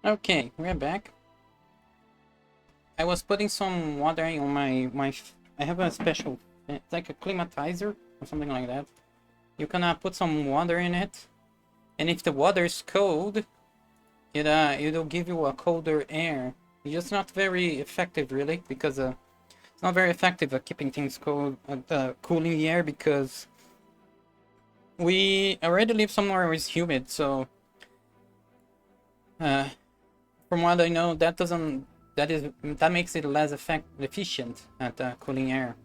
Okay, we're back. I was putting some water on my. I have a special, it's like a climatizer or something like that. You can put some water in it, and if the water is cold, it'll give you a colder air. It's just not very effective, really, because it's not very effective at keeping things cold, cooling the air, because we already live somewhere where it's humid. So, from what I know, that makes it less efficient at cooling air.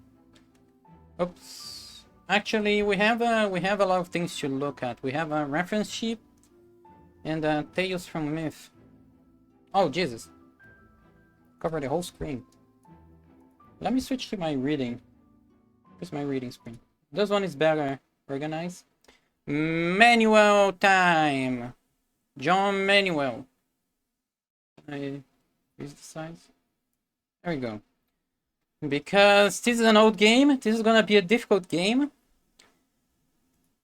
Oops. Actually, we have a lot of things to look at. We have a reference sheet and Tales from Myth. Oh Jesus! Cover the whole screen. Let me switch to my reading. Here's my reading screen. This one is better organized. Manual time. John Manuel. I use the size. There we go. Because this is an old game, this is gonna be a difficult game.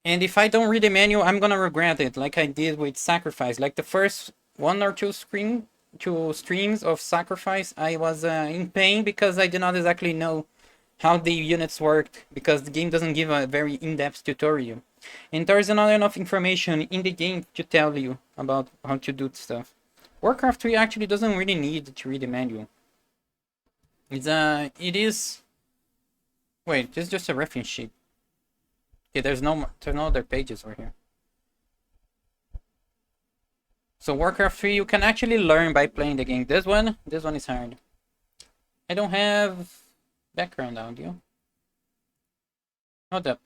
And if I don't read the manual, I'm gonna regret it, like I did with Sacrifice. Like the first one or two streams of Sacrifice, I was in pain because I did not exactly know how the units worked, because the game doesn't give a very in-depth tutorial. And there is not enough information in the game to tell you about how to do stuff. Warcraft 3 actually doesn't really need to read the manual. It is. Wait, this is just a reference sheet. Okay, there's no other pages over here. So Warcraft 3, you can actually learn by playing the game. This one is hard. I don't have background audio. Hold up.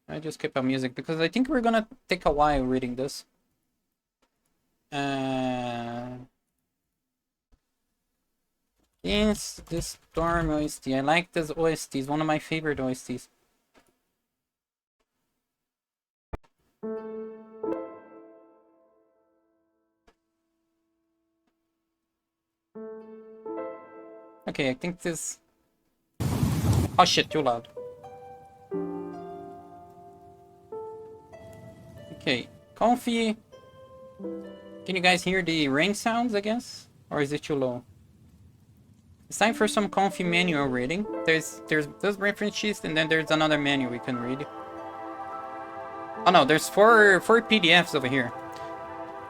I just keep on music because I think we're gonna take a while reading this. Yes, this Storm OST. I like this OST. It's one of my favorite OSTs. Okay, I think this... Oh shit, too loud. Okay, comfy. Can you guys hear the rain sounds, I guess? Or is it too low? It's time for some comfy manual reading. There's those reference sheets, and then there's another manual we can read. Oh no, there's four PDFs over here.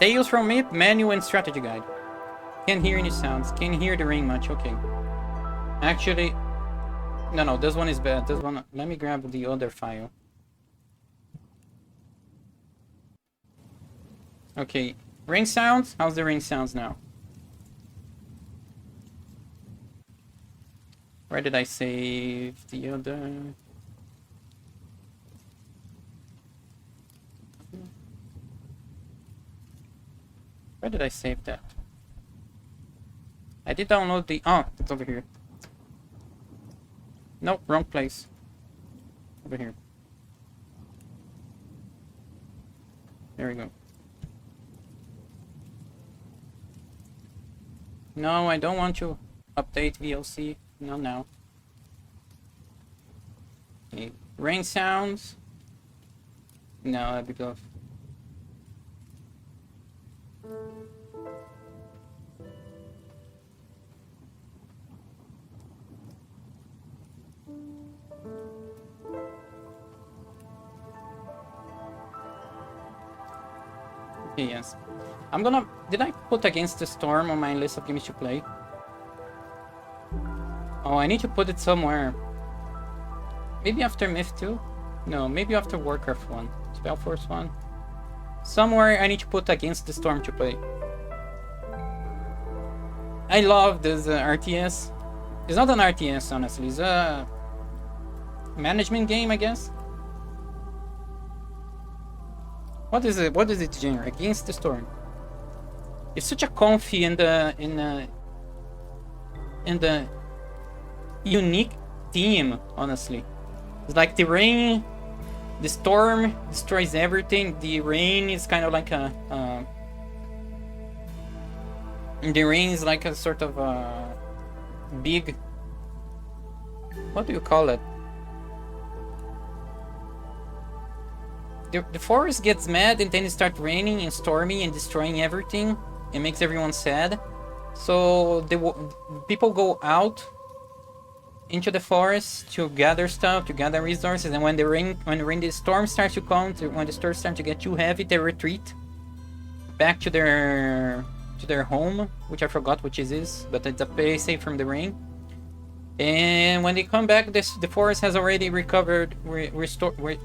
Tales from Myth, manual and strategy guide. Can't hear any sounds. Can't hear the rain much. Okay. Actually, no, this one is bad. This one. Let me grab the other file. Okay, rain sounds. How's the rain sounds now? Where did I save the other? Where did I save that? I did download the... Oh, it's over here. Nope, wrong place. Over here. There we go. No, I don't want to update VLC. No, no. Okay. Rain sounds. No, that'd be tough. Okay, yes. I'm gonna... Did I put Against the Storm on my list of games to play? Oh, I need to put it somewhere. Maybe after Myth 2? No, maybe after Warcraft 1. Spellforce 1. Somewhere I need to put Against the Storm to play. I love this RTS. It's not an RTS, honestly. It's a management game, I guess. What is it? What is its genre? Against the Storm. It's such a comfy and unique theme, honestly. It's like the rain, the storm destroys everything. The rain is kind of like a the rain is like a sort of big, what do you call it? The forest gets mad and then it starts raining and storming and destroying everything. It makes everyone sad. So people go out into the forest to gather stuff, to gather resources, and when the storm starts to come, when the storm starts to get too heavy, they retreat back to their home, which I forgot which it is, but it's a place safe from the rain. And when they come back, the forest has already recovered,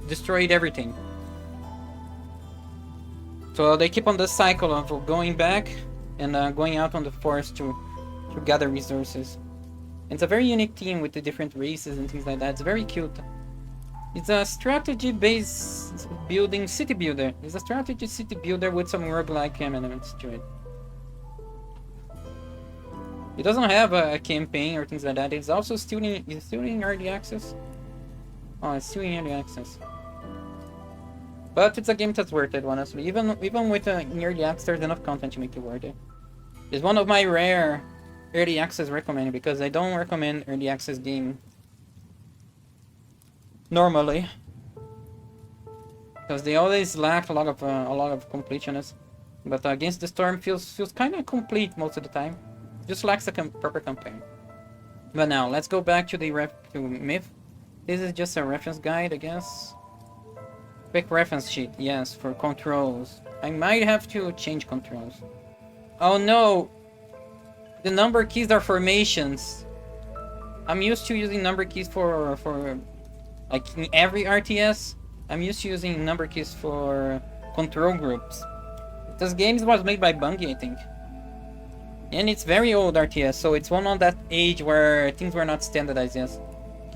destroyed everything. So they keep on the cycle of going back and going out on the forest to gather resources. It's a very unique team with the different races and things like that. It's very cute. It's a strategy-based building city builder. It's a strategy city builder with some roguelike elements to it. It doesn't have a campaign or things like that. It's also still in early access. Oh, it's still in early access. But it's a game that's worth it, honestly. Even with in early access, there's enough content to make it worth it. It's one of my rare early access recommend, because I don't recommend early access game normally, because they always lack a lot of completionist. But Against the Storm feels kind of complete most of the time. Just lacks a proper campaign. But now let's go back to the Myth. This is just a reference guide, I guess. Quick reference sheet, yes, for controls. I might have to change controls. Oh no! The number keys are formations. I'm used to using number keys for like in every RTS. I'm used to using number keys for control groups. This game was made by Bungie, I think. And it's very old RTS, so it's one on that age where things were not standardized yet.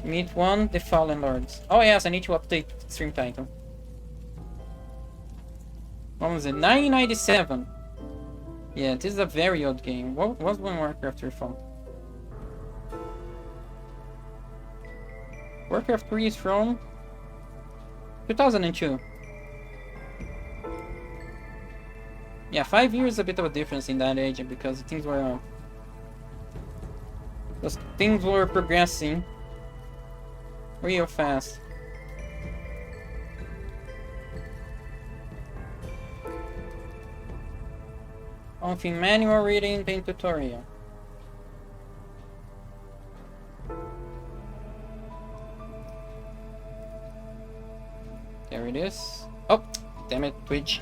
Meet 1, the Fallen Lords. Oh yes, I need to update stream title. What was it? 1997. Yeah, this is a very old game. What was when Warcraft 3 from? Warcraft 3 is from 2002. Yeah, 5 years is a bit of a difference in that age because things were progressing real fast. On the manual reading paint tutorial. There it is. Oh, damn it, Twitch.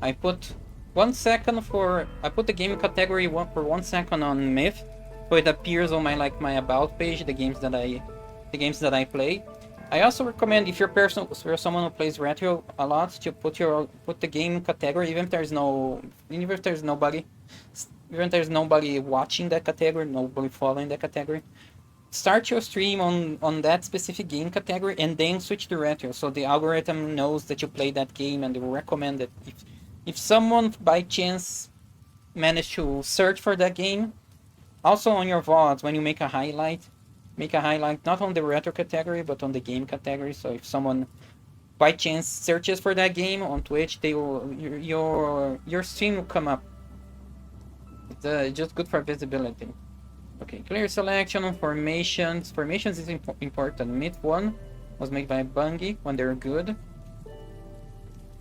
I put 1 second for... I put the game category for 1 second on Myth, so it appears on my about page, the games that I play. I also recommend, if you're someone who plays retro a lot, to put the game category, even if there's nobody watching that category, nobody following that category. Start your stream on that specific game category and then switch to retro, so the algorithm knows that you play that game and they will recommend it. If someone by chance managed to search for that game, also on your VODs, when you make a highlight not on the retro category but on the game category. So if someone by chance searches for that game on Twitch, your stream will come up. It's just good for visibility. Okay, clear selection, formations. Formations is important. Myth 1 was made by Bungie when they were good.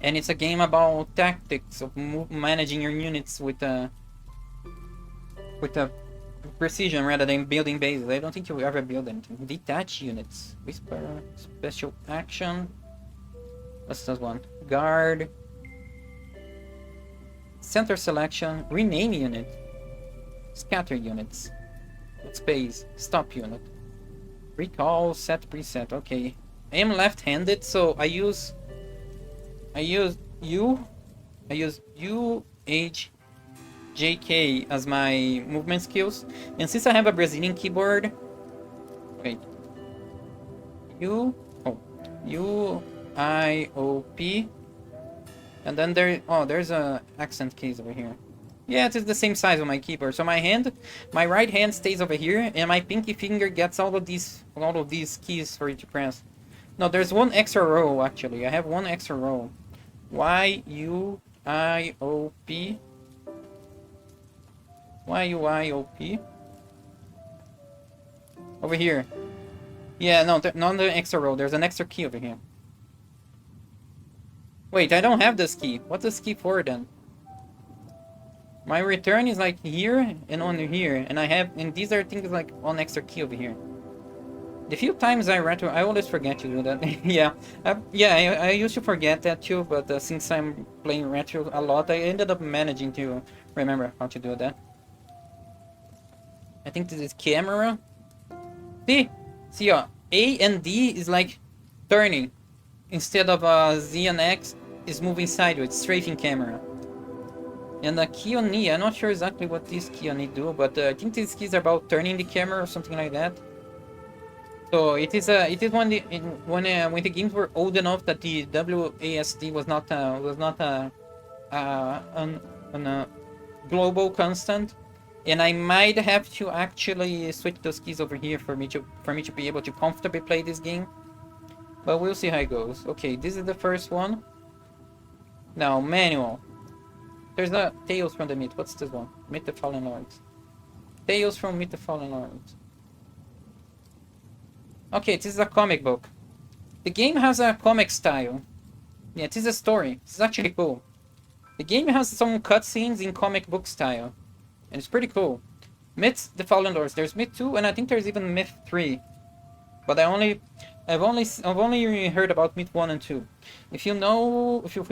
And it's a game about tactics of managing your units with a precision rather than building bases. I don't think you will ever build anything. Detach units. Whisper. Special action. What's this one? Guard. Center selection. Rename unit. Scatter units. Space. Stop unit. Recall. Set preset. Okay. I am left-handed, so I use U, H, J, K as my movement skills. And since I have a Brazilian keyboard, wait, U, I, O, P, and then there's a accent keys over here. Yeah, it is the same size of my keyboard. So my right hand stays over here, and my pinky finger gets all of these keys for you to press. No, there's one extra row actually. I have one extra row. Y, U, I, O, P. Y, U, I, O, P. Over here. Yeah, no, not the extra row. There's an extra key over here. Wait, I don't have this key. What's this key for then? My return is like here and on here, and these are things like one extra key over here. The few times I retro, I always forget to do that. Yeah, I used to forget that too, but since I'm playing retro a lot, I ended up managing to remember how to do that. I think this is camera. See, A and D is like turning, instead of Z and X is moving sideways, strafing camera. And the key on E, I'm not sure exactly what this key on E do, but I think these keys are about turning the camera or something like that. So it is when the games were old enough that the WASD was not a global constant, and I might have to actually switch those keys over here for me to be able to comfortably play this game. But we'll see how it goes. Okay, this is the first one. Now manual. There's no Tales from the Myth. What's this one? Meet the Fallen Lords. Tales from Meet the Fallen Lords. Okay, this is a comic book. The game has a comic style. Yeah, it is a story. This is actually cool. The game has some cutscenes in comic book style. And it's pretty cool. Myth the Fallen Lords. There's Myth 2 and I think there's even Myth 3. But I've only heard about Myth 1 and 2. If you've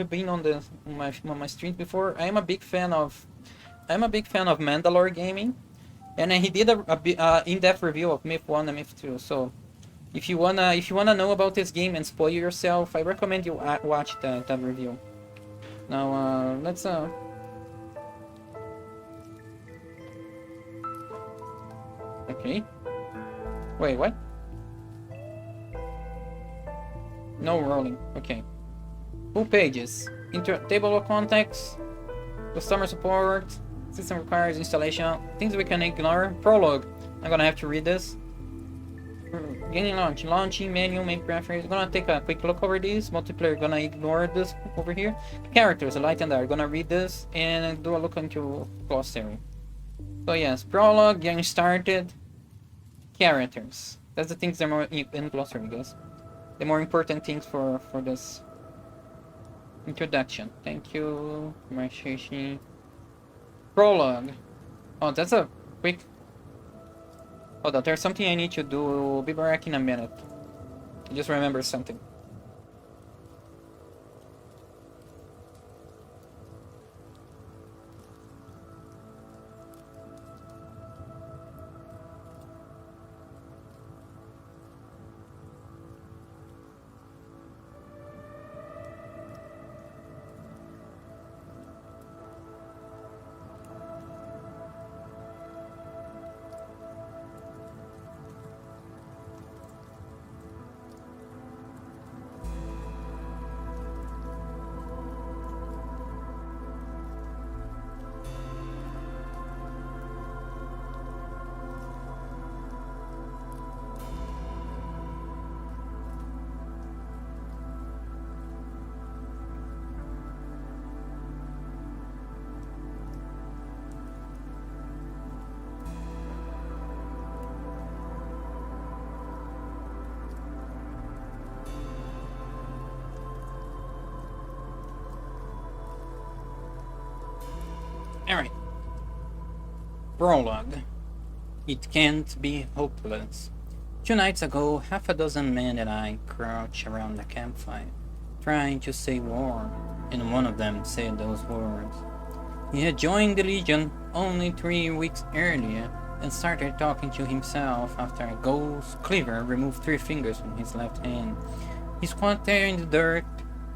been on my streams before, I'm a big fan of Mandalore gaming, and he did a in-depth review of Myth 1 and Myth 2. So if you wanna know about this game and spoil yourself, I recommend you watch that review. Now let's okay. Wait, what? No rolling. Okay. Full pages. Table of contents. Customer support. System requires installation. Things we can ignore. Prologue. I'm gonna have to read this. Beginning launch. Launching menu. Main preference. Gonna take a quick look over these. Multiplayer. Gonna ignore this over here. Characters. Light and dark. Gonna read this and do a look into glossary. So yes. Prologue. Getting started. Characters. That's the things that are more in glossary, guys. The more important things for this introduction. Thank you, Marshashi. Prologue. Oh, that's a quick. Hold on, there's something I need to do. I'll be back in a minute. I just remember something. Alright. Prologue. It can't be hopeless. 2 nights ago, half a dozen men and I crouched around the campfire, trying to stay warm, and one of them said those words. He had joined the Legion only 3 weeks earlier, and started talking to himself after a ghost cleaver removed 3 fingers from his left hand. He squatted there in the dirt,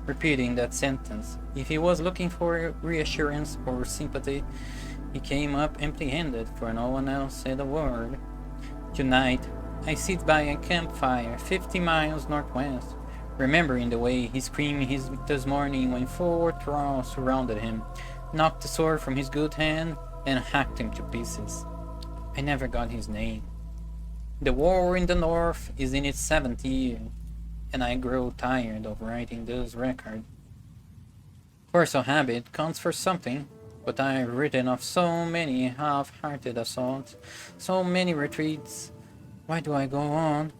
repeating that sentence. If he was looking for reassurance or sympathy, he came up empty-handed, for no one else said a word. Tonight, I sit by a campfire 50 miles northwest, remembering the way he screamed this morning when 4 thralls surrounded him, knocked the sword from his good hand, and hacked him to pieces. I never got his name. The war in the north is in its 7th year, and I grow tired of writing this record. Force of habit counts for something, but I've written of so many half-hearted assaults, so many retreats. Why do I go on,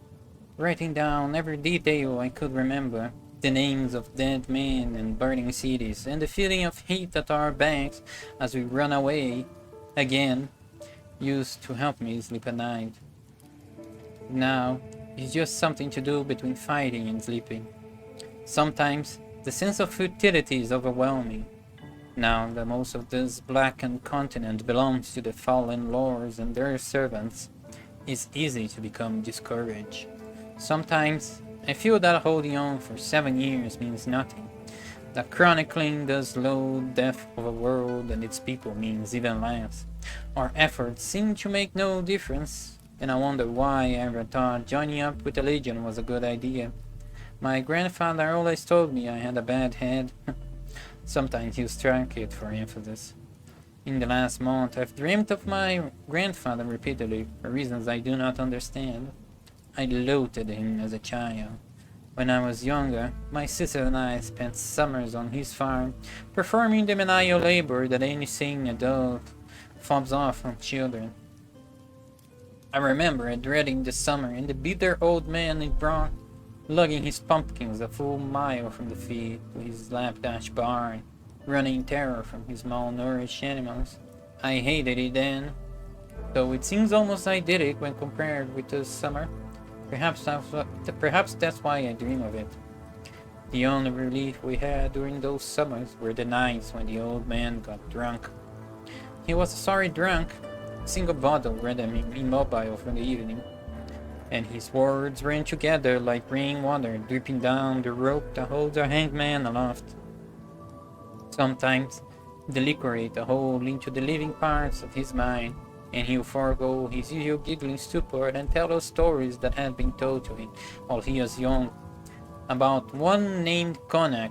writing down every detail I could remember, The names of dead men and burning cities, and the feeling of heat at our backs as we run away again used to help me sleep at night. Now, it's just something to do between fighting and sleeping. Sometimes, the sense of futility is overwhelming. Now that most of this blackened continent belongs to the fallen lords and their servants, it's easy to become discouraged. Sometimes, I feel that holding on for 7 years means nothing. That chronicling the slow death of a world and its people means even less. Our efforts seem to make no difference, and I wonder why I ever thought joining up with the Legion was a good idea. My grandfather always told me I had a bad head. Sometimes he struck it for emphasis. In the last month, I've dreamed of my grandfather repeatedly, for reasons I do not understand. I loathed him as a child. When I was younger, my sister and I spent summers on his farm, performing the menial labor that any sane adult fobs off from children. I remember dreading the summer and the bitter old man it brought, lugging his pumpkins a full mile from the field to his slapdash barn, running in terror from his malnourished animals. I hated it then, though it seems almost idyllic when compared with this summer. Perhaps that's why I dream of it. The only relief we had during those summers were the nights when the old man got drunk. He was a sorry drunk. A single bottle rendered him immobile for the evening, and his words ran together like rainwater dripping down the rope that holds a hanged man aloft. Sometimes, the liquor ate a hole into the living parts of his mind, and he'll forego his usual giggling stupor and tell us stories that had been told to him while he was young, about one named Konak,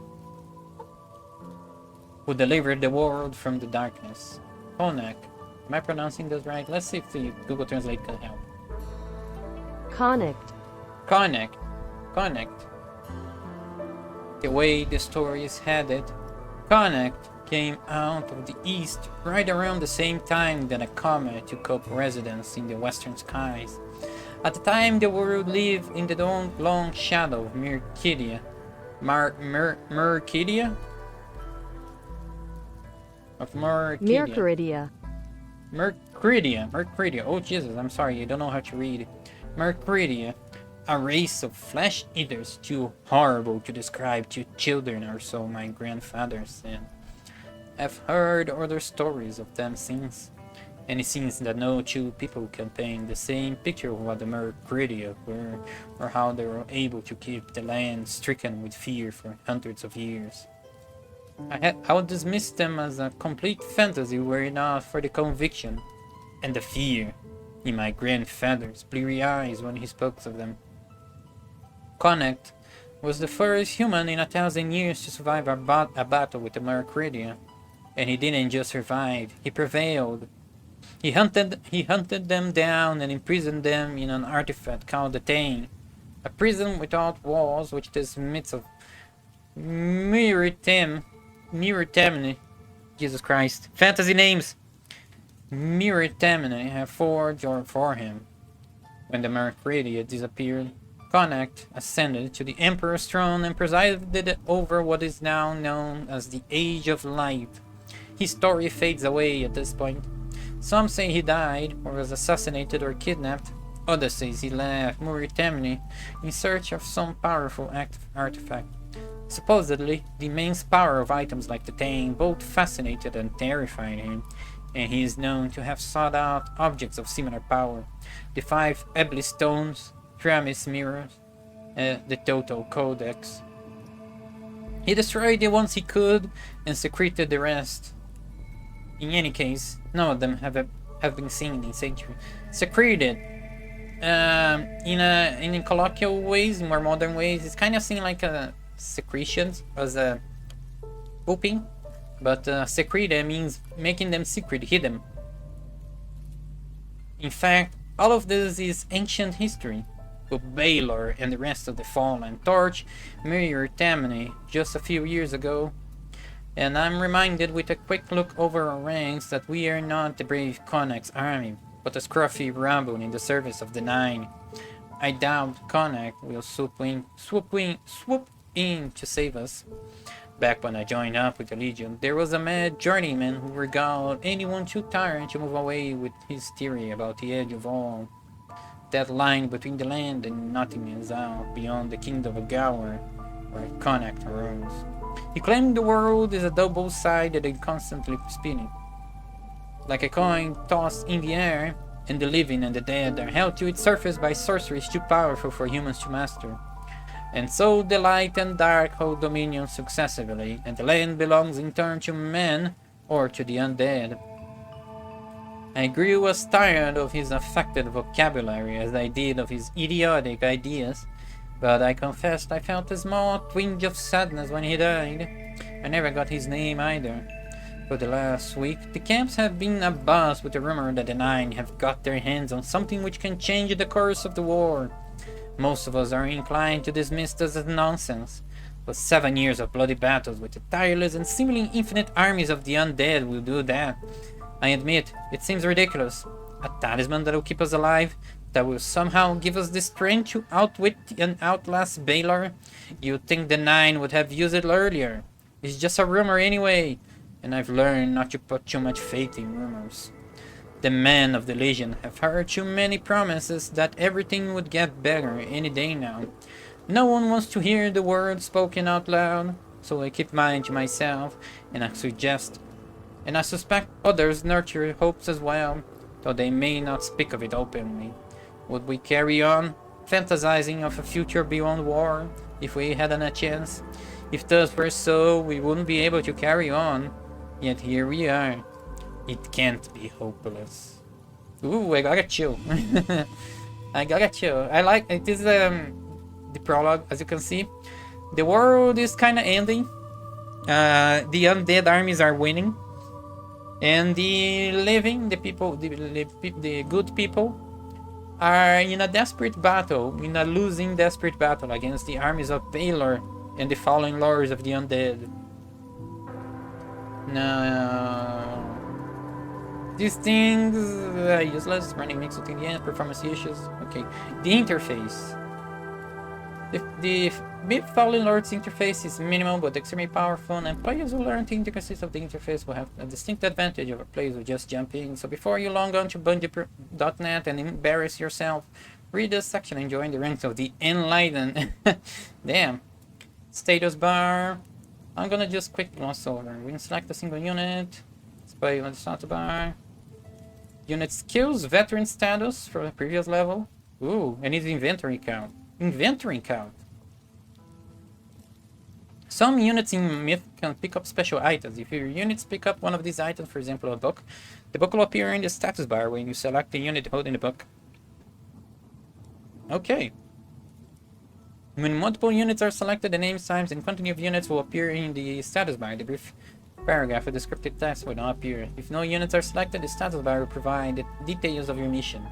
who delivered the world from the darkness. Konak. Am I pronouncing this right? Let's see if the Google Translate can help. Connect. Connect. The way the story is headed, Connect came out of the east right around the same time that a comet took up residence in the western skies. At the time, the world lived in the long shadow of Mercuria. Mercuria? Of Mercuria. Mercuria. Oh Jesus, I'm sorry, I don't know how to read. Mercuria, a race of flesh eaters too horrible to describe to children, or so my grandfather said. I've heard other stories of them since, and it seems that no two people can paint the same picture of what the Mercuria were, or how they were able to keep the land stricken with fear for hundreds of years. I would dismiss them as a complete fantasy were it not for the conviction and the fear in my grandfather's bleary eyes when he spoke of them. Connect was the first human in 1,000 years to survive a battle with the Mercuria. And he didn't just survive, he prevailed. He hunted them down and imprisoned them in an artifact called the Degen, a prison without walls which the smiths of Miritamni, Jesus Christ, fantasy names, Miritamni have forged for him. When the Mercuria disappeared, Connacht ascended to the Emperor's throne and presided over what is now known as the Age of Light. His story fades away at this point. Some say he died, or was assassinated or kidnapped. Others say he left Muritamni in search of some powerful artifact. Supposedly, the immense power of items like the Degen both fascinated and terrified him, and he is known to have sought out objects of similar power. The 5 Eblis stones, Tramis mirrors, the Total Codex. He destroyed the ones he could and secreted the rest. In any case, none of them have been seen in centuries. Secreted, in colloquial ways, in more modern ways, it's kind of seen like a secretions as a pooping, but secreted means making them secret, hidden. In fact, all of this is ancient history. But Baylor and the rest of the Fallen torch Mirror Tammany just a few years ago, and I'm reminded with a quick look over our ranks that we are not the brave Connacht's army, but a scruffy rabble in the service of the Nine. I doubt Connacht will swoop in to save us. Back when I joined up with the Legion, there was a mad journeyman who regaled anyone too tired to move away with his theory about the edge of all. That line between the land and nothingness out beyond the kingdom of Gower, where Connacht arose. He claimed the world is a double-sided and constantly spinning. Like a coin tossed in the air, and the living and the dead are held to its surface by sorceries too powerful for humans to master. And so the light and dark hold dominion successively, and the land belongs in turn to men or to the undead. I grew as tired of his affected vocabulary as I did of his idiotic ideas, but I confessed I felt a small twinge of sadness when he died. I never got his name either. For the last week, the camps have been abuzz with the rumor that the Nine have got their hands on something which can change the course of the war. Most of us are inclined to dismiss this as nonsense, but 7 years of bloody battles with the tireless and seemingly infinite armies of the undead will do that. I admit, it seems ridiculous. A talisman that will keep us alive, that will somehow give us the strength to outwit and outlast Baylor. You'd think the Nine would have used it earlier. It's just a rumor anyway, and I've learned not to put too much faith in rumors. The men of the Legion have heard too many promises that everything would get better any day now. No one wants to hear the words spoken out loud, so I keep mine to myself, and I suspect others nurture hopes as well, though they may not speak of it openly. Would we carry on, fantasizing of a future beyond war, if we had a chance? If thus were so, we wouldn't be able to carry on. Yet here we are. It can't be hopeless. Ooh, I gotta chill. I gotta chill. I like it. Is the prologue, as you can see. The world is kind of ending. The undead armies are winning, and the living, the people, the good people, are in a desperate battle, in a losing desperate battle against the armies of Baylor and the fallen lords of the undead. No. These things useless, running mix within the end, performance issues. Okay, the interface. The Fallen Lord's interface is minimal but extremely powerful, and players who learn the intricacies of the interface will have a distinct advantage over players who just jump in. So before you log on to Bungie.net and embarrass yourself, read this section and join the ranks of the Enlightened. Damn. Status bar. I'm gonna just quick gloss over. We can select a single unit. Display on the status bar. Unit skills, veteran status from the previous level. Ooh, and its inventory count. Inventory count. Some units in Myth can pick up special items. If your units pick up one of these items, for example a book, the book will appear in the status bar when you select the unit holding the book. Okay. When multiple units are selected, the names, times, and quantity of units will appear in the status bar. The brief paragraph with descriptive text will not appear. If no units are selected, the status bar will provide the details of your mission.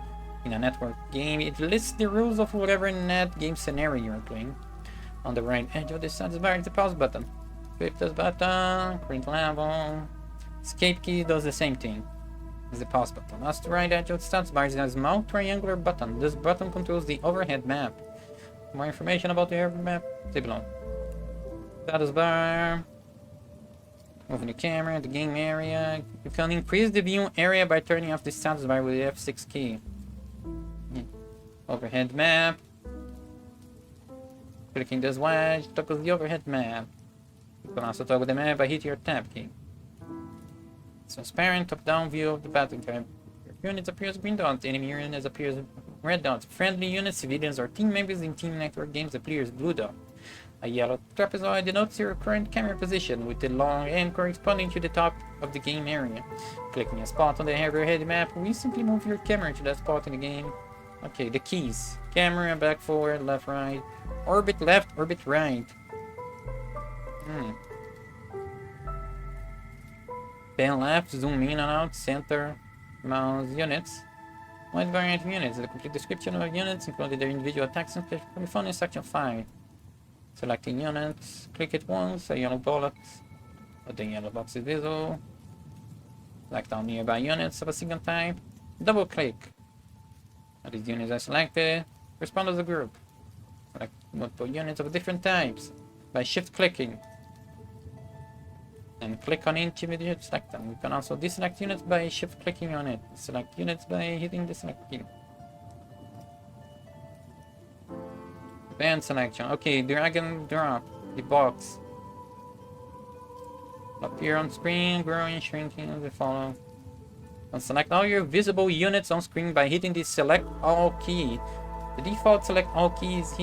In a network game, it lists the rules of whatever net game scenario you are playing. On the right edge of the status bar is the pause button. Click this button, print level. Escape key does the same thing as the pause button. On the right edge of the status bar is a small triangular button. This button controls the overhead map. More information about the overhead map, see below. Status bar. Moving the camera, the game area. You can increase the view area by turning off the status bar with the F6 key. Overhead map. Clicking this wedge toggles the overhead map. You can also toggle the map by hitting your tab key. Transparent top-down view of the battlefield. Your units appears green dot, enemy units appears red dot. Friendly units, civilians, or team members in team network games appears blue dot. A yellow trapezoid denotes your current camera position, with the long end corresponding to the top of the game area. Clicking a spot on the overhead map will simply move your camera to that spot in the game. Okay, the keys. Camera, back, forward, left, right. Orbit left, orbit right. Pen left, zoom in and out, center, mouse units. Wide variety of units. The complete description of units, including their individual attacks, and can be found in section 5. Selecting units, click it once, a yellow box. The yellow box is visible. Select all nearby units of a single type. Double click. Now these units are selected. Respond as a group. Select multiple units of different types. by shift clicking. And click on each immediate select them. You can also deselect units by shift clicking on it. Select units by hitting the select key. Band selection. Okay, drag and drop the box. Appear on screen, growing, shrinking as they follow. And select all your visible units on screen by hitting the select all key. The default select all key is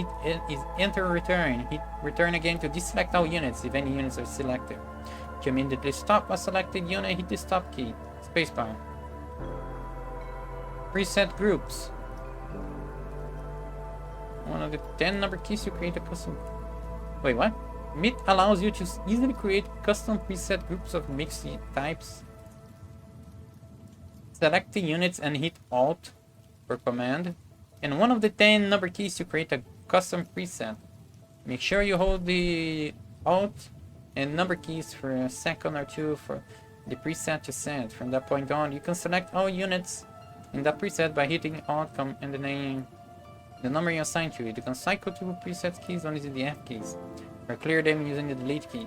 enter return. Hit return again to deselect all units if any units are selected. To immediately stop a selected unit, hit the stop key. Spacebar. Preset groups. One of the 10 number keys to create a custom. Wait, what? Smut allows you to easily create custom preset groups of mixed types. Select the units and hit Alt for command. And one of the 10 number keys to create a custom preset. Make sure you hold the Alt and number keys for a second or two for the preset to set. From that point on, you can select all units in that preset by hitting Alt and the name, the number you assign to it. You can cycle to preset keys only using the F keys, or clear them using the delete key.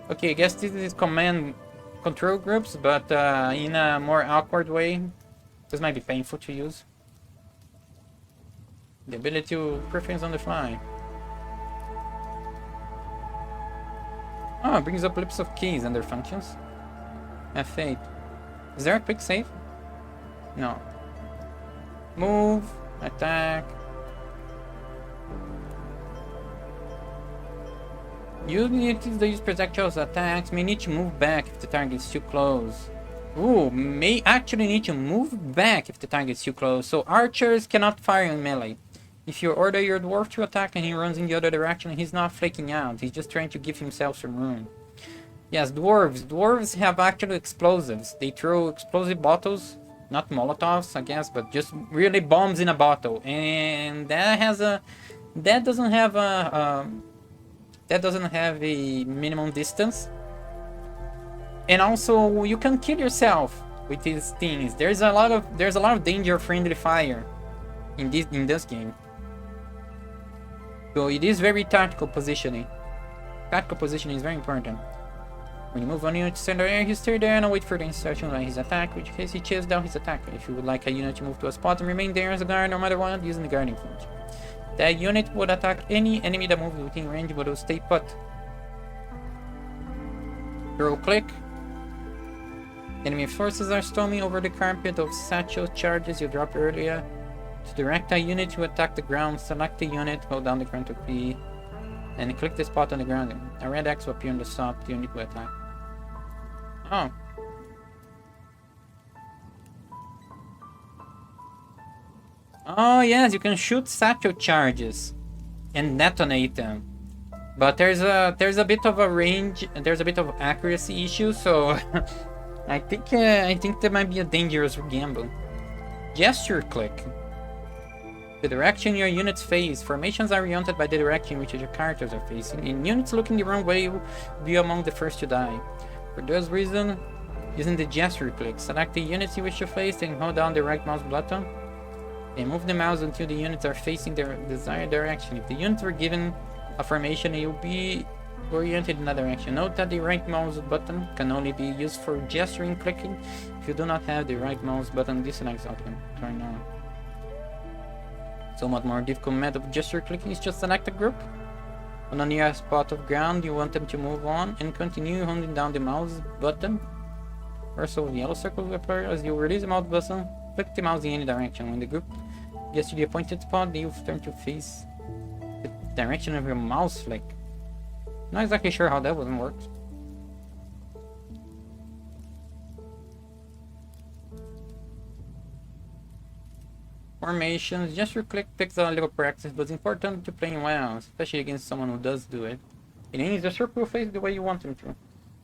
Okay, I guess this is command control groups, but in a more awkward way. This might be painful to use. The ability to preference on the fly. Oh, it brings up lists of keys and their functions. F8. Is there a quick save? No. Move, attack. Units that use projectiles attacks may need to move back if the target is too close. Ooh, may actually need to move back if the target is too close. So archers cannot fire in melee. If you order your dwarf to attack and he runs in the other direction, he's not flaking out. He's just trying to give himself some room. Yes, dwarves. Dwarves have actually explosives. They throw explosive bottles, not molotovs, I guess, but just really bombs in a bottle. And that doesn't have a minimum distance. And also, you can kill yourself with these things. There's a lot of danger-friendly fire in this game. So it is very tactical positioning. Tactical positioning is very important. When you move on unit to center area, you stay there and wait for the instruction on his attack, which case he chases down his attacker. If you would like a unit to move to a spot and remain there as a guard no matter what, using the guarding function. That unit would attack any enemy that moves within range but will stay put. Throw click. Enemy forces are storming over the carpet of satchel charges you dropped earlier. To direct a unit to attack the ground, select the unit, hold down the ground to P, and click the spot on the ground. A red X will appear on the stop, the unit will attack. Oh. Oh yes, you can shoot satchel charges and detonate them. But there's a bit of a range, there's a bit of accuracy issue, so I think there might be a dangerous gamble. Gesture click. The direction your units face. Formations are oriented by the direction which your characters are facing, and units looking the wrong way will be among the first to die. For this reason, using the gesture click, select the units you wish to face and hold down the right mouse button, and move the mouse until the units are facing their desired direction. If the units were given a formation, it will be oriented in that direction. Note that the right mouse button can only be used for gesturing clicking. If you do not have the right mouse button, deselect option. Turn on. Somewhat more difficult method of gesture clicking is just select a group. On the nearest spot of ground you want them to move on, and continue holding down the mouse button. Also, the yellow circle will appear as you release the mouse button. Click the mouse in any direction. When the group gets to the appointed spot, you turn to face the direction of your mouse flick. Not exactly sure how that one works. Formations. Gesture click takes a little practice, but it's important to play well, especially against someone who does do it. It means the circle will face the way you want them to,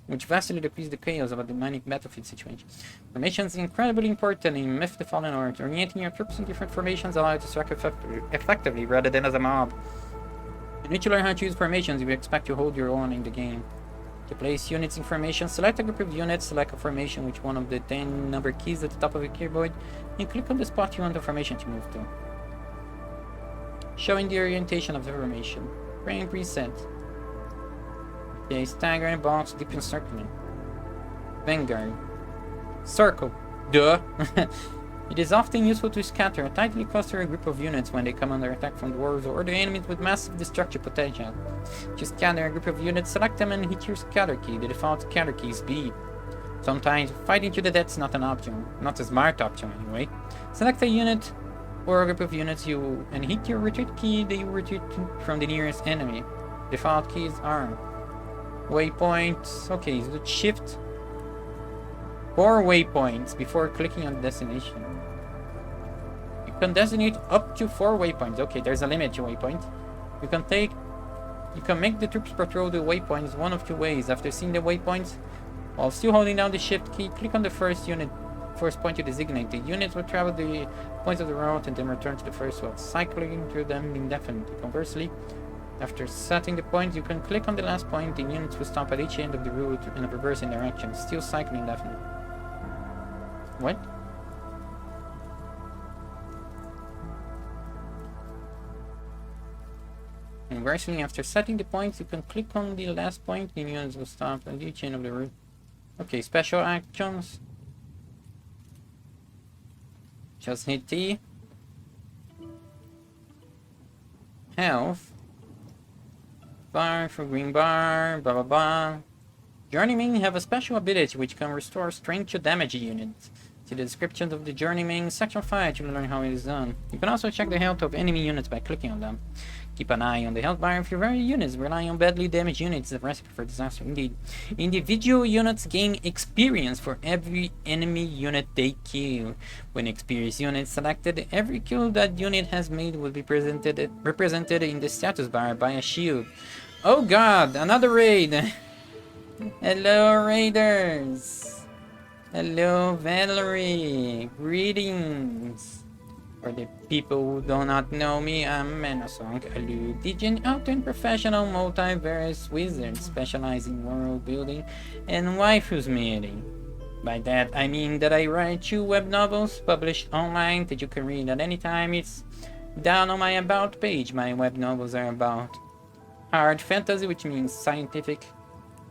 which vastly decreases the chaos of a demonic battlefield situation. Formations is incredibly important in Myth the Fallen Order. Orienting your troops in different formations allows you to strike effectively rather than as a mob. You need to learn how to use formations if you expect to hold your own in the game. To place units in formation, select a group of units, select a formation with one of the 10 number keys at the top of the keyboard, and click on the spot you want the formation to move to. Showing the orientation of the formation. Frame preset. Okay, stagger and box, deep encirclement. Vanguard. Circle. Duh. It is often useful to scatter a tightly clustered group of units when they come under attack from dwarves or the enemies with massive destructive potential. To scatter a group of units, select them and hit your scatter key. The default scatter key is B. Sometimes fighting to the death is not an option. Not a smart option anyway. Select a unit or a group of units and hit your retreat key that you retreat from the nearest enemy. Default keys are waypoints. Okay, so shift 4 waypoints before clicking on the destination. You can designate up to 4 waypoints. Okay, there's a limit to waypoint. You can make the troops patrol the waypoints one of 2 ways. After seeing the waypoints, while still holding down the shift key, click on the first point you designate. The units will travel the points of the route and then return to the first one, cycling through them indefinitely. Conversely, after setting the point, you can click on the last point. The units will stop at each end of the route in a reversing direction, still cycling indefinitely. What? Conversely, after setting the points, you can click on the last point. The units will stop at each end of the route. Okay, special actions. Just hit T. Health. Bar for green bar. Blah blah blah. Journeymen have a special ability which can restore strength to damage units. See the description of the Journeyman section 5 to learn how it is done. You can also check the health of enemy units by clicking on them. Keep an eye on the health bar of your very units. Relying on badly damaged units is a recipe for disaster indeed. Individual units gain experience for every enemy unit they kill. When experience unit is selected, every kill that unit has made will be represented in the status bar by a shield. Oh god, another raid! Hello raiders! Hello Valerie! Greetings! For the people who do not know me, I'm Menosong, a lewd, degen, out-and professional multiverse wizard specializing in world building and Waifusmith. By that I mean that I write 2 web novels published online that you can read at any time. It's down on my about page. My web novels are about hard fantasy, which means scientific,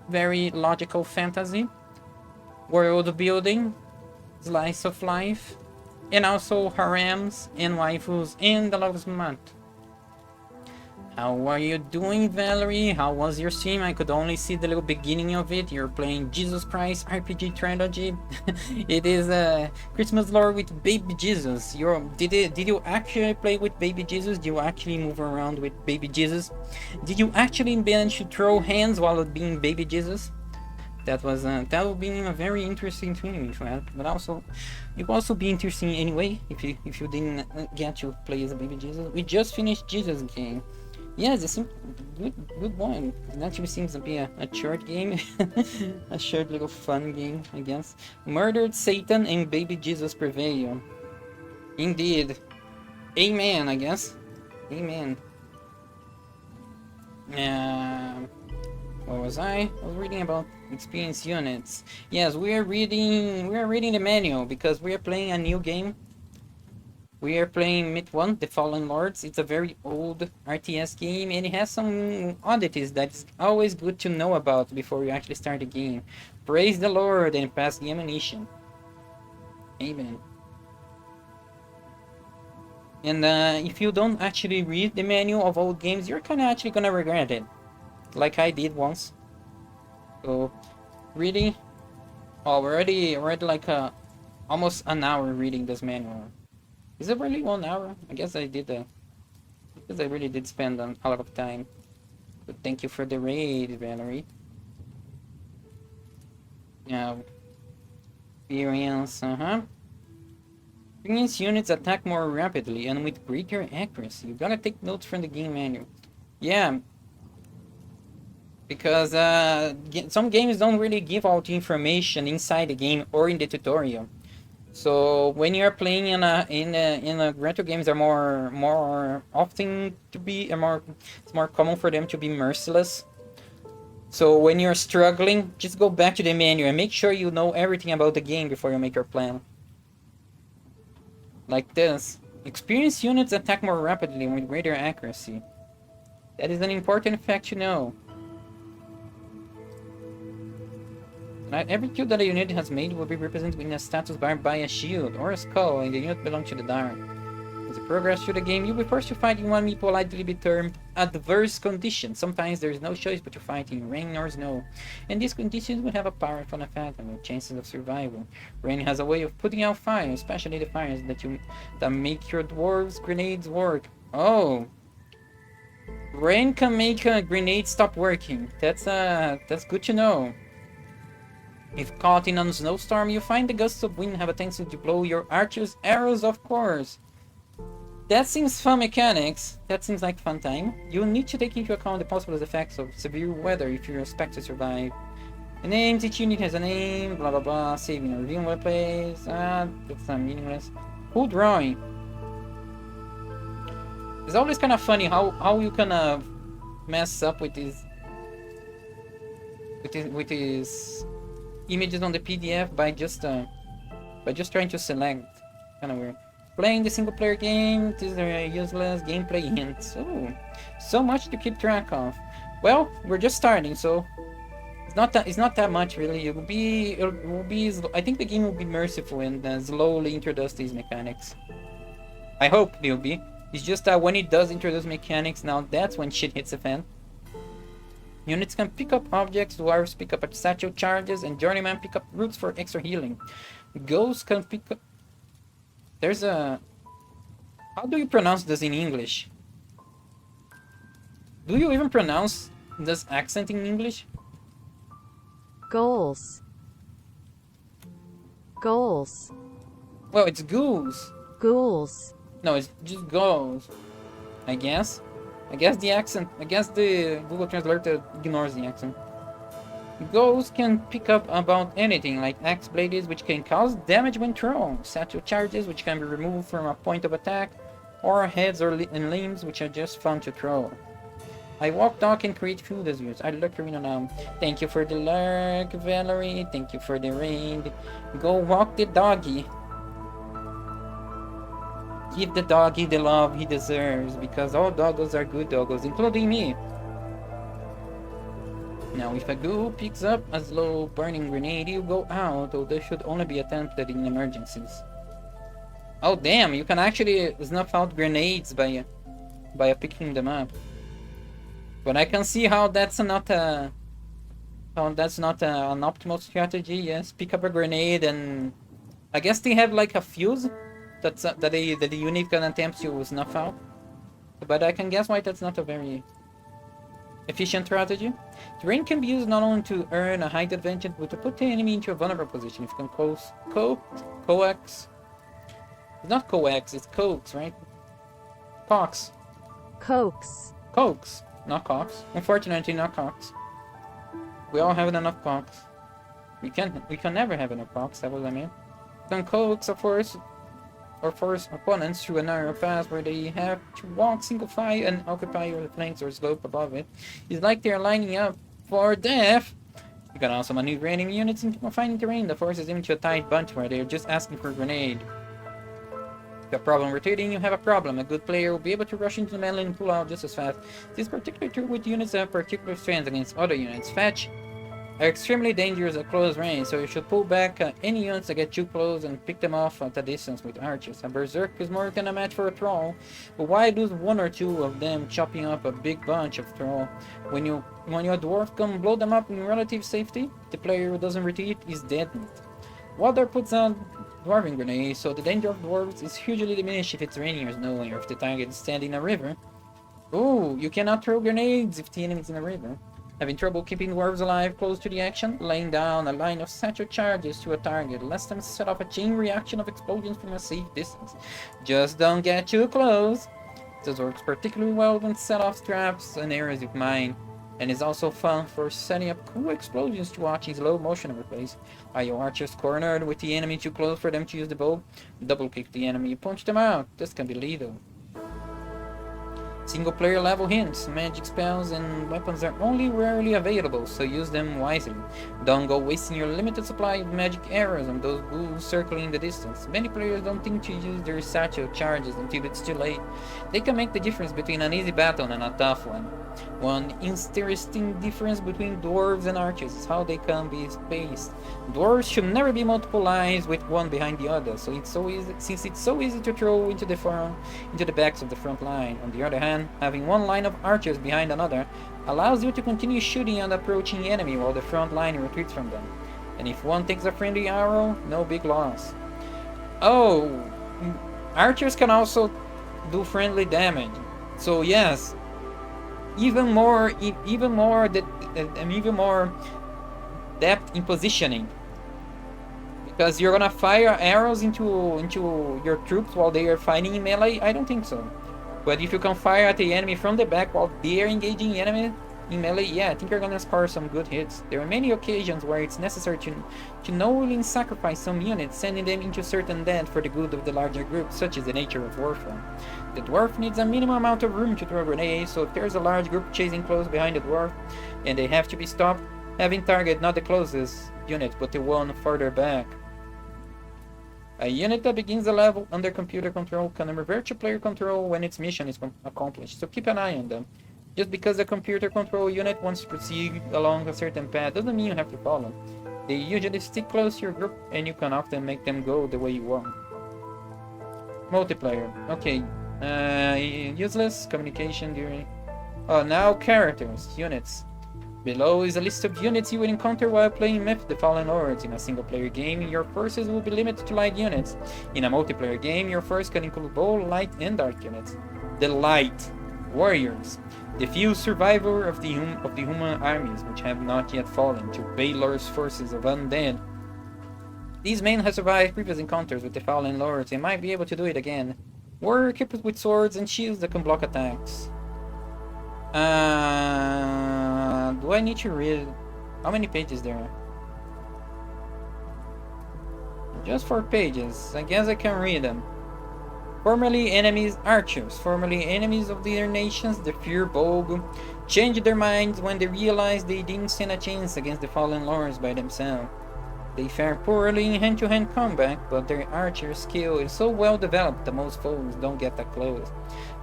very logical fantasy, world building, slice of life, and also harems and waifus and the love of smut. How are you doing, Valerie? How was your stream? I could only see the little beginning of it. You're playing Jesus Christ RPG Trilogy. It is a Christmas lore with baby Jesus. Did you actually play with baby Jesus? Did you actually move around with baby Jesus? Did you actually manage to throw hands while being baby Jesus? That would be a very interesting thing, but also it would also be interesting anyway if you didn't get to play as a baby Jesus. We just finished Jesus game. Yes, it's a good one. It actually seems to be a short game, a short little fun game, I guess. Murdered Satan and baby Jesus prevail. Indeed, amen. I guess, amen. What was I? I was reading about experience units. Yes, we are reading the manual because we are playing a new game. We are playing Myth 1, The Fallen Lords. It's a very old RTS game and it has some oddities that is always good to know about before you actually start the game. Praise the Lord and pass the ammunition. Amen. And if you don't actually read the manual of old games, you're kind of actually gonna regret it. Like I did once. So, reading. Oh, we're already like almost an hour reading this manual. Is it really 1 hour? I guess I did because I really did spend a lot of time. But thank you for the raid, Valerie. Now, experience, Experience units attack more rapidly and with greater accuracy. You gotta take notes from the game manual. Yeah. Because some games don't really give out information inside the game or in the tutorial. So when you're playing in a retro games are more often to be it's more common for them to be merciless. So when you're struggling, just go back to the menu and make sure you know everything about the game before you make your plan. Like this. Experienced units attack more rapidly and with greater accuracy. That is an important fact to know. Every kill that a unit has made will be represented in a status bar by a shield or a skull, and the unit belongs to the dark. As you progress through the game, you'll be forced to fight in what may politely be termed adverse conditions. Sometimes there is no choice but to fight in rain or snow, and these conditions will have a powerful effect on your chances of survival. Rain has a way of putting out fire, especially the fires that make your dwarves' grenades work. Oh, rain can make a grenade stop working. That's good to know. If caught in a snowstorm, you find the gusts of wind have a tendency to blow your archer's arrows, of course. That seems fun mechanics. That seems like fun time. You'll need to take into account the possible effects of severe weather if you expect to survive. The names, each unit has a name, blah blah blah, saving or revealing what place. That's not meaningless. Cool drawing. It's always kind of funny how you can mess up with these images on the PDF by just trying to select. Kind of weird. Playing the single player game, these are useless gameplay hints. Oh, so much to keep track of. Well, we're just starting, so it's not that much really. It will be I think the game will be merciful and slowly introduce these mechanics. I hope it will be. It's just that when it does introduce mechanics, now that's when shit hits the fan. Units can pick up objects, dwarves pick up satchel charges, and journeymen pick up roots for extra healing. Ghosts can pick up... There's a... How do you pronounce this in English? Do you even pronounce this accent in English? Goals. Goals. Well, it's ghouls. Ghouls. No, it's just ghouls. I guess the accent... I guess the Google Translator ignores the accent. Ghouls can pick up about anything, like axe blades, which can cause damage when thrown, satchel charges, which can be removed from a point of attack, or heads and limbs, which are just fun to throw. I walk, talk, and create food as yours. I look around now. Thank you for the lurk, Valerie. Thank you for the raid. Go walk the doggy. Give the doggy the love he deserves, because all doggos are good doggos, including me. Now, if a ghoul picks up a slow burning grenade, you go out, though they should only be attempted in emergencies. Oh damn, you can actually snuff out grenades by picking them up. But I can see how that's not an optimal strategy. Yes, pick up a grenade, and I guess they have like a fuse that the unit can attempt to snuff out. But I can guess why that's not a very efficient strategy. Terrain can be used not only to earn a height advantage, but to put the enemy into a vulnerable position. If you can coax. It's not coax, it's coax, right? Cox. Coax. Coax, not cox. Unfortunately, not cox. We all have enough cox. We can never have enough cox. That was what I mean. You can coax a force opponents through a narrow path where they have to walk single file and occupy your flanks or slope above it. It's like they're lining up for death. You can also maneuver enemy units into confined terrain that forces them into a tight bunch where they're just asking for a grenade. If you have a problem rotating, you have a problem. A good player will be able to rush into the melee and pull out just as fast. This is particularly true with units that have particular strengths against other units. Fetch are extremely dangerous at close range, so you should pull back any units that get too close and pick them off at a distance with archers. A berserk is more than a match for a troll, but why lose one or two of them chopping up a big bunch of troll? When your dwarf can blow them up in relative safety, the player who doesn't retreat is deadened. Water puts out dwarven grenades, so the danger of dwarves is hugely diminished if it's raining or snowing, or if the target is standing in a river. Ooh, you cannot throw grenades if the enemy is in a river. Having trouble keeping dwarves alive close to the action? Laying down a line of satchel charges to a target lets them set off a chain reaction of explosions from a safe distance. Just don't get too close. This works particularly well when set off traps and areas of mine, and is also fun for setting up cool explosions to watch in slow motion over place. Are your archers cornered with the enemy too close for them to use the bow? Double kick the enemy, punch them out. This can be lethal. Single player level hints, magic spells and weapons are only rarely available, so use them wisely. Don't go wasting your limited supply of magic arrows on those ghouls circling in the distance. Many players don't think to use their satchel charges until it's too late. They can make the difference between an easy battle and a tough one. One interesting difference between dwarves and archers is how they can be spaced. Dwarves should never be multiple lines with one behind the other, so since it's so easy to throw into the backs of the front line. On the other hand, having one line of archers behind another allows you to continue shooting at the approaching enemy while the front line retreats from them. And if one takes a friendly arrow, no big loss. Oh, archers can also do friendly damage. So yes, even more depth in positioning, because you're gonna fire arrows into your troops while they are fighting in melee. I don't think so, but if you can fire at the enemy from the back while they are engaging the enemy in melee, yeah, I think you're gonna score some good hits. There are many occasions where it's necessary to knowingly sacrifice some units, sending them into certain death for the good of the larger group, such is the nature of warfare. The dwarf needs a minimum amount of room to throw grenades, so if there's a large group chasing close behind the dwarf and they have to be stopped, having target not the closest unit but the one further back. A unit that begins the level under computer control can revert to player control when its mission is accomplished, so keep an eye on them. Just because the computer control unit wants to proceed along a certain path doesn't mean you have to follow. They usually stick close to your group and you can often make them go the way you want. Multiplayer. Okay. Useless communication during... Oh, now characters. Units. Below is a list of units you will encounter while playing Myth the Fallen Lords. In a single-player game, your forces will be limited to light units. In a multiplayer game, your force can include both light and dark units. The Light Warriors. The few survivors of the human armies which have not yet fallen to Baylor's forces of undead. These men have survived previous encounters with the Fallen Lords and might be able to do it again. Warrior equipped with swords and shields that can block attacks. Do I need to read? How many pages there are? Just 4 pages. I guess I can read them. Formerly enemies, archers. Formerly enemies of their nations, the Firbolg, changed their minds when they realized they didn't stand a chance against the Fallen Lords by themselves. They fare poorly in hand-to-hand combat, but their archer skill is so well developed that most foes don't get that close.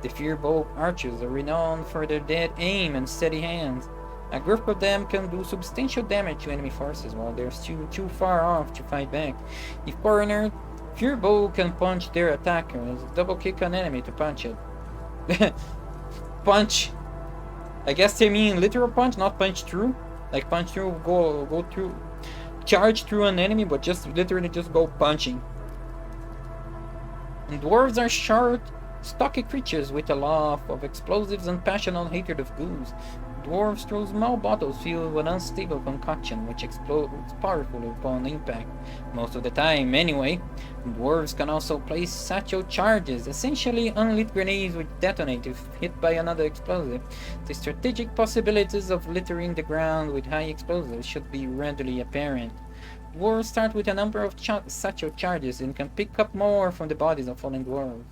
The Firbolg archers are renowned for their dead aim and steady hands. A group of them can do substantial damage to enemy forces while they're still too far off to fight back. If cornered, Firbolg can punch their attackers, double kick an enemy to punch it. Punch! I guess they mean literal punch, not punch through. Like punch through, go through, charge through an enemy, but just literally just go punching. And dwarves are short, stocky creatures with a love of explosives and passionate hatred of ghouls. Dwarves throw small bottles filled with unstable concoction which explodes powerfully upon impact. Most of the time, anyway. Dwarves can also place satchel charges, essentially unlit grenades which detonate if hit by another explosive. The strategic possibilities of littering the ground with high explosives should be readily apparent. Dwarves start with a number of satchel charges and can pick up more from the bodies of fallen dwarves.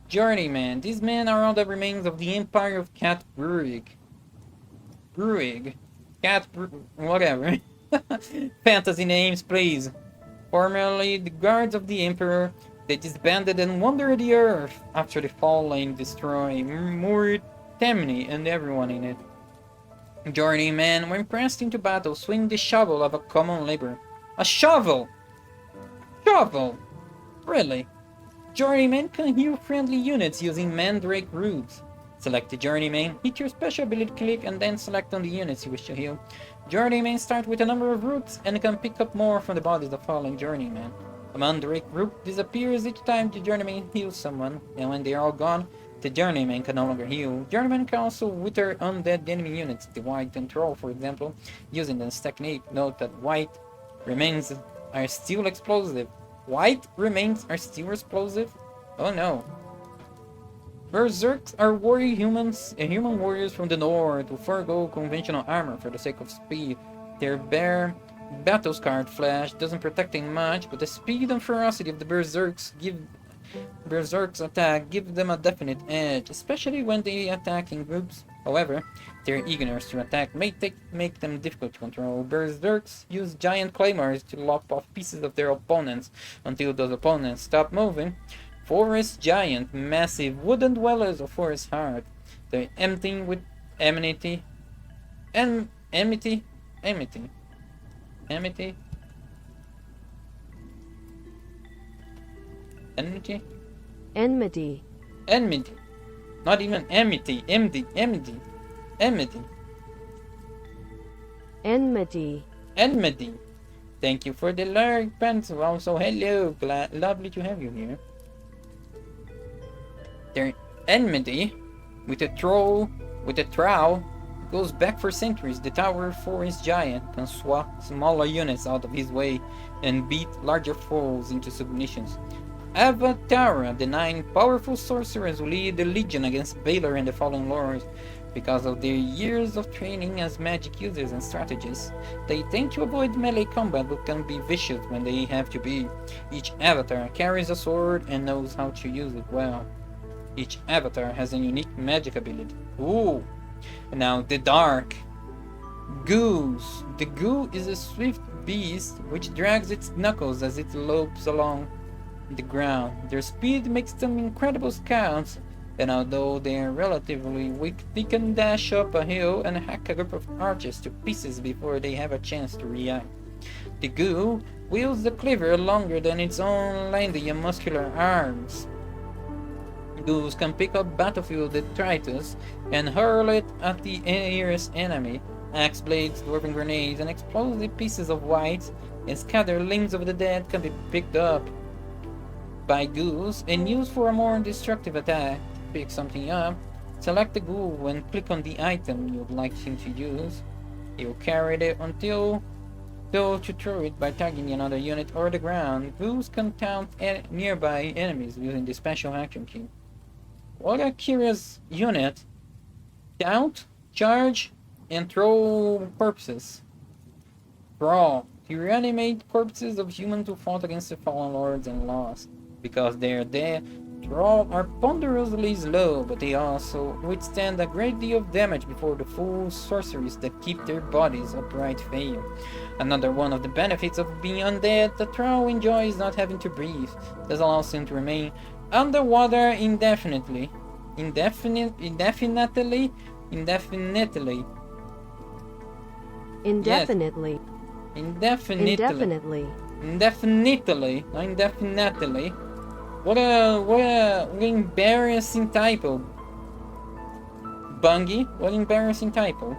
Journeyman. These men are all the remains of the empire of Cat Bruig. Whatever. Fantasy names, please. Formerly the guards of the emperor, they disbanded and wandered the earth after the falling destroy Muir, Temni, and everyone in it. Journeymen, when pressed into battle, swing the shovel of a common labor. A shovel! Shovel! Really? Journeyman can heal friendly units using Mandrake Roots. Select the Journeyman, hit your special ability click, and then select on the units you wish to heal. Journeymen start with a number of roots and can pick up more from the bodies of fallen Journeymen. A Mandrake Root disappears each time the Journeyman heals someone, and when they are all gone, the Journeyman can no longer heal. Journeyman can also wither undead enemy units, the White and Troll for example, using this technique. Note that white remains are still explosive. White remains are still explosive? Oh no. Berserks are human warriors from the north who forego conventional armor for the sake of speed. Their bare, battle-scarred flesh doesn't protect them much, but the speed and ferocity of the berserks give Berserk's attack gives them a definite edge, especially when they attack in groups. However, their eagerness to attack may make them difficult to control. Berserks use giant claymores to lop off pieces of their opponents until those opponents stop moving. Forest giant, massive wooden dwellers of Forest Heart. They're emptying with enmity. Enmity? Enmity. Enmity? Enmity? Enmity. Enmity. Not even enmity. Enmity. Enmity. Enmity. Enmity. Enmity. Thank you for the lyric pencil. Also, hello. Lovely to have you here. Their enmity with a trowel goes back for centuries. The Tower Forest Giant can swat smaller units out of his way and beat larger foes into submission. Avatara, the 9 powerful sorcerers who lead the Legion against Baylor and the Fallen Lords. Because of their years of training as magic users and strategists, they tend to avoid melee combat but can be vicious when they have to be. Each avatar carries a sword and knows how to use it well. Each avatar has a unique magic ability. Ooh! Now, the Dark. Goose. The goo is a swift beast which drags its knuckles as it lopes along the ground. Their speed makes them incredible scouts, and although they are relatively weak, they can dash up a hill and hack a group of archers to pieces before they have a chance to react. The goo wields the cleaver longer than its own lengthy and muscular arms. Goose can pick up battlefield detritus and hurl it at the nearest enemy. Axe blades, dwarven grenades, and explosive pieces of white and scattered limbs of the dead can be picked up by Goose and used for a more destructive attack. Pick something up, select the goo and click on the item you'd like him to use. He'll carry it until to throw it by targeting another unit or the ground. Goose can taunt nearby enemies using the special action key. What a curious unit. Taunt, charge, and throw corpses. Brawl. To reanimate corpses of humans who fought against the fallen lords and lost. Because they are dead, Thrall are ponderously slow, but they also withstand a great deal of damage before the full sorceries that keep their bodies upright fail. Another one of the benefits of being undead, the Thrall enjoys not having to breathe. This allows him to remain underwater indefinitely. Indefinitely. Indefinitely. Indefinitely. Indefinitely. Indefinitely. Not indefinitely. What a embarrassing typo. Bungie, what embarrassing typo.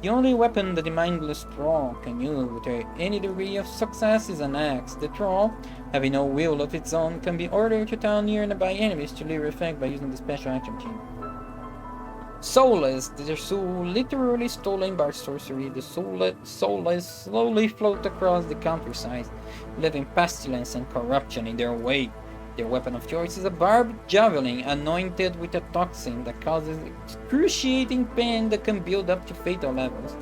The only weapon that the mindless Thrall can use with any degree of success is an axe. The Thrall, having no will of its own, can be ordered to town nearby enemies to leave effect by using the special action key. Soulless, the soul literally stolen by sorcery. The soulless slowly float across the countryside, leaving pestilence and corruption in their wake. Their weapon of choice is a barbed javelin anointed with a toxin that causes excruciating pain that can build up to fatal levels.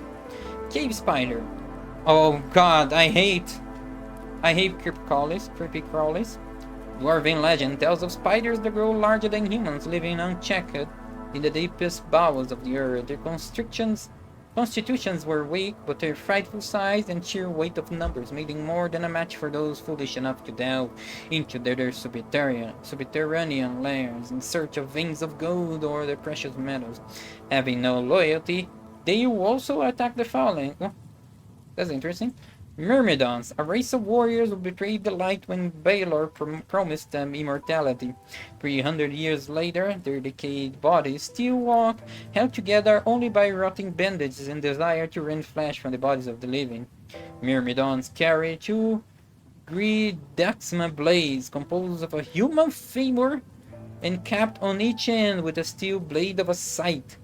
Cave spider. Oh god, I hate creepy crawlies. Dwarven legend tells of spiders that grow larger than humans, living unchecked in the deepest bowels of the earth. Their constitutions were weak, but their frightful size and sheer weight of numbers made them more than a match for those foolish enough to delve into their subterranean lairs in search of veins of gold or the precious metals. Having no loyalty, they also attack the fallen. Oh, that's interesting. Myrmidons, a race of warriors who betrayed the light when Baylor promised them immortality. 300 years later, their decayed bodies still walk, held together only by rotting bandages and desire to rend flesh from the bodies of the living. Myrmidons carry 2 Gridaxma blades composed of a human femur and capped on each end with a steel blade of a scythe.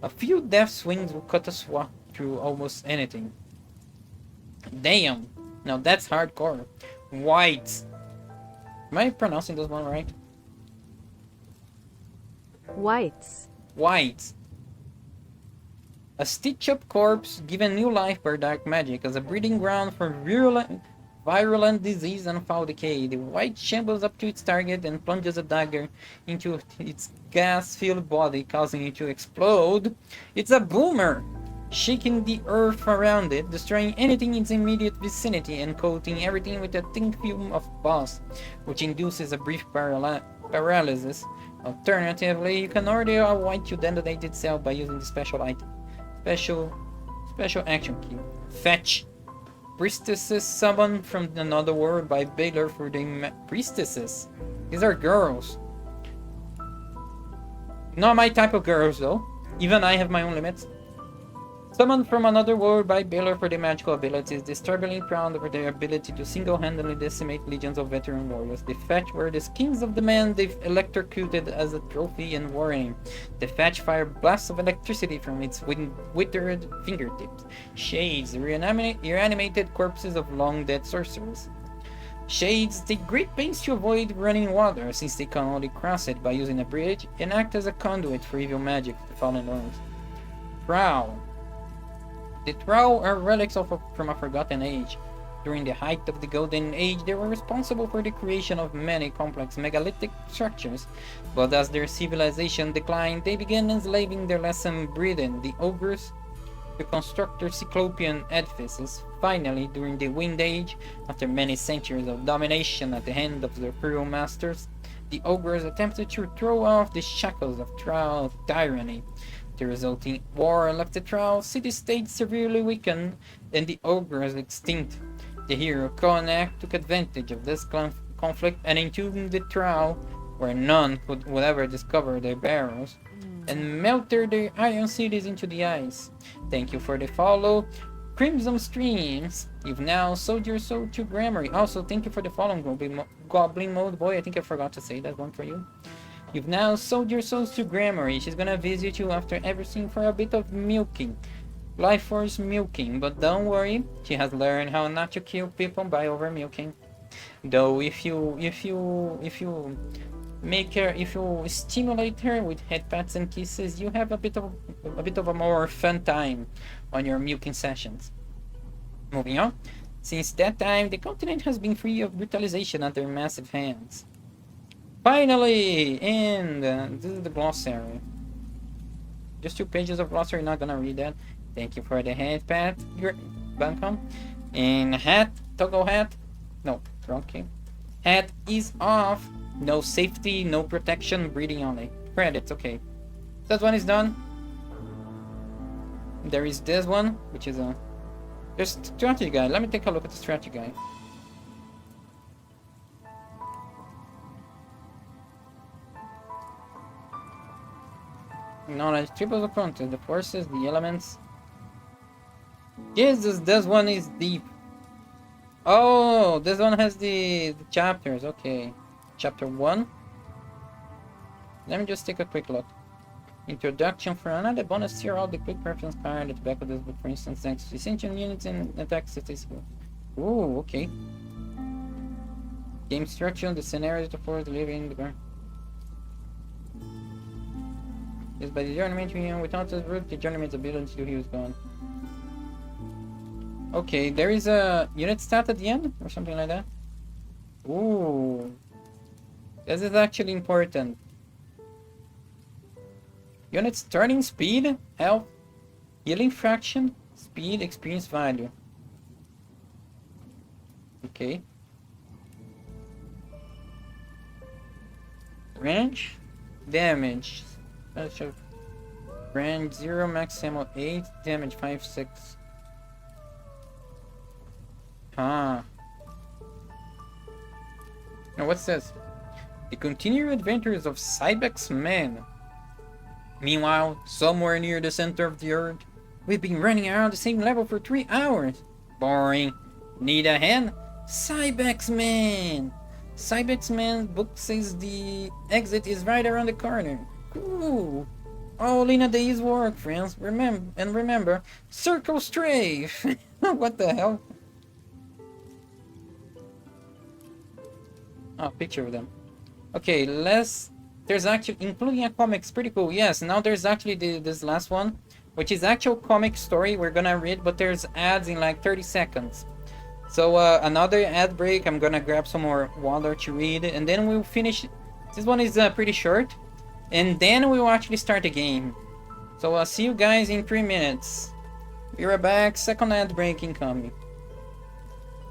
A few death swings will cut a swath through almost anything. Damn! Now that's hardcore. White. Am I pronouncing this one right? Whites. White. A stitch-up corpse given new life by dark magic as a breeding ground for virulent disease and foul decay. The white shambles up to its target and plunges a dagger into its gas-filled body, causing it to explode. It's a boomer! Shaking the earth around it, destroying anything in its immediate vicinity, and coating everything with a thin film of pus, which induces a brief paralysis. Alternatively, you can order a white to detonate itself by using the special item. Special action key. Fetch. Priestesses summoned from another world by Baylor for the priestesses. These are girls. Not my type of girls though. Even I have my own limits. Summoned from another world by Baylor for their magical abilities, disturbingly proud of their ability to single-handedly decimate legions of veteran warriors. The Fetch were the skins of the men they've electrocuted as a trophy and warning. The Fetch fire blasts of electricity from its withered fingertips. Shades, reanimated corpses of long-dead sorcerers. Shades take great pains to avoid running water, since they can only cross it by using a bridge, and act as a conduit for evil magic to the fallen realms. Prowl. The Trow are relics from a forgotten age. During the height of the Golden Age, they were responsible for the creation of many complex megalithic structures, but as their civilization declined, they began enslaving their lesser brethren, the ogres, to construct their cyclopean edifices. Finally, during the Wind Age, after many centuries of domination at the hand of their cruel masters, the ogres attempted to throw off the shackles of Trow tyranny. The resulting war left the Trow city-state severely weakened and the ogres extinct. The hero Konak took advantage of this conflict and entombed the Trow, where none would ever discover their barrows, and melted their iron cities into the ice. Thank you for the follow, Crimson Streams. You've now sold your soul to Grammary. Also, thank you for the follow, Goblin Mode Boy. I think I forgot to say that one for you. You've now sold your souls to Grammary. She's gonna visit you after everything for a bit of milking. Life Force milking, but don't worry, she has learned how not to kill people by over milking. Though if you stimulate her with head pats and kisses, you have a bit of a more fun time on your milking sessions. Moving on. Since that time, the continent has been free of brutalization at their massive hands. Finally! And this is the glossary. Just 2 pages of glossary, not gonna read that. Thank you for the head pat, Bancom. And hat, toggle hat. No, wrong key. Hat is off. No safety, no protection, breathing only. Credits, okay. That one is done. There is this one, which is a... There's strategy guide. Let me take a look at the strategy guide. Knowledge triples the content, the forces, the elements. Jesus, this one is deep. Oh, this one has the chapters. Okay. Chapter 1. Let me just take a quick look. Introduction for another bonus here, all the quick reference card at the back of this book, for instance, next to essential units and attack statistics. Ooh, okay. Game structure, the scenarios, the force, the living, the ground. Is by the journeyman without this route, the journeyman's ability to heal is gone. Okay, there is a unit stat at the end, or something like that. Ooh. This is actually important. Unit starting speed, health, healing fraction, speed, experience value. Okay. Range, damage. Range 0, maximum 8, damage 5, 6. Huh. Now what's this? The continued adventures of Cybex's men. Meanwhile, somewhere near the center of the earth, we've been running around the same level for 3 hours. Boring. Need a hand? Cybex's man. Cybex's man book says the exit is right around the corner. Ooh. All in a day's work, friends. Remember, circle strafe. What the hell? Oh, picture of them. Okay, there's actually, including a comics, pretty cool. Yes, now there's actually this last one, which is actual comic story we're gonna read, but there's ads in like 30 seconds. So another ad break. I'm gonna grab some more water to read, and then we'll finish. This one is pretty short, and then we will actually start the game. So I'll see you guys in 3 minutes. Be right back. Second ad break incoming.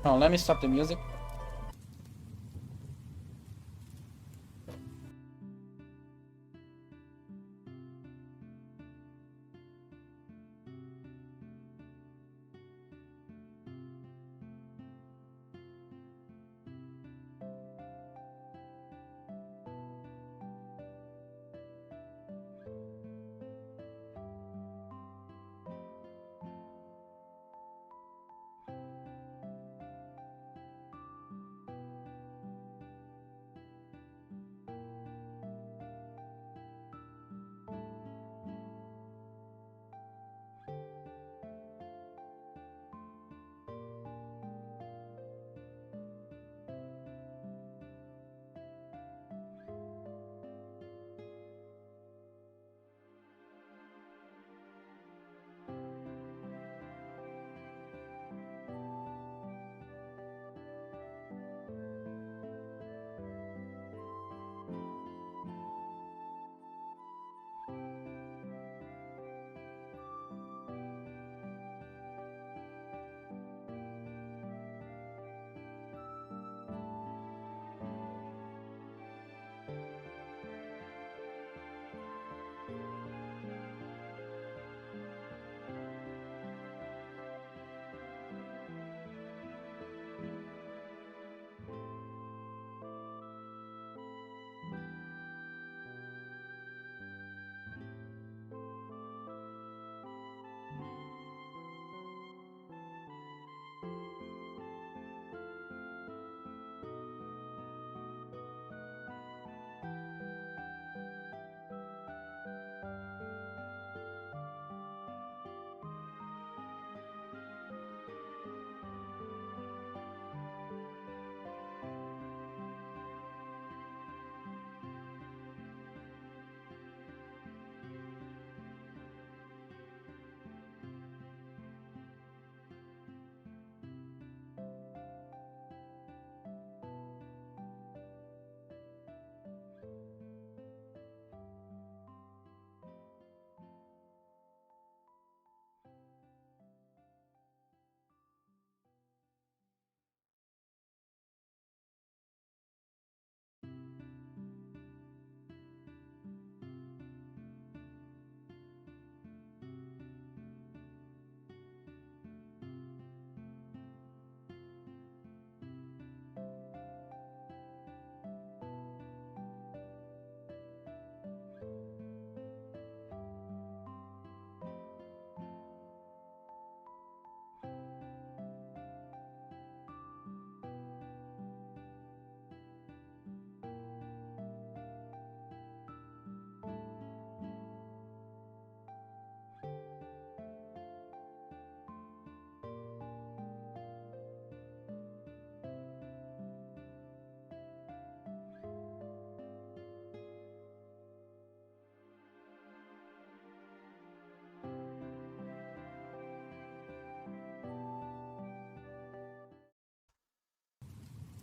Oh, let me stop the music.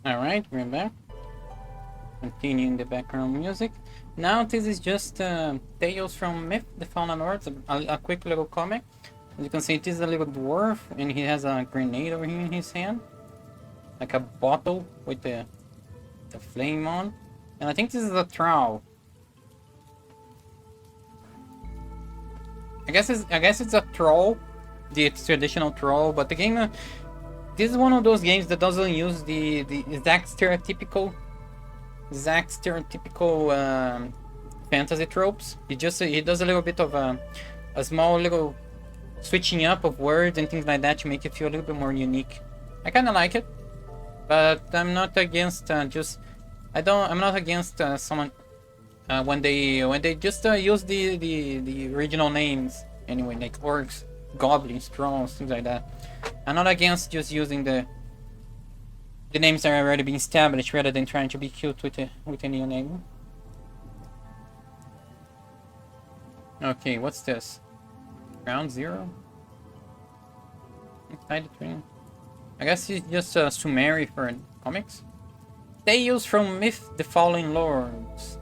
Alright, we're back. Continuing the background music. Now this is just Tales from Myth, the Fallen Lords, a quick little comic. As you can see, it is a little dwarf, and he has a grenade over here in his hand. Like a bottle with the flame on. And I think this is a trowel. I guess it's a troll, the traditional troll, but the game this is one of those games that doesn't use the exact stereotypical fantasy tropes. He does a little bit of a small little switching up of words and things like that to make it feel a little bit more unique. I kind of like it, but I'm not against I'm not against someone when they just use the original names anyway, like orcs, goblins, trolls, things like that. I'm not against just using the names that are already being established rather than trying to be cute with a new name. Okay, what's this? Ground zero? Inside the train. I guess it's just a summary for comics. Tales from Myth the Fallen Lords.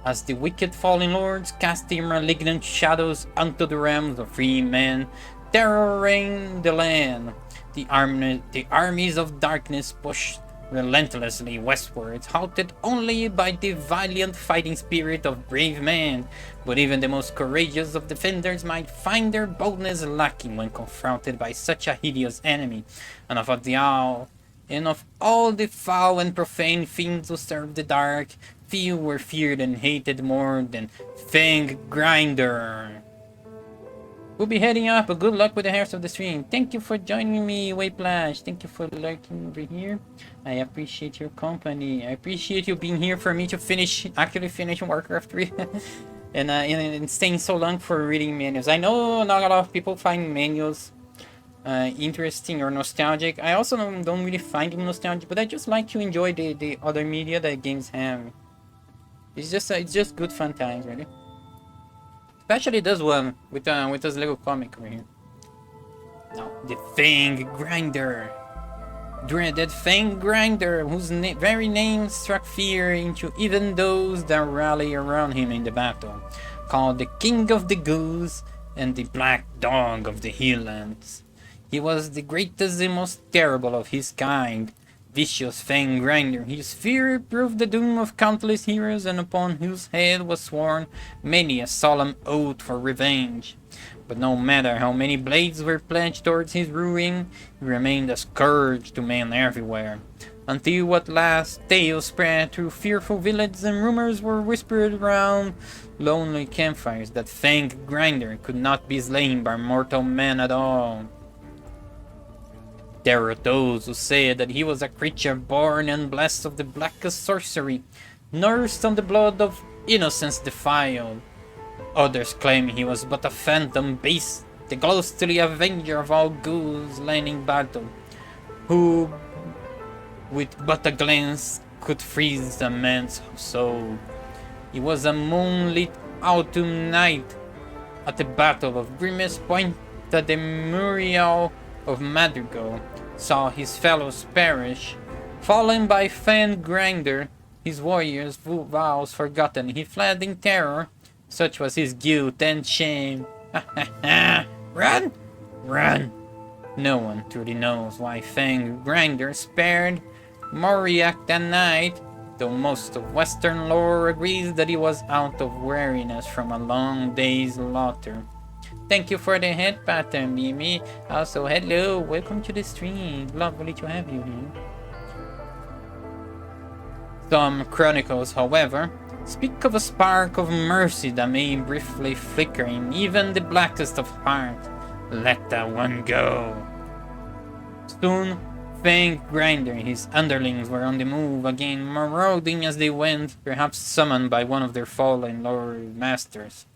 As the wicked Fallen Lords cast their malignant shadows onto the realms of free men, terror reigned the land. The armies of darkness pushed relentlessly westwards, halted only by the valiant fighting spirit of brave men. But even the most courageous of defenders might find their boldness lacking when confronted by such a hideous enemy. And of all the foul and profane fiends who serve the dark, few were feared and hated more than Fang Grinder. We'll be heading up, but good luck with the rest of the stream. Thank you for joining me, Wayplash. Thank you for lurking over here. I appreciate your company. I appreciate you being here for me to actually finish Warcraft 3. and staying so long for reading menus. I know not a lot of people find menus interesting or nostalgic. I also don't really find them nostalgic, but I just like to enjoy the other media that games have. It's just good fun times, really. Especially this one with this little comic over here. Now, the Fang Grinder. Dreaded Fang Grinder, whose very name struck fear into even those that rally around him in the battle. Called the King of the Goose and the Black Dog of the Highlands. He was the greatest and most terrible of his kind. Vicious Fang Grinder, his fear proved the doom of countless heroes, and upon whose head was sworn many a solemn oath for revenge. But no matter how many blades were pledged towards his ruin, he remained a scourge to men everywhere. Until at last tales spread through fearful villages and rumors were whispered around lonely campfires that Fang Grinder could not be slain by mortal man at all. There were those who said that he was a creature born and blessed of the blackest sorcery, nursed on the blood of innocence defiled. Others claimed he was but a phantom beast, the ghostly avenger of all ghouls slain in battle, who, with but a glance, could freeze a man's soul. It was a moonlit autumn night at the Battle of Grimace Point that the Muriel of Madrigal saw his fellows perish. Fallen by Fang Grinder, his warriors' vows forgotten, he fled in terror. Such was his guilt and shame. Run! Run! No one truly knows why Fang Grinder spared Mauriac that night, though most of Western lore agrees that he was out of weariness from a long day's slaughter. Thank you for the head pattern, Mimi. Also, hello, welcome to the stream. Lovely to have you here. Some chronicles, however, speak of a spark of mercy that may briefly flicker in even the blackest of hearts. Let that one go. Soon, Fang Grinder and his underlings were on the move again, marauding as they went, perhaps summoned by one of their fallen lord masters.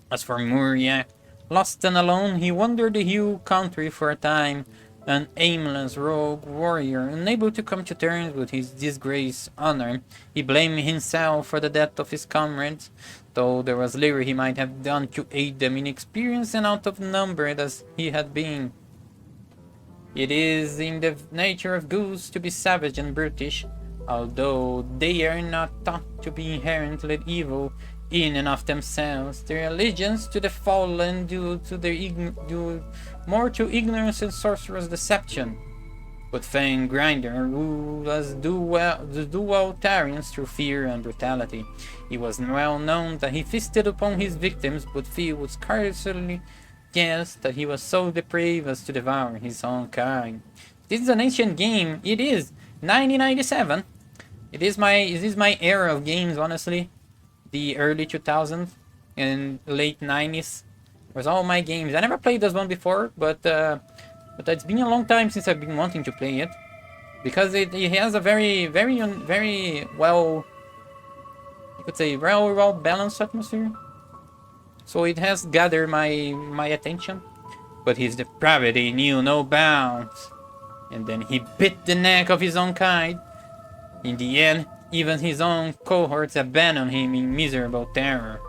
As for Muriac, lost and alone, he wandered the hill country for a time, an aimless rogue warrior, unable to come to terms with his disgraced honor. He blamed himself for the death of his comrades, though there was little he might have done to aid them, inexperienced and out of number as he had been. It is in the nature of ghouls to be savage and brutish, although they are not thought to be inherently evil in and of themselves. Their allegiance to the fallen due more to ignorance and sorcerer's deception. But Fang Grinder ruled as dual-tarians through fear and brutality. It was well known that he feasted upon his victims, but few would scarcely guess that he was so depraved as to devour his own kind. This is an ancient game. It is 1997. It is my era of games, honestly. The early 2000s and late 90s was all my games. I never played this one before, but it's been a long time since I've been wanting to play it, because it has a very well, you could say, very well balanced atmosphere. So it has gathered my attention. But his depravity knew no bounds, and then he bit the neck of his own kind. In the end, even his own cohorts abandoned him in miserable terror.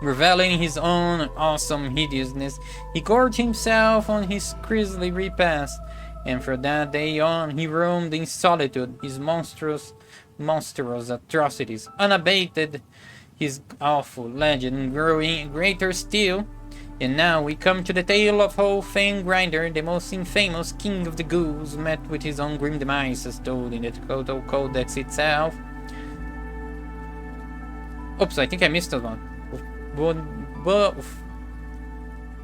Reveling his own awesome hideousness, he gorged himself on his grisly repast, and from that day on he roamed in solitude, his monstrous atrocities unabated, his awful legend growing greater still. And now we come to the tale of how Fangrinder, the most infamous king of the ghouls, met with his own grim demise as told in the Total Codex itself. Oops, I think I missed that one.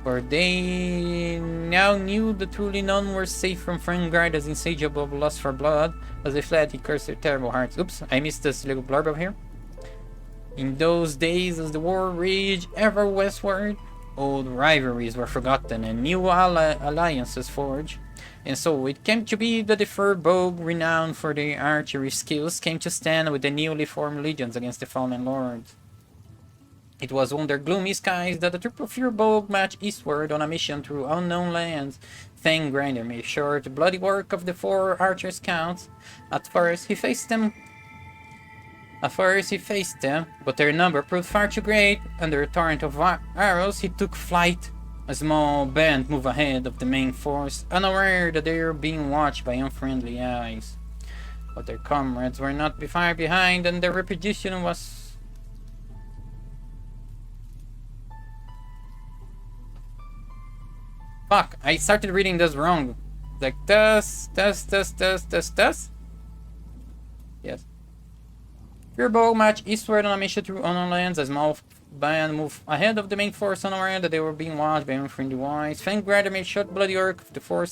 For they now knew that truly none were safe from Fangrinder's insatiable lust for blood. As they fled, he cursed their terrible hearts. Oops, I missed this little blurb over here. In those days, as the war raged ever westward, old rivalries were forgotten and new alliances forged. And so it came to be that the Furbolg, renowned for their archery skills, came to stand with the newly formed legions against the fallen lords. It was under gloomy skies that the troop of Furbolg marched eastward on a mission through unknown lands. Fangrinder made short, bloody work of the 4 archer scouts. At first he faced them, but their number proved far too great. Under a torrent of arrows, he took flight. A small band moved ahead of the main force, unaware that they were being watched by unfriendly eyes. But their comrades were not far behind, and their reputation was... Fuck, I started reading this wrong. Like, this. Yes. Furbolg marched eastward on a mission through unknown lands. A small band moved ahead of the main force, unaware that they were being watched by unfriendly eyes. Fangrinder made short, bloody work of the 4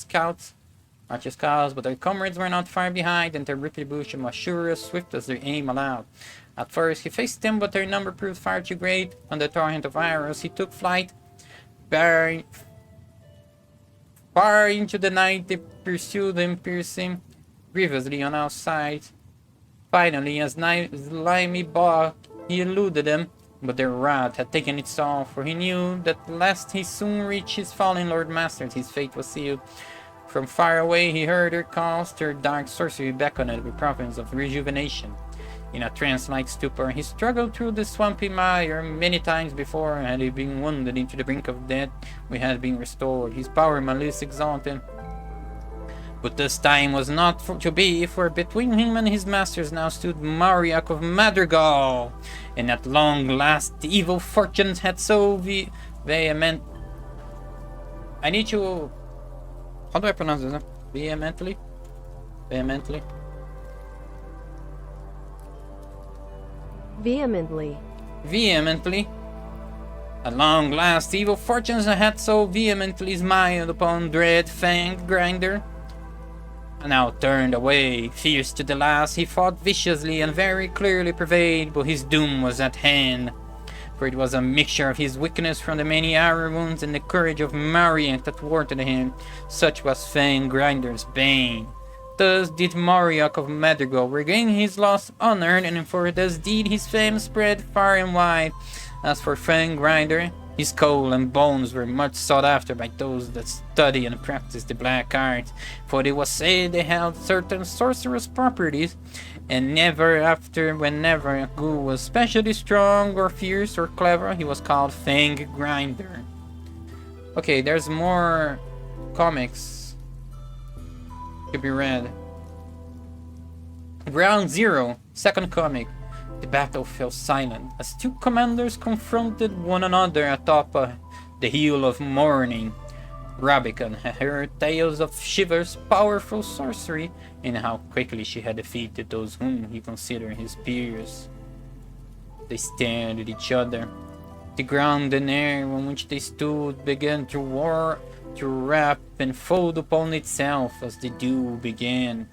archer scouts, but their comrades were not far behind, and their retribution was sure as swift as their aim allowed. At first he faced them, but their number proved far too great. Under the torrent of arrows, he took flight. Far into the night they pursued him, piercing grievously on all sides. Finally, as slimy bog, he eluded them, but their wrath had taken its toll, for he knew that lest he soon reach his fallen lord masters, his fate was sealed. From far away he heard her calls, their dark sorcery beckoned with province of rejuvenation. In a trance-like stupor, he struggled through the swampy mire. Many times before had he been wounded into the brink of death, we had been restored, his power malice exalted. But this time was not to be, for between him and his masters now stood Mariak of Madrigal, and at long last the evil fortunes had so vehement... I need to... How do I pronounce this? Vehemently? Vehemently? Vehemently. At long last, evil fortunes had so vehemently smiled upon dread Fangrinder. Now turned away, fierce to the last, he fought viciously and very clearly prevailed, but his doom was at hand. For it was a mixture of his weakness from the many arrow wounds and the courage of Mariak that thwarted him. Such was Fangrinder's bane. Thus did Mariak of Madrigal regain his lost honor, and for this deed his fame spread far and wide. As for Fangrinder, his skull and bones were much sought after by those that study and practice the black art, for it was said they held certain sorcerous properties, and whenever a ghoul was especially strong or fierce or clever, he was called Fangrinder. Okay, there's more comics to be read. Ground Zero, second comic. The battle fell silent as 2 commanders confronted one another atop the hill of mourning. Rabican had heard tales of Shiver's powerful sorcery and how quickly she had defeated those whom he considered his peers. They stared at each other. The ground and air on which they stood began to wrap and fold upon itself as the dew began.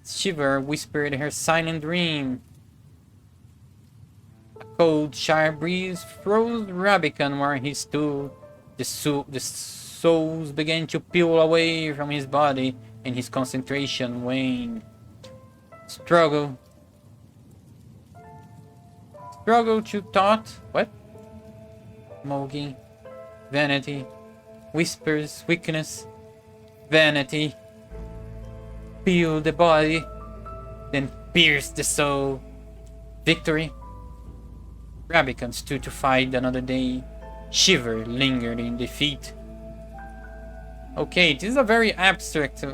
Shiver whispered her silent dream. A cold, sharp breeze froze Rabican where he stood. The souls began to peel away from his body, and his concentration waned. Struggle to thought. What? Mogi. Vanity. Whispers, weakness, vanity. Peel the body, then pierce the soul. Victory. Rabican stood to fight another day. Shiver lingered in defeat. Okay, this is a very abstract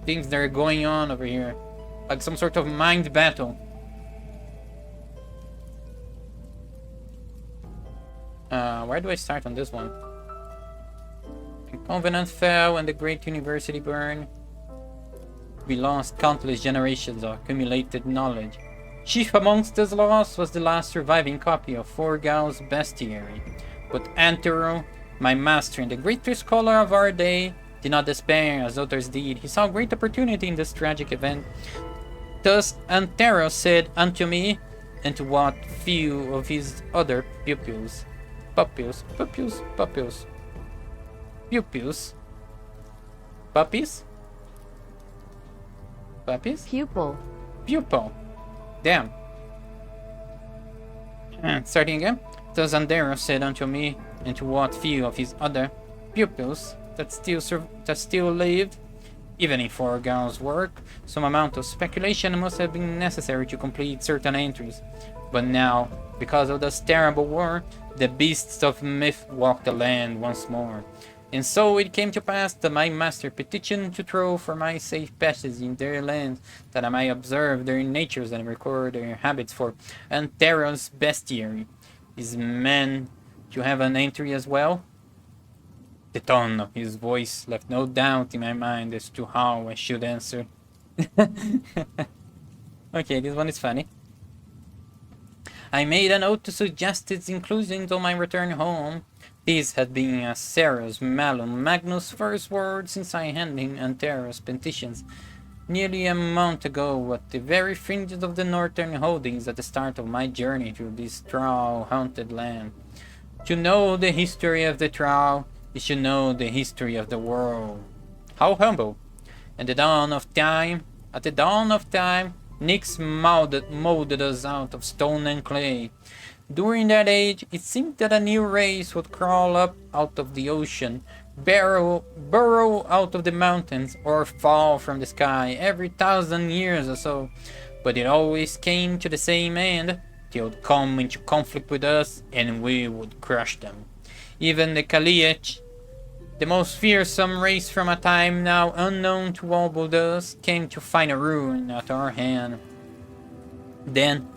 things that are going on over here. Like some sort of mind battle. Where do I start on this one? The Covenant fell and the great university burned. We lost countless generations of accumulated knowledge. Chief amongst those lost was the last surviving copy of Forgal's bestiary. But Antero, my master and the greatest scholar of our day, did not despair as others did. He saw great opportunity in this tragic event. Thus Antero said unto me, and to what few of his other pupils. Pupils? Pupil. Pupil. Damn. Starting again. Thus Andero said unto me, and to what few of his other pupils that still lived, even in Forgal's work, some amount of speculation must have been necessary to complete certain entries. But now, because of this terrible war, the beasts of myth walk the land once more. And so it came to pass that my master petitioned to throw for my safe passage in their lands, that I might observe their natures and record their habits for Antero's bestiary. Is man to have an entry as well? The tone of his voice left no doubt in my mind as to how I should answer. Okay, this one is funny. I made a note to suggest its inclusion on my return home. This had been Sarah's Malum Magnus' first word since I handed him Antero's petitions nearly a month ago at the very fringes of the northern holdings at the start of my journey through this troll-haunted land. To know the history of the troll is to know the history of the world. How humble! At the dawn of time, Nyx molded us out of stone and clay. During that age, it seemed that a new race would crawl up out of the ocean, burrow out of the mountains, or fall from the sky every 1,000 years or so. But it always came to the same end. They would come into conflict with us, and we would crush them. Even the Kaliach, the most fearsome race from a time now unknown to all but us, came to find a ruin at our hand. Then,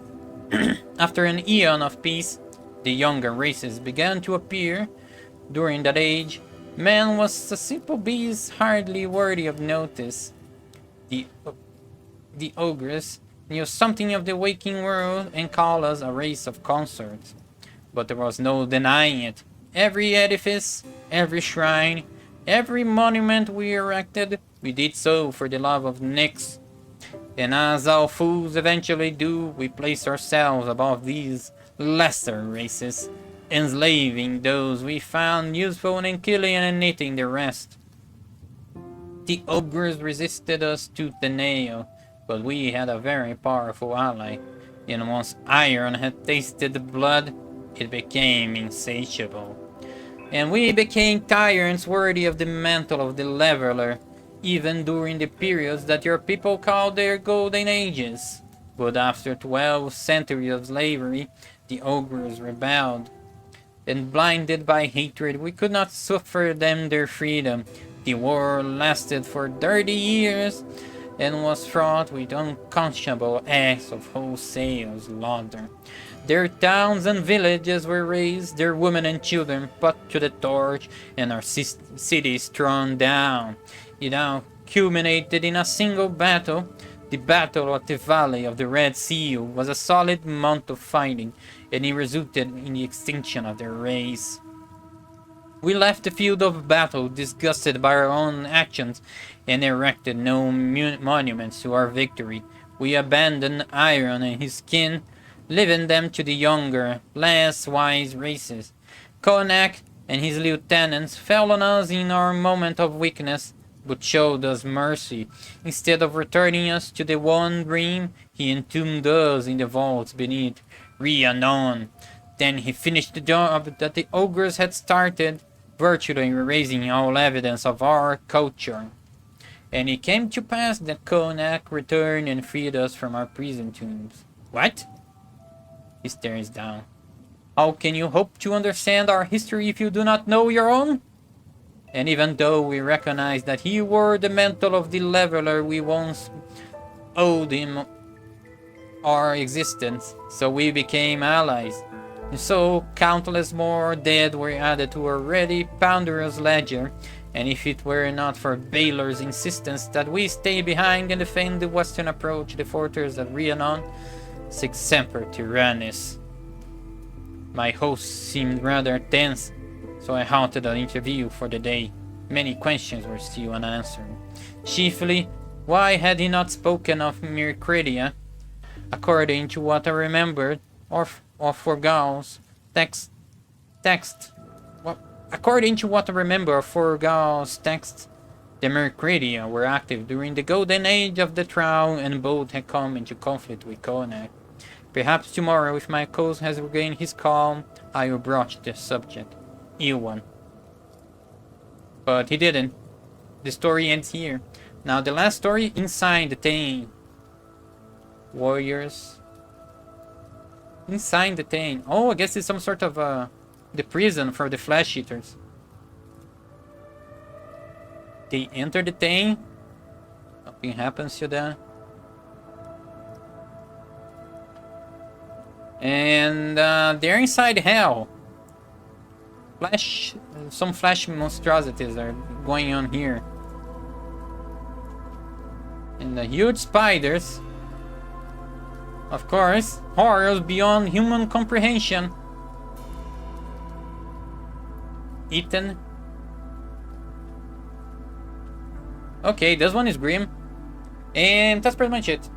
after an eon of peace, the younger races began to appear. During that age, man was a simple beast hardly worthy of notice. The ogres knew something of the waking world and called us a race of consorts. But there was no denying it. Every edifice, every shrine, every monument we erected, we did so for the love of Nyx. And as all fools eventually do, we placed ourselves above these lesser races, enslaving those we found useful and killing and alienating the rest. The ogres resisted us tooth and nail, but we had a very powerful ally, and once iron had tasted the blood, it became insatiable. And we became tyrants worthy of the mantle of the leveler, even during the periods that your people call their golden ages. But after 12 centuries of slavery, the ogres rebelled. And blinded by hatred, we could not suffer them their freedom. The war lasted for 30 years, and was fraught with unconscionable acts of wholesale slaughter. Their towns and villages were razed, their women and children put to the torch, and our cities thrown down. It now culminated in a single battle. The battle at the Valley of the Red Seal was a solid month of fighting, and it resulted in the extinction of their race. We left the field of battle disgusted by our own actions, and erected no monuments to our victory. We abandoned iron and his skin, leaving them to the younger, less wise races. Konak and his lieutenants fell on us in our moment of weakness, but showed us mercy. Instead of returning us to the one dream, he entombed us in the vaults beneath Rhiannon. Then he finished the job that the ogres had started, virtually erasing all evidence of our culture. And it came to pass that Konak returned and freed us from our prison tombs. What? He stares down. How can you hope to understand our history if you do not know your own? And even though we recognize that he wore the mantle of the leveler, we once owed him our existence, so we became allies. And so countless more dead were added to our already ponderous ledger, and if it were not for Baylor's insistence that we stay behind and defend the western approach to the fortress of Rhiannon, sic semper tyrannis. My host seemed rather tense, so I halted an interview for the day. Many questions were still unanswered. Chiefly, why had he not spoken of Mercredia? According to what I remembered, or Forgal's text. According to what I remember of Forgal's text, the Mercredia were active during the golden age of the Trow, and both had come into conflict with Konak. Perhaps tomorrow, if my host has regained his calm, I will broach this subject. Ill one. But he didn't. The story ends here. Now the last story, Inside the Thing. Warriors. Inside the Thing. Oh, I guess it's some sort of the prison for the flesh eaters. They enter the Thing. Nothing happens to them. And they're inside hell. Some flesh monstrosities are going on here. And the huge spiders. Of course, horrors beyond human comprehension. Eaten. Okay, this one is grim. And that's pretty much it.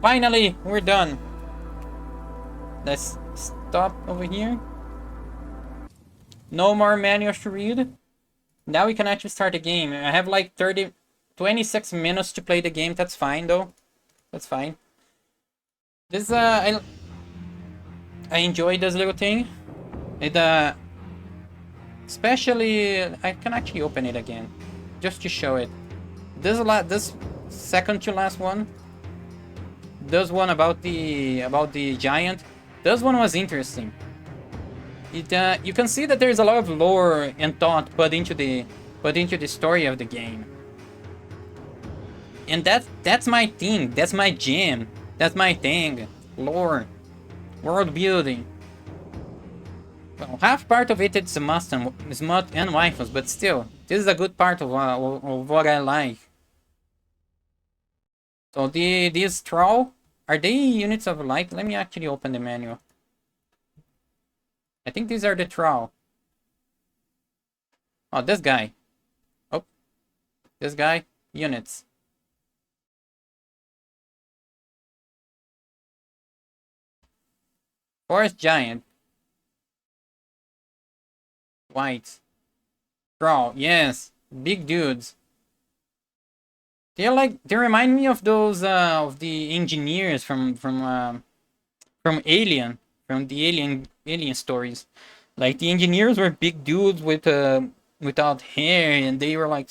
Finally, we're done. Let's stop over here. No more manuals to read. Now we can actually start the game. I have like 26 minutes to play the game. That's fine though. That's fine. This I enjoy this little thing. It especially I can actually open it again just to show it. This second to last one. This one about the giant. This one was interesting. You can see that there's a lot of lore and thought put into the story of the game. And that's my thing. That's my jam. That's my thing. Lore, world building. Well, half part of it is smut and waifus, but still, this is a good part of what I like. So these troll, are they units of light? Let me actually open the manual. I think these are the troll. Oh, this guy. Oh, this guy. Units. Forest giant. White. Troll. Yes. Big dudes. They remind me of those of the engineers from Alien, from the Alien stories. Like the engineers were big dudes with without hair, and they were like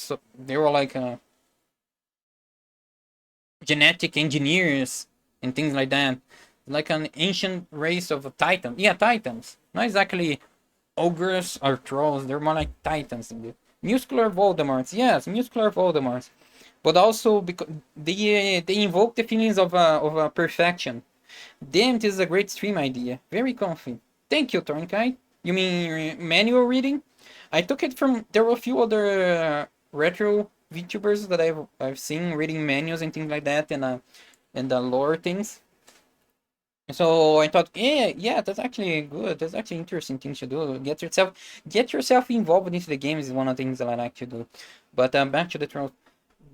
genetic engineers and things like that. Like an ancient race of titans. Yeah, titans. Not exactly ogres or trolls. They're more like titans. Muscular Voldemorts. Yes, muscular Voldemorts. But also because they invoke the feelings of perfection. Damn, this is a great stream idea. Very comfy. Thank you, Tornkite. You mean manual reading? I took it from. There were a few other retro VTubers that I've seen reading manuals and things like that, and the lore things. So I thought, yeah, that's actually good. That's actually interesting things to do. Get yourself involved into the games is one of the things that I like to do. But back to the throne.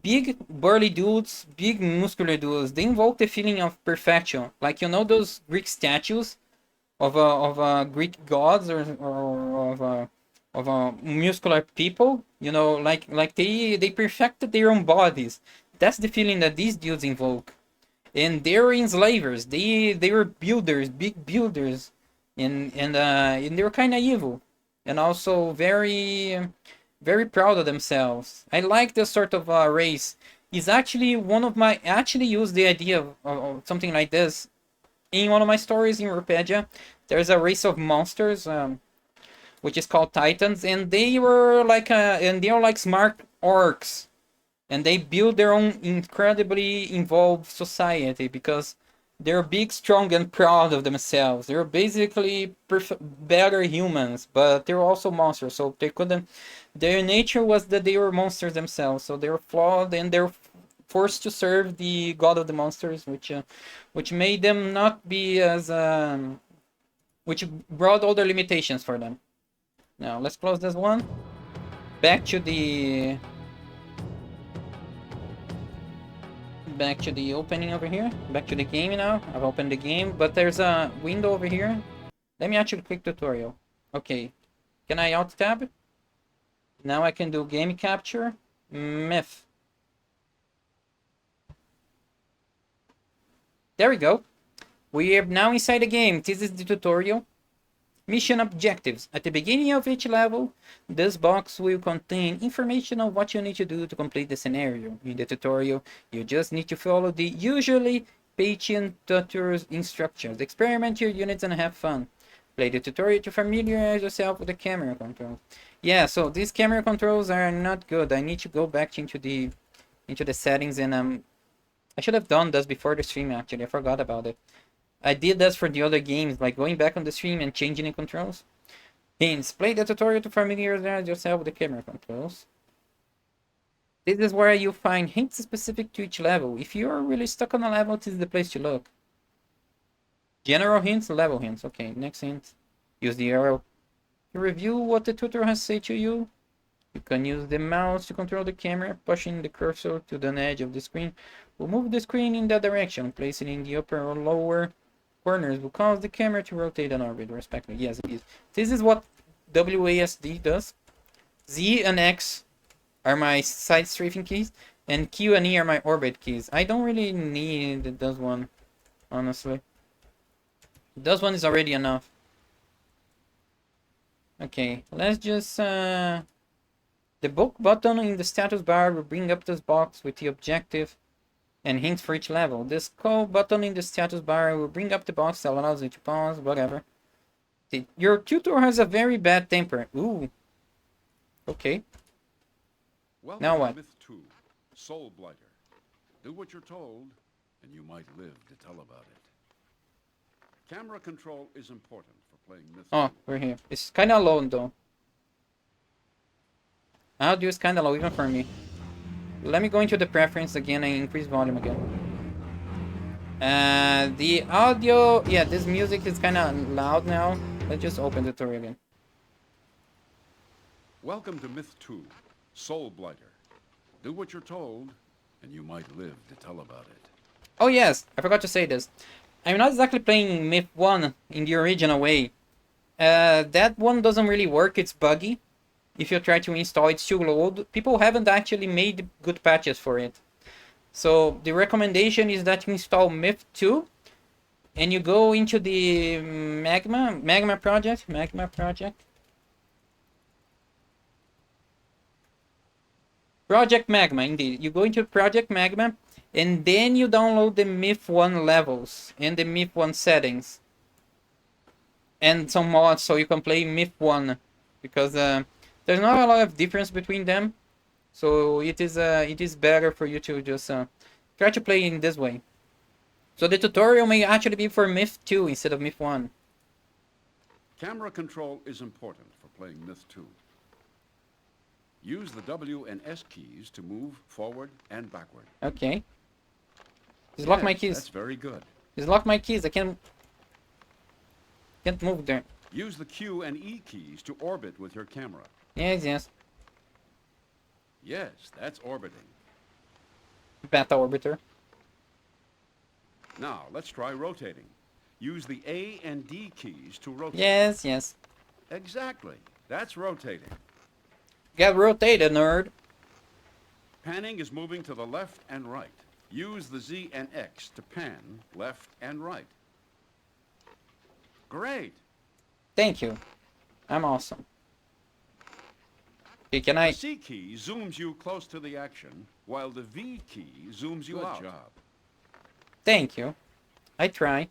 Big burly dudes, big muscular dudes. They invoke the feeling of perfection, like those Greek statues of Greek gods or of muscular people. Like they perfected their own bodies. That's the feeling that these dudes invoke. And they were enslavers. They were builders, big builders, and they were kind of evil, and also very, very proud of themselves. I like this sort of race. It's actually I actually used the idea of something like this in one of my stories in Rupegia. There's a race of monsters. which is called Titans, and they were like smart orcs, and they built their own incredibly involved society because they're big, strong, and proud of themselves. They're basically better humans, but they're also monsters. So they couldn't. Their nature was that they were monsters themselves. So they were flawed, and they're forced to serve the god of the monsters, which made them not be as which brought all the limitations for them. Now let's close this one. Back to the opening over here. Back to the game now. I've opened the game, but there's a window over here. Let me actually click tutorial. Okay. Can I alt tab? Now I can do game capture. Myth. There we go. We are now inside the game. This is the tutorial. Mission objectives. At the beginning of each level, this box will contain information on what you need to do to complete the scenario. In the tutorial, you just need to follow the usually patient tutor's instructions. Experiment your units and have fun. Play the tutorial to familiarize yourself with the camera controls. Yeah, so these camera controls are not good. I need to go back into the settings, and I should have done this before the stream actually. I forgot about it. I did this for the other games, like going back on the stream and changing the controls. Hints. Play the tutorial to familiarize yourself with the camera controls. This is where you find hints specific to each level. If you're really stuck on a level, this is the place to look. General hints, level hints. Okay, next hint. Use the arrow to review what the tutor has said to you. You can use the mouse to control the camera. Pushing the cursor to the edge of the screen will move the screen in that direction. Place it in the upper or lower corners will cause the camera to rotate and orbit respectively. Yes, it is. This is what WASD does. Z and X are my side strafing keys, and Q and E are my orbit keys. I don't really need this one, honestly. This one is already enough. Okay, let's just the book button in the status bar will bring up this box with the objective and hints for each level. This call button in the status bar will bring up the box that allows you to pause, whatever. Your tutor has a very bad temper. Ooh. Okay. Welcome now what? To Myth 2, Soul Blighter. Do what you're told, and you might live to tell about it. Camera control is important for playing Myth 2. Oh, we're here. It's kind of low though. Audio is kind of low even for me. Let me go into the preference again and increase volume again. The audio, yeah, this music is kind of loud now. Let's just open the tutorial again. Welcome to Myth 2, Soul Blighter. Do what you're told, and you might live to tell about it. Oh yes, I forgot to say this. I'm not exactly playing Myth 1 in the original way. That one doesn't really work, it's buggy. If you try to install it, still load. People haven't actually made good patches for it. So the recommendation is that you install Myth 2 and you go into the Magma project. Project Magma, indeed. You go into Project Magma and then you download the Myth 1 levels and the Myth 1 settings. And some mods so you can play Myth 1. Because there's not a lot of difference between them. So it is better for you to just try to play in this way. So the tutorial may actually be for Myth 2 instead of Myth 1. Camera control is important for playing Myth 2. Use the W and S keys to move forward and backward. Okay. Just lock my keys. That's very good. Just lock my keys. I can't move there. Use the Q and E keys to orbit with your camera. Yes. Yes, that's orbiting. Beta orbiter. Now, let's try rotating. Use the A and D keys to rotate. Yes. Exactly. That's rotating. Get rotated, nerd. Panning is moving to the left and right. Use the Z and X to pan left and right. Great. Thank you. I'm awesome. Okay, can I... The C key zooms you close to the action, while the V key zooms you out. Good job. Thank you. I try.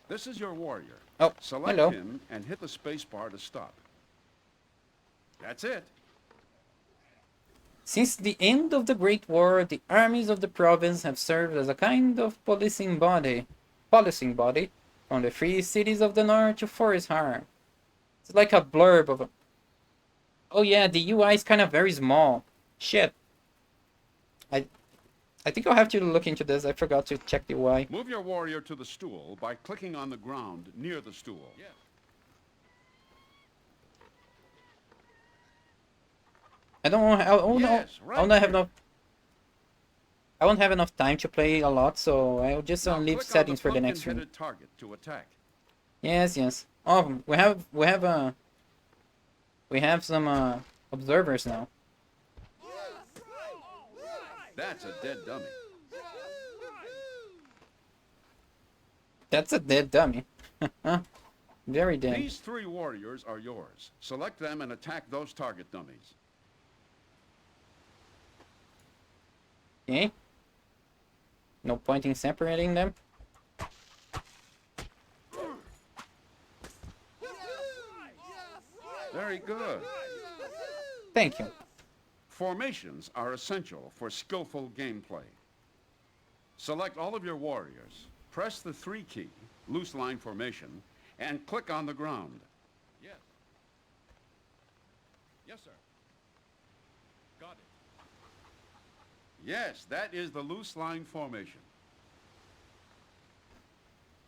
This is your warrior. Oh, Select hello. him and hit the space bar to stop. That's it. Since the end of the Great War, the armies of the province have served as a kind of policing body, from the free cities of the north to Forest Harm. It's like a blurb of a... Oh yeah, the UI is kind of very small. Shit. I think I'll have to look into this. I forgot to check the UI. Move your warrior to the stool by clicking on the ground near the stool. Yeah. I don't want. I won't, Yes, I won't right have enough. I won't have enough time to play a lot, so I'll just Now leave click settings on for the next room. pumpkin-headed target to attack. Yes. Oh, we have some observers now. That's a dead dummy. That's a dead dummy. Very dead. These 3 warriors are yours. Select them and attack those target dummies. Okay. No point in separating them. Very good. Thank you. Formations are essential for skillful gameplay. Select all of your warriors, press the 3 key, loose line formation, and click on the ground. Yes. Yes, sir. Got it. Yes, that is the loose line formation.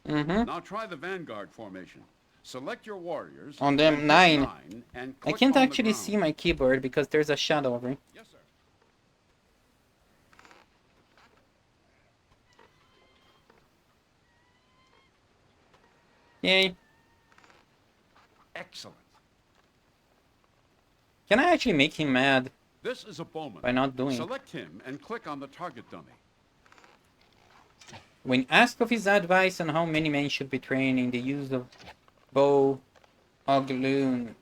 Now try the vanguard formation. Select your warriors. On them then 9. and I click can't on the actually ground. see my keyboard because there's a shadow over it. Yes, sir. Yay. Excellent. Can I actually make him mad This is a bowman. by not doing it? Select him and click on the target dummy. When asked of his advice on how many men should be trained in the use of bow, Ogloon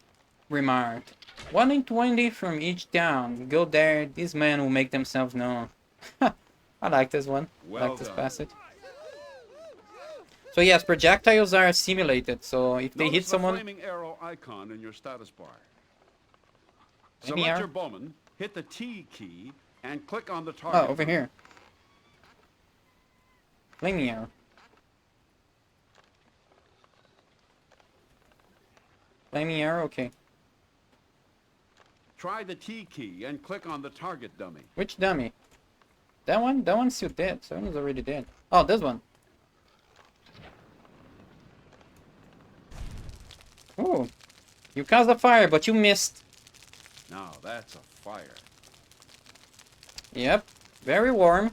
remarked, 1 in 20 from each town. Go there, these men will make themselves known. I like this one. I Well like this done. passage. So yes, projectiles are simulated, so if they Notice hit the someone... flaming arrow icon in your status bar. Flaming Select arrow? your bowman, hit the T key, and click on the target. Oh, over dummy. here. Flaming arrow. Flaming arrow, okay. Try the T key and click on the target dummy. Which dummy? That one? That one's still dead. So that one's already dead. Oh, this one. Oh, you caused a fire, but you missed. Now that's a fire. Yep, very warm.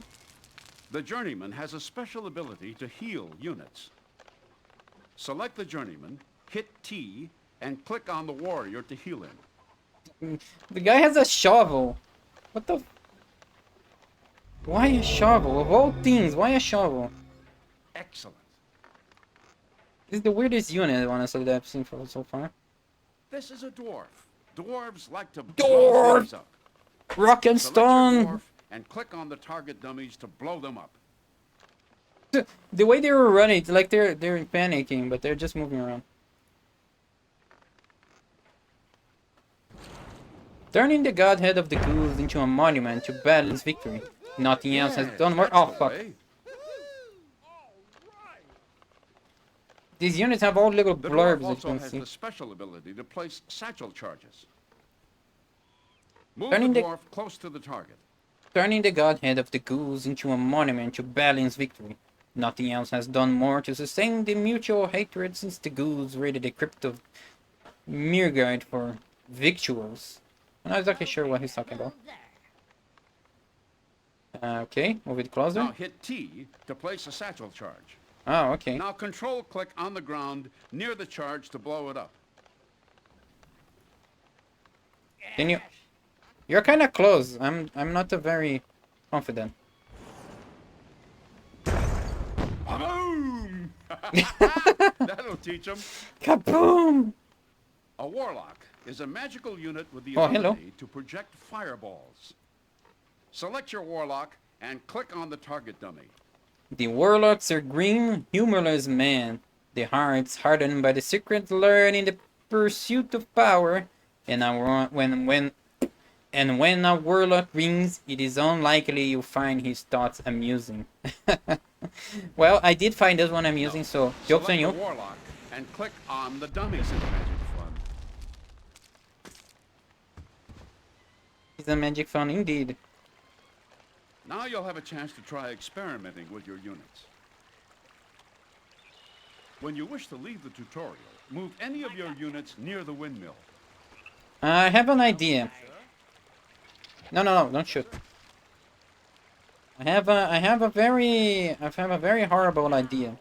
The journeyman has a special ability to heal units. Select the journeyman, hit T, and click on the warrior to heal him. The guy has a shovel. What the... Why a shovel? Of all things, why a shovel? Excellent. This is the weirdest unit, honestly, that I've seen so far. This is a dwarf. Dwarves like to Dwarf! blow things up. Rock and Select your stone! dwarf and click on the target dummies to blow them up. The way they were running, it's like they're panicking, but they're just moving around. Turning the godhead of the ghouls into a monument to battle's victory. Nothing else has Yes, done more. that's Oh the fuck! way. These units have all little The blurbs, dwarf as you also can has see. the special ability to place satchel charges. Move Turning the the- dwarf close to the target. Turning the godhead of the ghouls into a monument to Balin's victory. Nothing else has done more to sustain the mutual hatred since the ghouls raided the crypt of Mirgard for victuals. I'm not exactly sure what he's talking about. Okay, move it closer. Now hit T to place a satchel charge. Oh, okay. Now control click on the ground near the charge to blow it up. Can you... You're kind of close. I'm not a very confident. Boom! That'll teach them. Kaboom! A warlock is a magical unit with the Oh, ability hello. to project fireballs. Select your warlock and click on the target dummy. The warlocks are grim, humorless men. The hearts hardened by the secret learn in the pursuit of power, and when a warlock rings, it is unlikely you find his thoughts amusing. Well, I did find this one amusing, so joke's on you. Select the warlock and click on the dummies in the magic fund. It's a magic fun indeed. Now you'll have a chance to try experimenting with your units. When you wish to leave the tutorial, move any of your units near the windmill. I have an idea. No, don't shoot. I have a very horrible idea.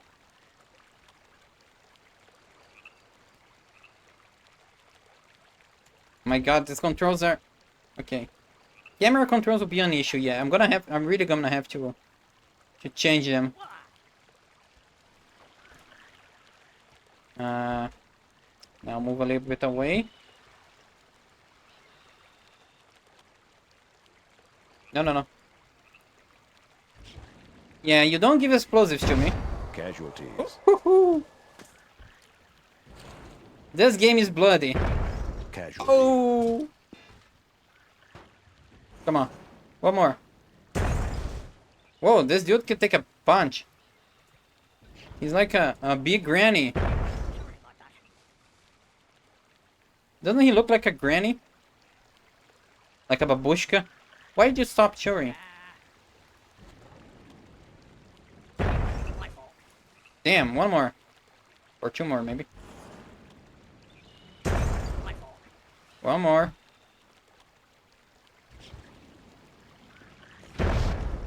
My God, these controls are okay. Camera controls will be an issue. Yeah, I'm really gonna have to change them. Now move a little bit away. No. Yeah, you don't give explosives to me. Casualties. This game is bloody. Casualties. Oh! Come on. One more. Whoa, this dude can take a punch. He's like a big granny. Doesn't he look like a granny? Like a babushka? Why did you stop showing? Damn, one more. Or two more, maybe. One more.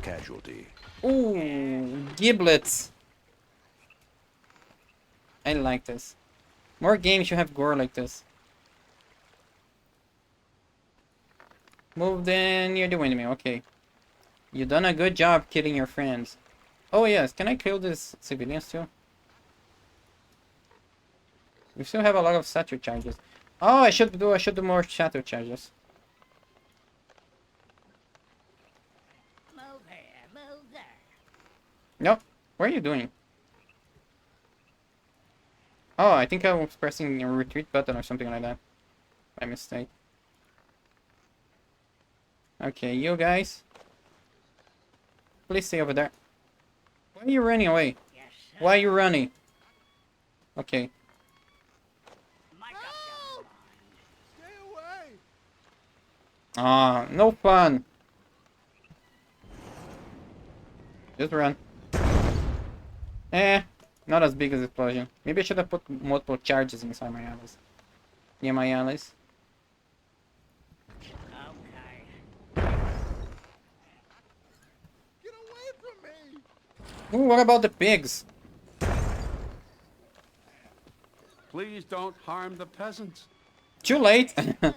Casualty. Ooh, giblets. I like this. More games should have gore like this. Move in near the windmill. Okay. You done a good job killing your friends. Oh yes, can I kill these civilians too? We still have a lot of statue charges. Oh, I should do more statue charges. Move here, move there. Nope. What are you doing? Oh, I think I was pressing a retreat button or something like that. By mistake. Okay, you guys. Please stay over there. Why are you running away? Yes, sir. Why are you running? Okay. Mic up, young one. Ah, no fun. Just run. Not as big as explosion. Maybe I should have put multiple charges inside my allies. Near my allies. Okay. Ooh, what about the pigs? Please don't harm the peasants. Too late. Move there.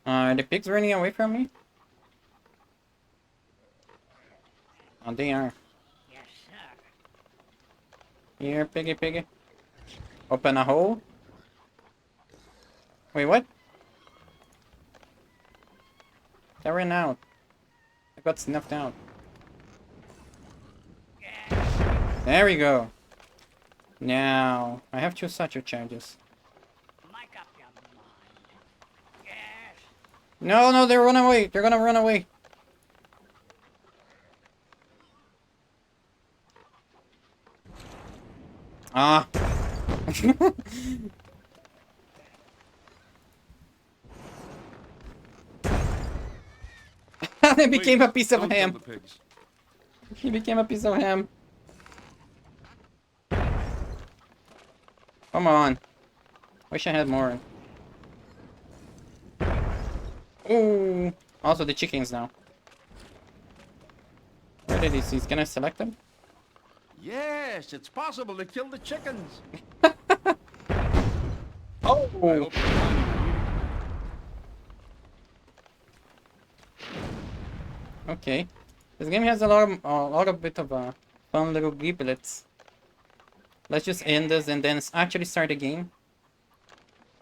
Are the pigs running away from me? Oh, they are. Yes, sir. Here, piggy. Open a hole. Wait, what? I ran out. I got snuffed out. There we go. Now, I have two statue charges. Mic up, young one. Yes. No, they're running away. They're gonna run away. Ah. They became a piece of Don't kill ham. the pigs. He became a piece of ham. Come on. Wish I had more. Ooh. Also the chickens now. Where did he see? Can I select them? Yes, it's possible to kill the chickens. Oh. I hope you're finding a meeting. Okay. This game has a lot of bit of fun little giblets. Let's just end this and then actually start the game.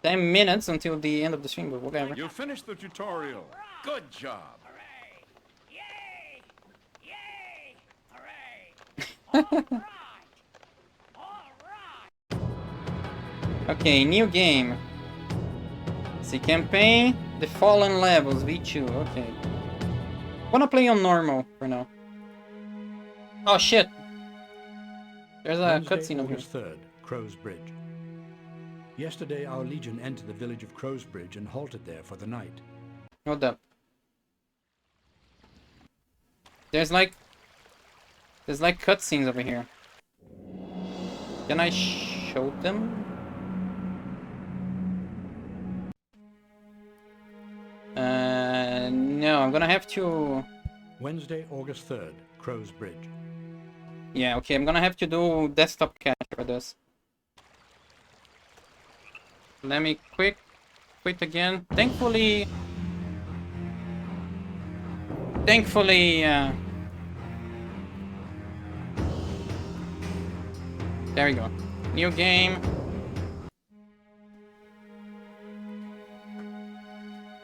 10 minutes until the end of the stream, but whatever. You finished the tutorial. Good job. Hooray. Yay. Yay. Okay, new game. See, campaign, the fallen levels, V2, okay. Wanna play on normal for now. Oh shit! There's a Wednesday, cutscene over here. August 3rd, Crow's Bridge. Yesterday, our legion entered the village of Crow's Bridge and halted there for the night. Hold up. There's like cutscenes over here. Can I show them? No, I'm gonna have to... Wednesday, August 3rd, Crow's Bridge. Yeah, okay, I'm gonna have to do desktop cache for this. Let me quit again. Thankfully, there we go. New game.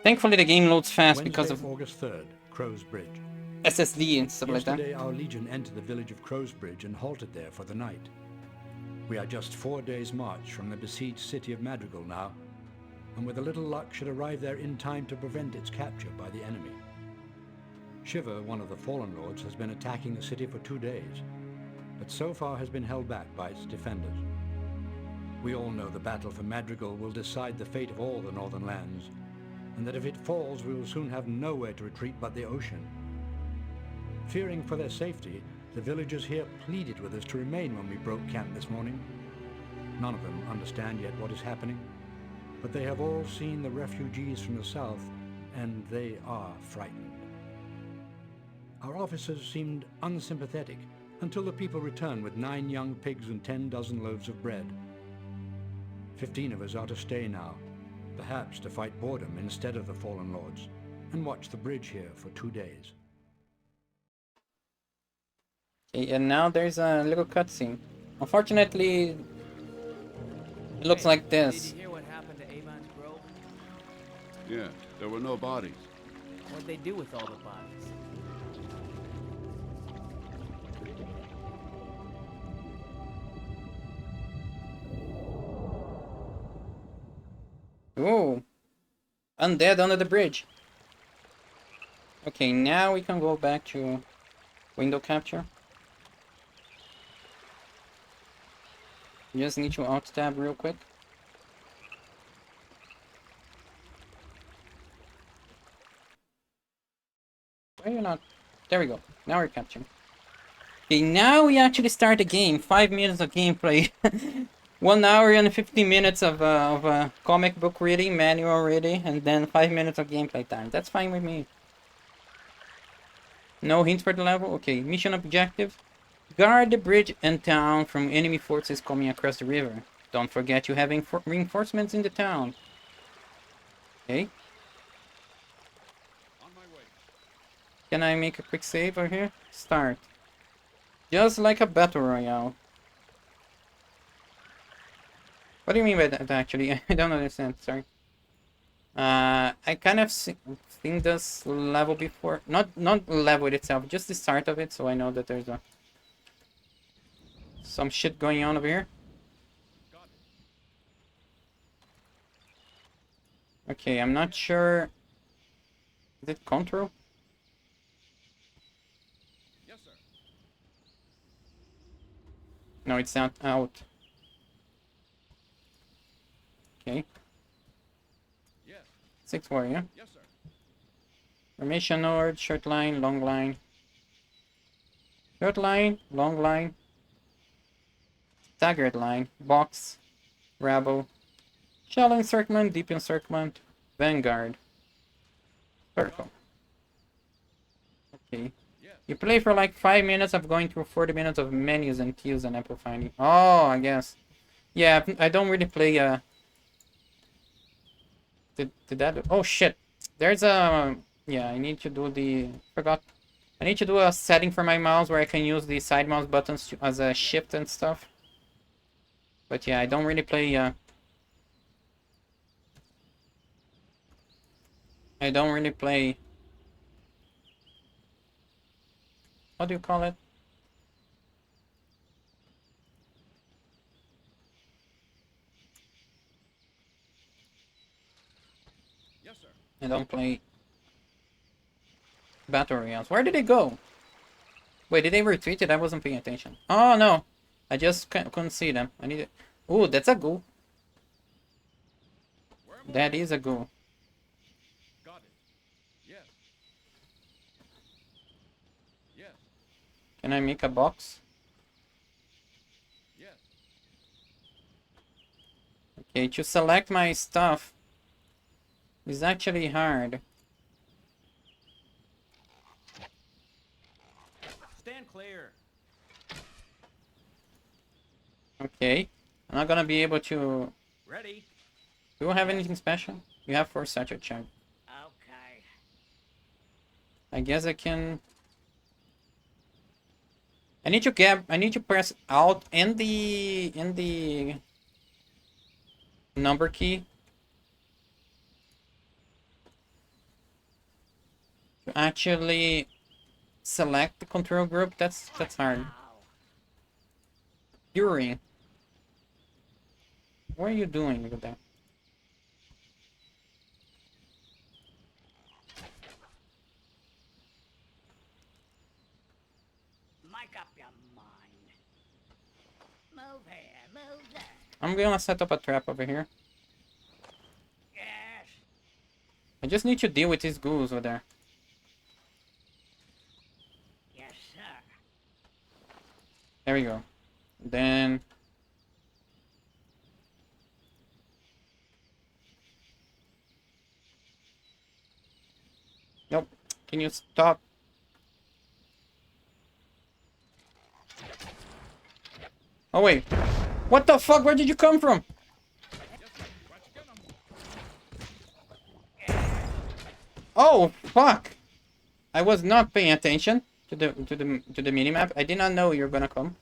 Thankfully the game loads fast Wednesday, because of August 3rd, Crow's Bridge. SSD and stuff like that. Yesterday, our legion entered the village of Crow's Bridge and halted there for the night. We are just 4 days' march from the besieged city of Madrigal now, and with a little luck should arrive there in time to prevent its capture by the enemy. Shiva, one of the Fallen Lords, has been attacking the city for 2 days, but so far has been held back by its defenders. We all know the battle for Madrigal will decide the fate of all the northern lands, and that if it falls, we will soon have nowhere to retreat but the ocean. Fearing for their safety, the villagers here pleaded with us to remain when we broke camp this morning. None of them understand yet what is happening, but they have all seen the refugees from the south, and they are frightened. Our officers seemed unsympathetic until the people returned with 9 young pigs and 10 dozen loaves of bread. 15 of us are to stay now, perhaps to fight boredom instead of the Fallen Lords, and watch the bridge here for 2 days. Okay, and now there's a little cutscene. Unfortunately, it looks like this. Did you hear what happened to Avon's Grove? Yeah, there were no bodies. What'd they do with all the bodies? Ooh. Undead under the bridge. Okay, now we can go back to window capture. Just need to alt tab real quick. Why are you not? There we go. Now we're capturing. Okay, now we actually start the game. 5 minutes of gameplay. 1 hour and 50 minutes of comic book reading, manual reading, and then 5 minutes of gameplay time. That's fine with me. No hints for the level? Okay, mission objective. Guard the bridge and town from enemy forces coming across the river. Don't forget you have reinforcements in the town. Okay. On my way. Can I make a quick save over here? Start. Just like a battle royale. What do you mean by that actually? I don't understand, sorry. I kind of seen this level before. Not level itself, just the start of it, so I know that there's some shit going on over here. Okay, I'm not sure. Is it control? Yes, sir. No, it's not out. Okay. Yes. 6 warrior. Yes, sir. Formation node, short line, long line. Short line, long line. Staggered line, box, rabble. Shallow encirclement, deep encirclement, vanguard. Circle. Okay. You play for like 5 minutes of going through 40 minutes of menus and queues and amplifying. Oh, I guess. Yeah, I don't really play Did that? Oh shit! There's a yeah. I need to do the forgot. I need to do a setting for my mouse where I can use the side mouse buttons as a shift and stuff. But yeah, I don't really play. I don't really play. What do you call it? Yes, sir. I don't play battle royales. Where did they go? Wait, did they retreat it? I wasn't paying attention. Oh no, I just couldn't see them. I need it. Ooh, that's a ghoul. That is a ghoul. Got it. Yes. Yes. Can I make a box? Yes. Okay, to select my stuff is actually hard. Stand clear. Okay, I'm not gonna be able to. Ready? Do you have anything special? You have 4 satchel charge. Okay. I guess I can. I need to press Alt and the number key to actually select the control group. That's hard. Now. During. What are you doing with that? Make up your mind. Move here, move there. I'm gonna set up a trap over here. Yes. I just need to deal with these ghouls over there. Yes, sir. There we go. Then nope. Can you stop? Oh wait. What the fuck? Where did you come from? Oh fuck. I was not paying attention to the minimap. I did not know you were gonna come.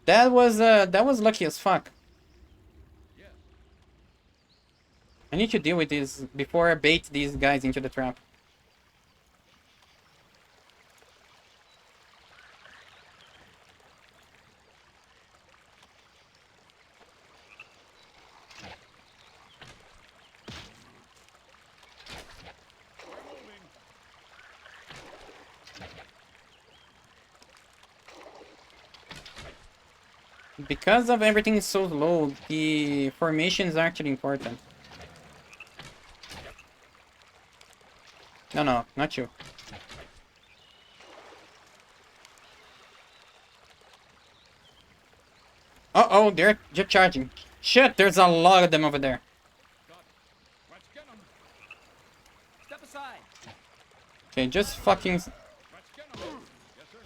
That was lucky as fuck. I need to deal with this before I bait these guys into the trap. Because of everything is so low, the formation is actually important. No, not you. Uh-oh, they're charging. Shit, there's a lot of them over there. Let's get 'em. Step aside. Okay, just fucking... Let's get 'em. Yes, sir.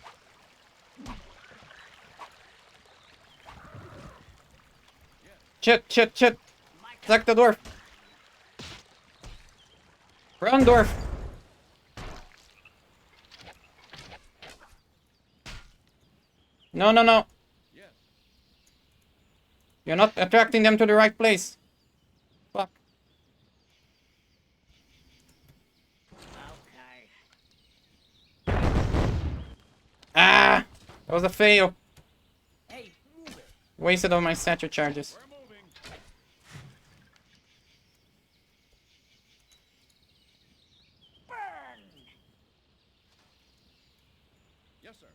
Shit. Attack the dwarf. Run, dwarf. No. Yes. You're not attracting them to the right place. Fuck. Okay. Ah! That was a fail. Hey, move it. Wasted all my satchel charges. We're moving. Burn. Yes, sir.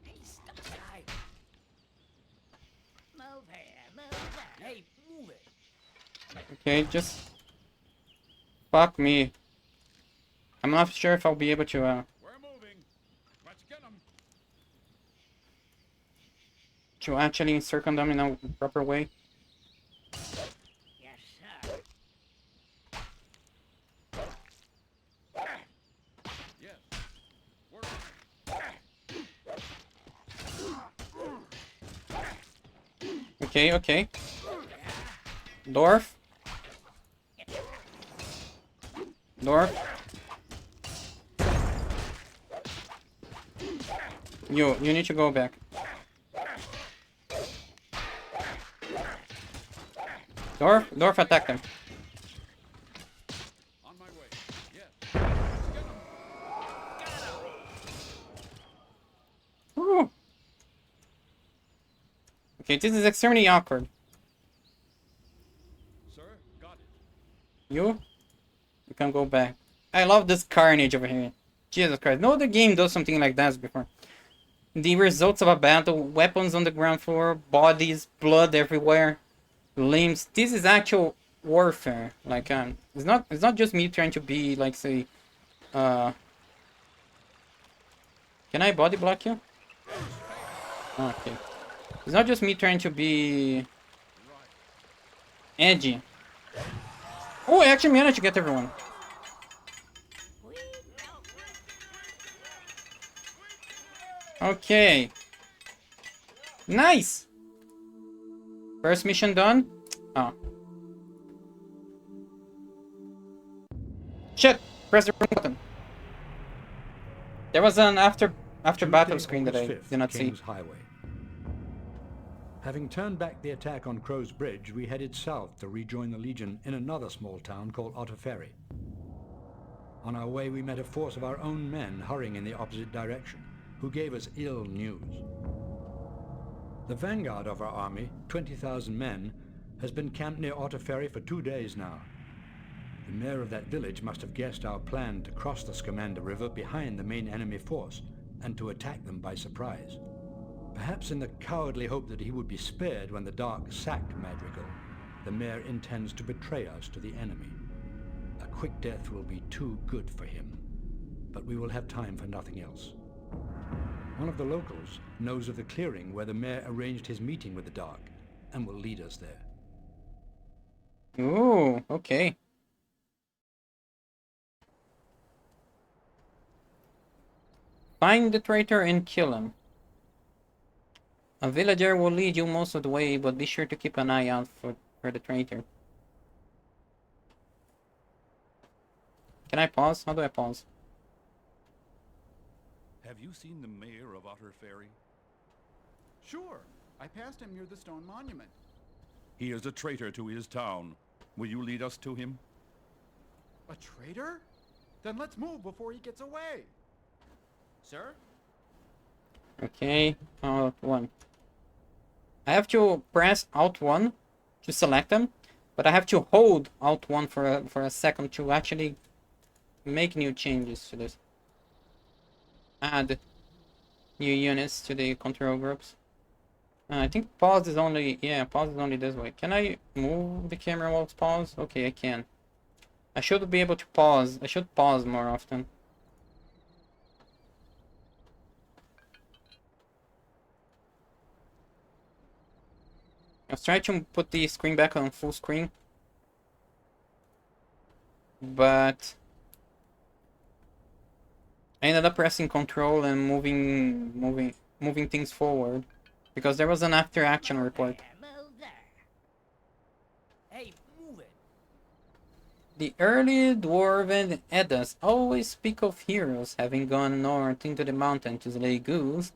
Hey, step aside. Move here, move there. Hey, move it. Okay, just... Fuck me. I'm not sure if I'll be able to, We're moving. Let's get 'em. to actually encircle them in a proper way. Yes, sir. Yes. We're Okay. Dwarf. You need to go back. Dwarf, attack them. on my way. Yes. Let's get 'em. Woo. Okay, this is extremely awkward. You can go back. I love this carnage over here. Jesus Christ. No other game does something like that before. The results of a battle, weapons on the ground floor, bodies, blood everywhere, limbs. This is actual warfare. Like it's not just me trying to be like say can I body block you? Okay. It's not just me trying to be edgy. Oh, I actually managed to get everyone. Okay. Nice! First mission done. Oh. Shit! Press the wrong button. There was an after battle screen that I did not see. King's Highway. Having turned back the attack on Crow's Bridge, we headed south to rejoin the Legion in another small town called Otter Ferry. On our way, we met a force of our own men hurrying in the opposite direction, who gave us ill news. The vanguard of our army, 20,000 men, has been camped near Otter Ferry for 2 days now. The mayor of that village must have guessed our plan to cross the Scamander River behind the main enemy force and to attack them by surprise. Perhaps in the cowardly hope that he would be spared when the Dark sacked Madrigal, the mayor intends to betray us to the enemy. A quick death will be too good for him, but we will have time for nothing else. One of the locals knows of the clearing where the mayor arranged his meeting with the Dark and will lead us there. Ooh, okay. Find the traitor and kill him. A villager will lead you most of the way, but be sure to keep an eye out for the traitor. Can I pause? How do I pause? Have you seen the mayor of Otter Ferry? Sure. I passed him near the stone monument. He is a traitor to his town. Will you lead us to him? A traitor? Then let's move before he gets away. Sir? Okay, Alt 1. I have to press Alt 1 to select them, but I have to hold Alt 1 for a second to actually make new changes to this. Add new units to the control groups. I think pause is only, yeah, pause is only this way. Can I move the camera while it's paused? Okay, I can. I should be able to pause. I should pause more often. I was trying to put the screen back on full screen, but I ended up pressing Control and moving things forward because there was an after action report. Move there. Hey, move it. The early dwarven Eddas always speak of heroes having gone north into the mountain to slay ghouls,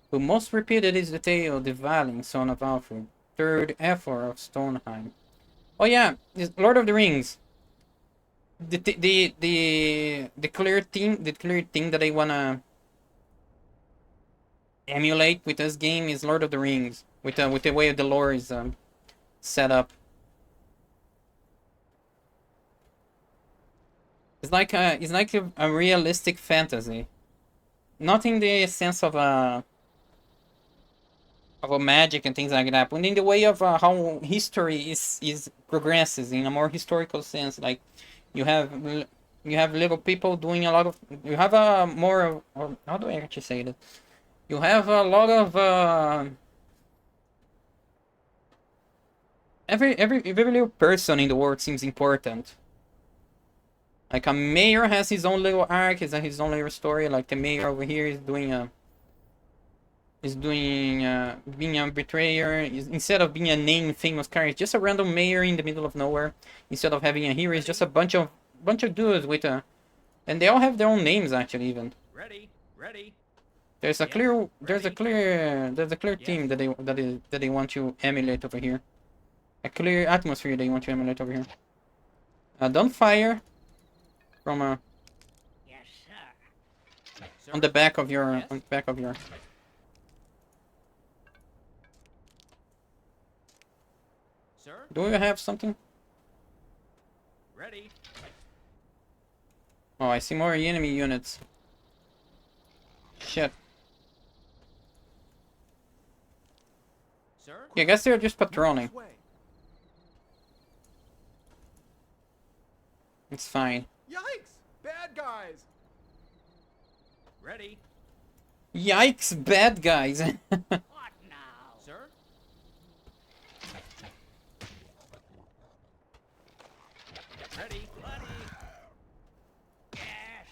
but most repeated is the tale of the Valin, son of Alfred, third Ephor of Stoneheim. Oh yeah, it's Lord of the Rings. The clear thing that I wanna emulate with this game is Lord of the Rings, with the way the lore is set up. It's like a realistic fantasy, not in the sense of a magic and things like that, but in the way of how history is progresses in a more historical sense. Like you have little people doing a lot of. You have a more. How do I actually say that? You have a lot of. Every little person in the world seems important. Like a mayor has his own little arc, has his own little story. Like the mayor over here is doing being a betrayer. Instead of being a named famous character, just a random mayor in the middle of nowhere. Instead of having a hero, it's just a bunch of dudes with a, and they all have their own names actually. Even Ready. there's a clear theme that they want to emulate over here. A clear atmosphere they want to emulate over here. Don't fire from Yes, sir. Sir? on the back of your Yes? Sir? Do you have something? Ready. Ready. Oh, I see more enemy units. Shit. Sir? Yeah, I guess they're just patrolling. This way. It's fine. Yikes! Bad guys! Ready. Yikes, bad guys! What now? Sir? Ready. Buddy. Yes.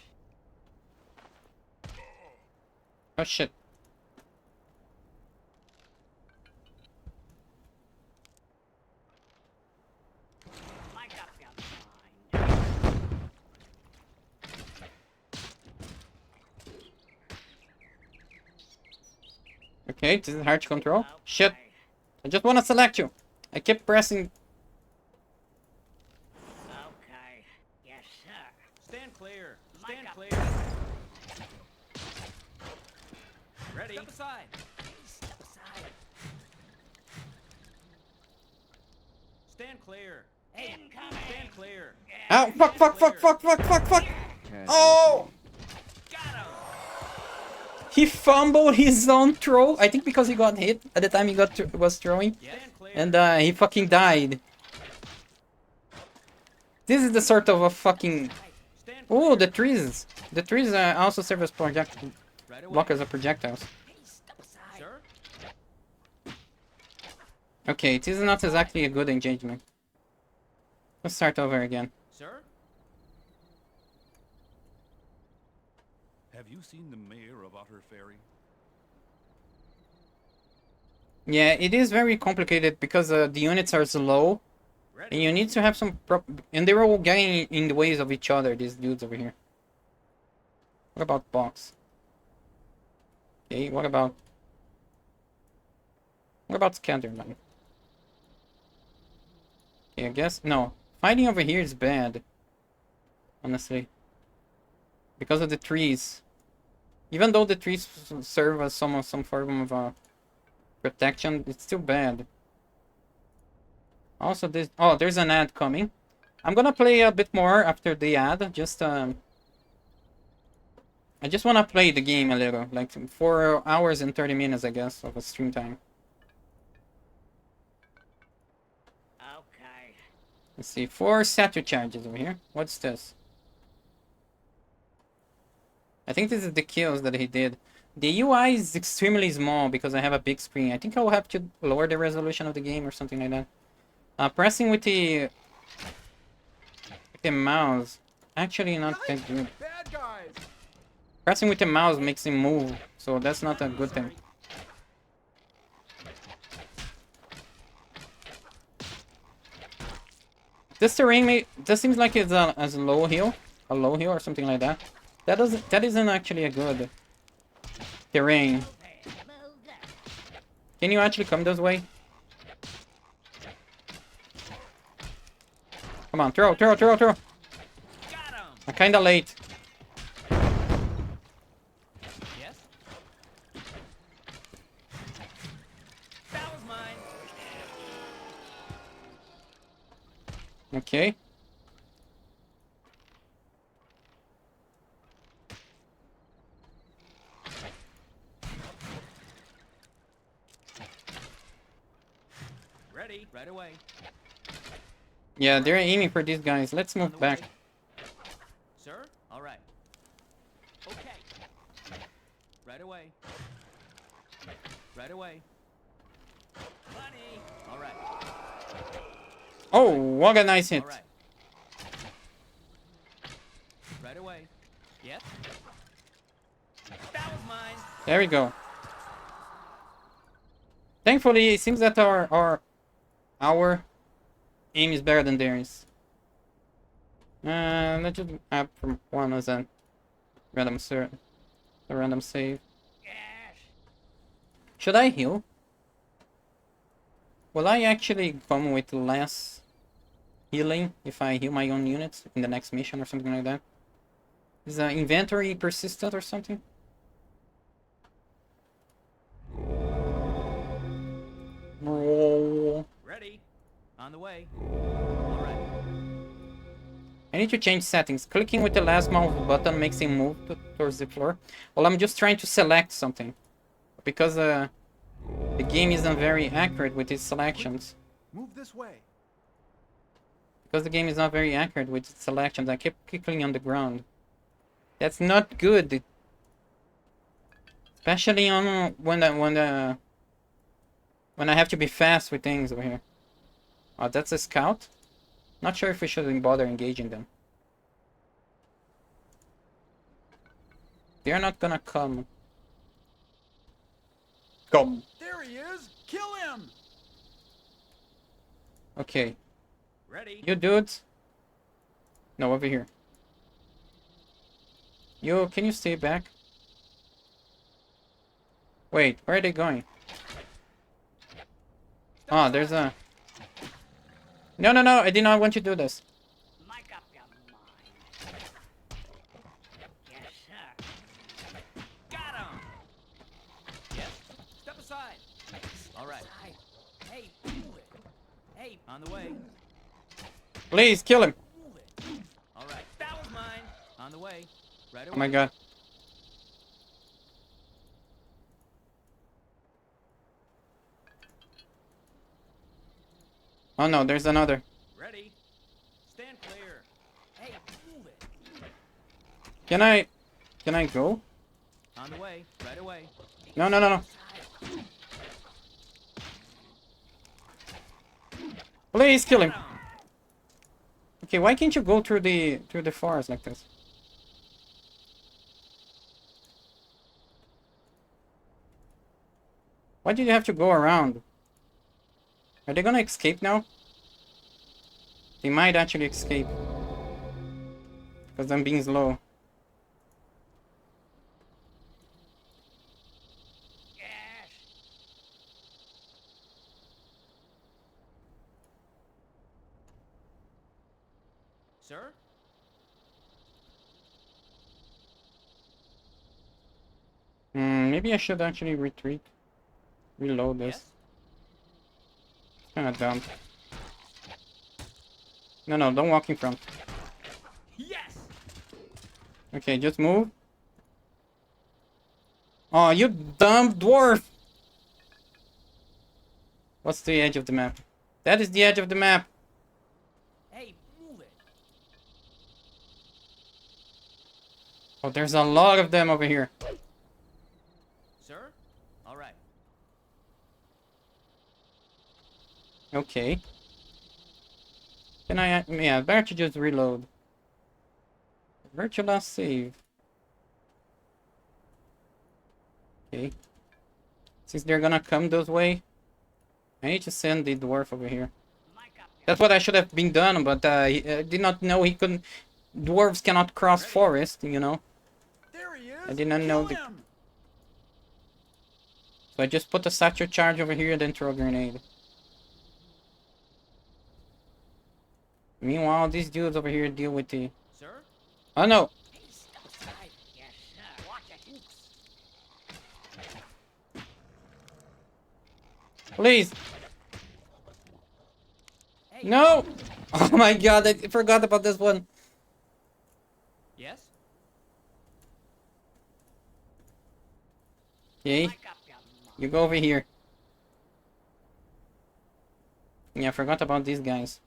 Oh shit. Make up your mind. Okay, this is hard to control. Shit. Okay. I just want to select you. I keep pressing. Okay. Yes, sir. Stand clear. Mic Stand up. clear. Ready. Step aside. Step aside. Stand clear. Incoming. Stand clear. Ow! Fuck! Fuck! Fuck! Fuck! Fuck! Fuck! Fuck! Oh! Got him. He fumbled his own throw. I think because he got hit at the time he was throwing, Stand clear. and he fucking died. This is the sort of a fucking. Stand Oh, the trees. The trees also serve as right away. blockers of projectiles. Hey, step aside. Sir? Okay, it is not exactly a good engagement. Let's start over again. Sir? Have you seen the mayor of Otter Ferry? Yeah, it is very complicated because the units are slow, and Ready. you need to have some and they're all getting in the ways of each other. These dudes over here. What about box? Okay, what about Scatterman? Okay, I guess no. Fighting over here is bad. Honestly, because of the trees. Even though the trees serve as some form of protection, it's still bad. Also, there's an ad coming. I'm gonna play a bit more after the ad. I just wanna play the game a little, like 4 hours and 30 minutes, I guess, of a stream time. Okay. Let's see, 4 statue charges over here. What's this? I think this is the kills that he did. The UI is extremely small because I have a big screen. I think I'll have to lower the resolution of the game or something like that. Pressing with the mouse, actually not that good. Bad guys! Pressing with the mouse makes him move, so that's not a good thing. This terrain this seems like it's a low hill or something like that. That isn't actually a good terrain. Move there. Can you actually come this way? Come on, throw. Got him. I'm kinda late. Yes. That was mine. Okay. Ready. Right away. Yeah, they're aiming for these guys. Let's move back. Sir? All right. Okay. Right away. Right away. Bunny. All right. Oh, what a nice hit. All right. Right away. Yes. That was mine. There we go. Thankfully, it seems that our aim is better than theirs. Let's just add from one as a random save. Yes. Should I heal? Will I actually come with less healing if I heal my own units in the next mission or something like that? Is the inventory persistent or something? Roll. Ready. On the way. All right. I need to change settings. Clicking with the last mouse button makes him move towards the floor. Well, I'm just trying to select something. Because the game isn't very accurate with its selections. Move this way. Because the game is not very accurate with its selections, I keep clicking on the ground. That's not good. Especially on when I have to be fast with things over here. Oh, that's a scout? Not sure if we should bother engaging them. They're not gonna come. Come. There he is. Kill him. Okay. Ready? You dudes. No, over here. You, can you stay back? Wait, where are they going? Oh, there's a... No, no, no, I did not want you to do this. Make up your mind. Yes, sir. Got him! Yes. Step aside. All right. Hey, move it. Hey, on the way. Please, kill him. Move it. All right. That was mine. On the way. Right away. Oh my god. Oh no, there's another. Ready? Stand clear. Hey, move it. Can I go? On the way. Right away. No, no, no, no. Please kill him. Okay, why can't you go through the forest like this? Why did you have to go around? Are they gonna escape now? They might actually escape. Because I'm being slow. Yes. Sir? Maybe I should actually retreat. Reload this. Yes? It's kinda dumb. No, no, don't walk in front. Yes! Okay, just move. Oh, you dumb dwarf! What's the edge of the map? That is the edge of the map. Hey, move it. Oh, there's a lot of them over here. Sir? All right. Okay. Can I... Yeah, better to just reload. Virtual last save. Okay. Since they're gonna come this way, I need to send the dwarf over here. Make up your That's what I should have been done, but I did not know he couldn't... Dwarves cannot cross forest, you know. There he is. I did not know Kill the... him. So I just put a satchel charge over here, then throw a grenade. Meanwhile, these dudes over here deal with the... Sir? Oh no! Hey, step aside. Yes, sir. Watch it. Please! Hey, No! Oh my god, I forgot about this one. Yes? Okay, make up your mind. you go over here. Yeah, I forgot about these guys.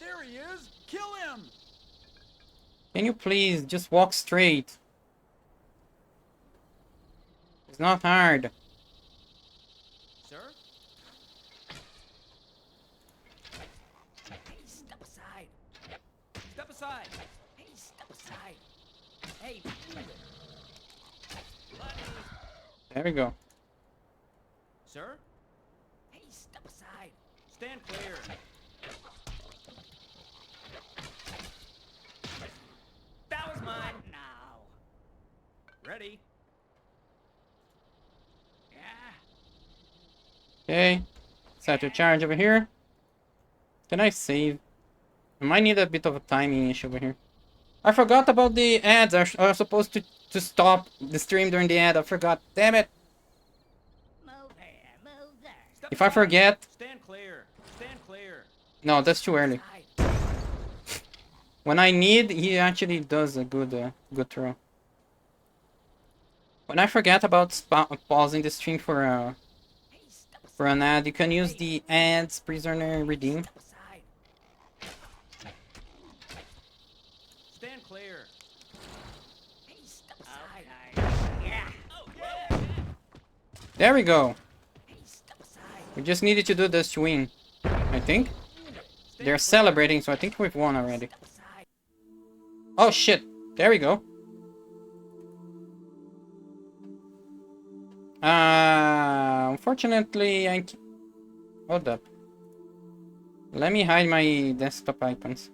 There he is. Kill him. Can you please just walk straight? It's not hard. Sir? Hey, step aside. Step aside. Hey, step aside. Hey, move it. Buddy. There we go. Sir? Hey, step aside. Stand clear. That was mine. Now. Ready? Yeah. Okay. Satchel charge over here. Can I save? I might need a bit of a timing issue over here. I forgot about the ads. I was supposed to stop the stream during the ad. I forgot. Damn it. Move here. Move there. Step If I aside. forget... Stand clear. Stand clear. No, that's too early. When I need, he actually does a good throw. When I forget about pausing the stream for an ad, you can use the ads prisoner redeem. Stand clear. There we go. We just needed to do this to win, I think. They're celebrating, so I think we've won already. Oh shit! There we go. Unfortunately, hold up. Let me hide my desktop icons.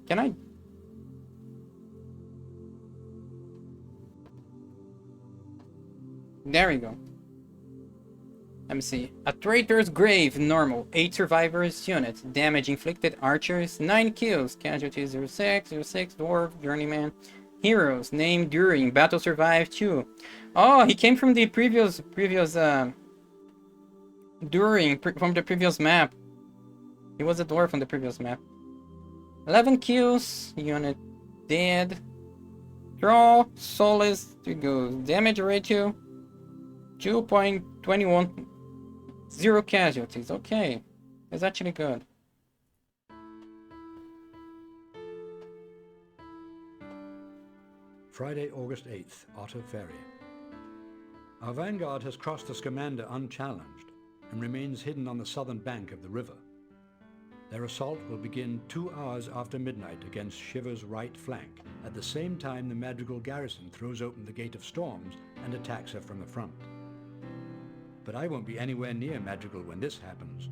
Can I? There we go. Let me see. A traitor's grave, normal. 8 survivors unit. Damage inflicted, archers. 9 kills. Casualties 06, 06, dwarf, journeyman. Heroes, name during. Battle survived 2. Oh, he came from the previous from the previous map. He was a dwarf on the previous map. 11 kills. Unit dead. Draw, soulless, 3 goes. Damage ratio 2.21. 0 casualties. Okay. That's actually good. Friday, August 8th, Otto Ferry. Our vanguard has crossed the Scamander unchallenged and remains hidden on the southern bank of the river. Their assault will begin 2 hours after midnight against Shiver's right flank, at the same time the Madrigal garrison throws open the Gate of Storms and attacks her from the front. But I won't be anywhere near Madrigal when this happens.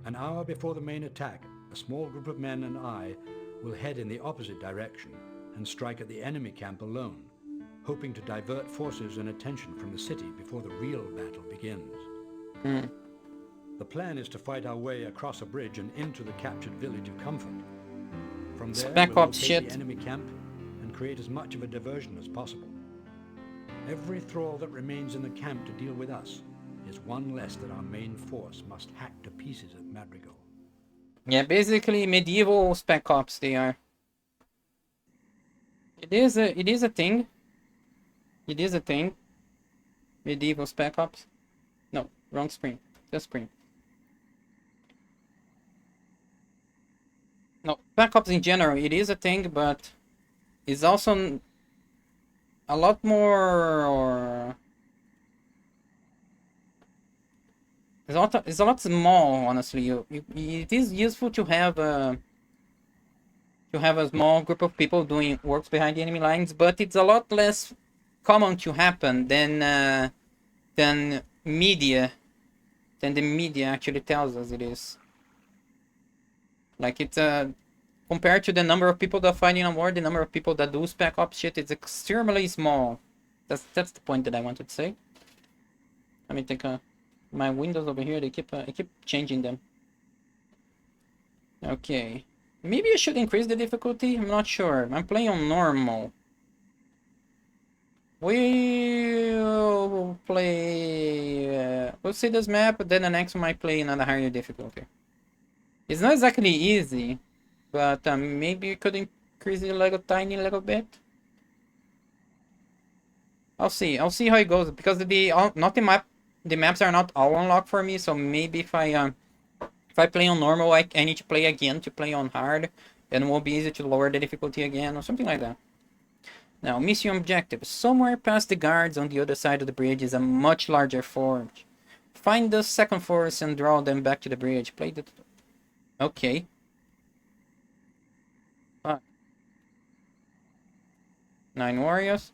An hour before the main attack, a small group of men and I will head in the opposite direction and strike at the enemy camp alone, hoping to divert forces and attention from the city before the real battle begins. The plan is to fight our way across a bridge and into the captured village of Comfort. From there, we'll locate the enemy camp and create as much of a diversion as possible. Every thrall that remains in the camp to deal with us is one less that our main force must hack to pieces at Madrigal. Yeah, basically medieval spec ops they are. It is a thing. It is a thing. Medieval spec ops. No, wrong screen. Just screen. No, spec ops in general, it is a thing, but it's also a lot more. It's a lot small, honestly. It is useful to have a small group of people doing works behind the enemy lines, but it's a lot less common to happen than the media actually tells us it is. Like it's compared to the number of people that fight in a war, the number of people that do spec ops shit is extremely small. That's the point that I wanted to say. Let me take my windows over here. I keep changing them. Okay, maybe I should increase the difficulty. I'm not sure. I'm playing on normal. We'll play. We'll see this map, but then the next one might play another higher difficulty. It's not exactly easy, but maybe you could increase it like a tiny little bit. I'll see how it goes, because the maps are not all unlocked for me. So maybe if I play on normal, I need to play again to play on hard, and it will be easy to lower the difficulty again or something like that. Now, mission objective. Somewhere past the guards on the other side of the bridge is a much larger forge. Find the second force and draw them back to the bridge. Play the... Okay. Fuck. 9 warriors.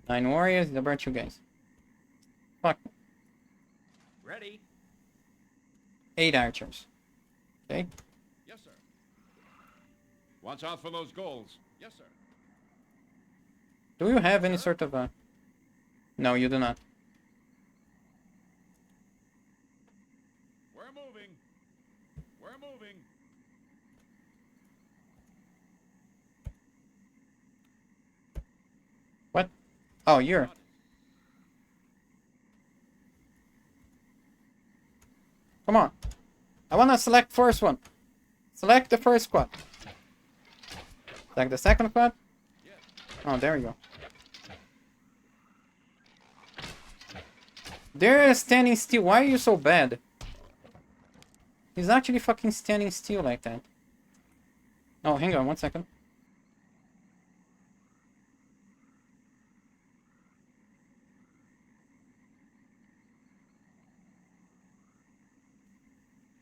9 warriors. There are 2 guys. Fuck. Ready. 8 archers. Okay. Yes, sir. Watch out for those goals. Yes, sir. Do you have any sort of a... No, you do not. We're moving. We're moving. What? Oh, you're... Come on. I wanna select first one. Select the first squad. Select the second squad. Oh, there we go. They're standing still. Why are you so bad? He's actually fucking standing still like that. Oh, hang on 1 second.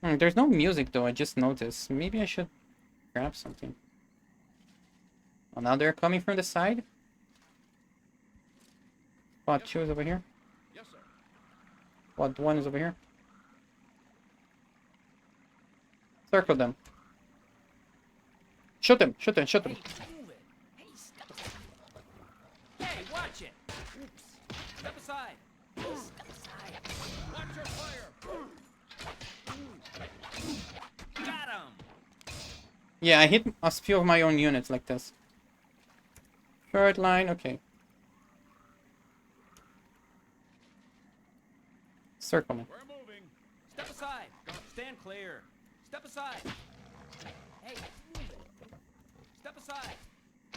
There's no music though, I just noticed. Maybe I should grab something. Oh, now they're coming from the side? What, two is over here? Yes, sir. What, one is over here? Circle them. Shoot them, shoot them, shoot them. Hey, move it. Hey, step aside. Hey, watch it. Oops. Step aside. Step aside. Watch your fire. Got him. Yeah, I hit a few of my own units like this. Third line, okay. Circle me. We're moving. Step aside. Stand clear. Step aside. Hey, move it. Step aside.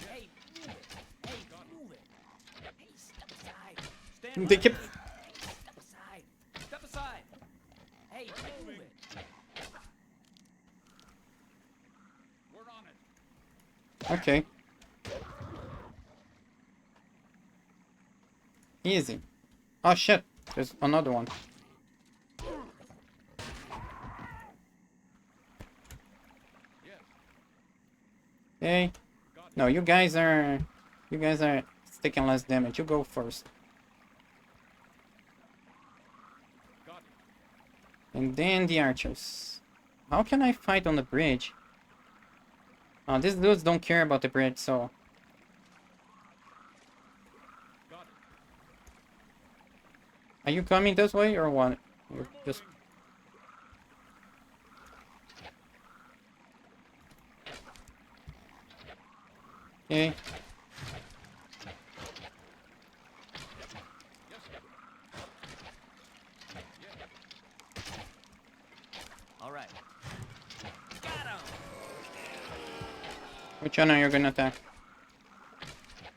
Hey, move it. Hey, move it. Hey, step aside. Stand They keep... clear. Hey, step aside. Step aside. Hey, move it. We're on it. Okay. Easy. Oh shit, there's another one. Okay. No, you guys are taking less damage. You go first. And then the archers. How can I fight on the bridge? These dudes don't care about the bridge, so... Are you coming this way or what? You're just... Okay. All right. Got him. Which one are you gonna attack?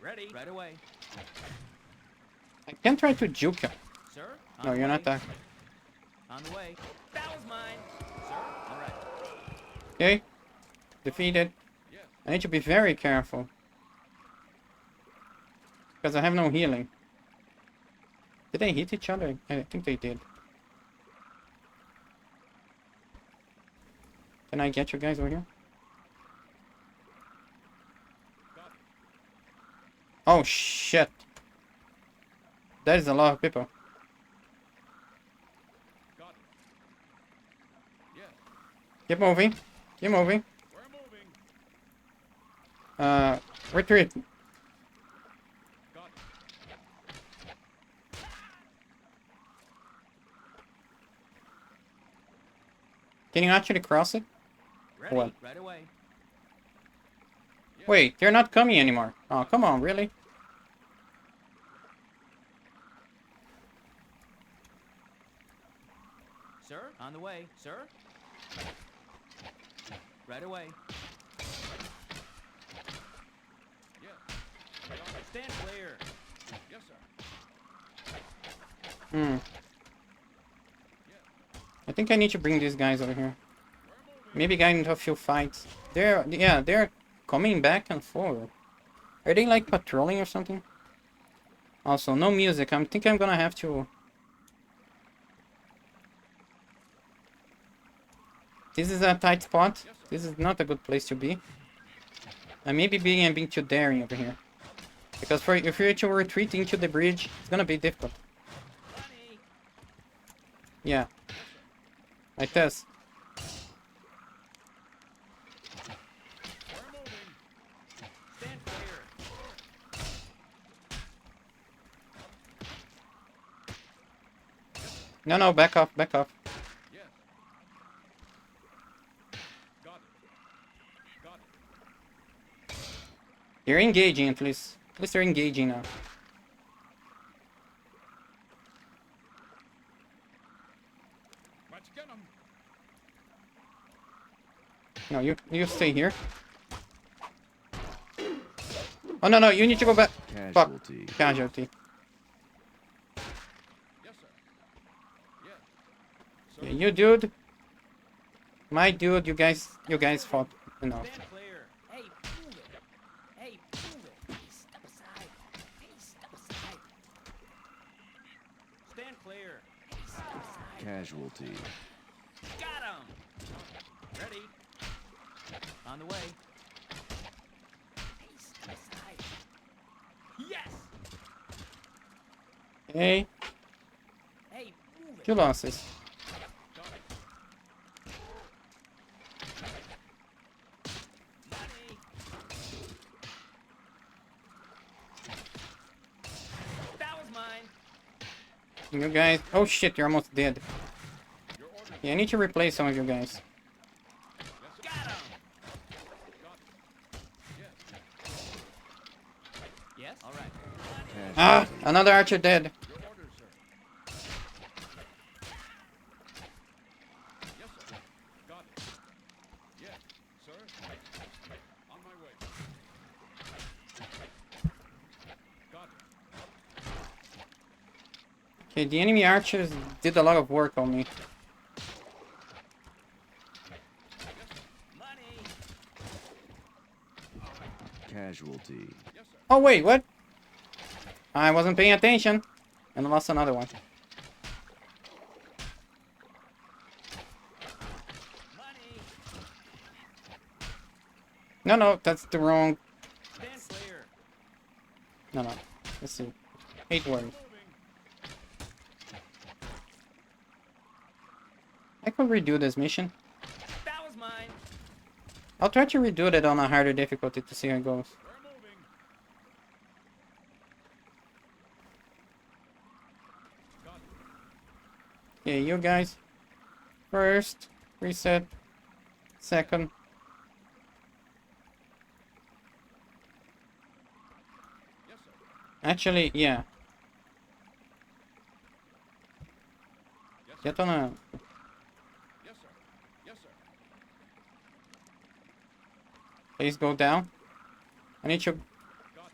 Ready. Right away. I can try to juke him. Sir? No, you're not that. On the way. That was mine. Sir? All right. Okay. Defeated. I need to be very careful. Because I have no healing. Did they hit each other? I think they did. Can I get you guys over here? Oh shit. That is a lot of people. Keep moving. Keep moving. Retreat. Can you actually cross it? Ready. What? Right away. Wait, they're not coming anymore. Oh, come on, really? Sir? On the way. Sir? Right away. Stand clear. Yes, sir. I think I need to bring these guys over here. Maybe get into a few fights. They're coming back and forward. Are they like patrolling or something? Also, no music. I think I'm gonna have to... This is a tight spot. This is not a good place to be. I may be being too daring over here. Because if you're to retreat into the bridge, it's gonna be difficult. Yeah. Like this. Stand clear. No, back off, back off. They're engaging at least. At least they're engaging now. Let's get them. No, you stay here. Oh no, you need to go back. Casualty. Fuck. Casualty. Yes, sir. Yes. Yeah, you dude. My dude, you guys fought enough. Stand clear. Hey, move it. Hey, move it. Hey, step aside. Hey, step aside. Stand clear. Hey, step aside. Casualty. Got him. Ready. On the way. Hey, step aside. Yes. Hey, Hey, move it. 2 losses. Money. That was mine. You guys. Oh shit, you're almost dead. Yeah, I need to replace some of you guys. Got him. Yes. All right. Ah, another archer dead. Your orders, sir. Yes, sir. Got it. Yes, sir. On my way. Got it. Okay, the enemy archers did a lot of work on me. Money. Casualty. Oh wait, what? I wasn't paying attention, and I lost another one. Money. No, that's the wrong. Stand clear. No. Let's see. 8 words. I could redo this mission. That was mine. I'll try to redo it on a harder difficulty to see how it goes. We're moving. Got it. Okay, you guys. First, reset. Second. Yes, sir. Actually, yeah. Yes, sir. Get on a... Yes, sir. Yes, sir. Please go down. I need to Got it.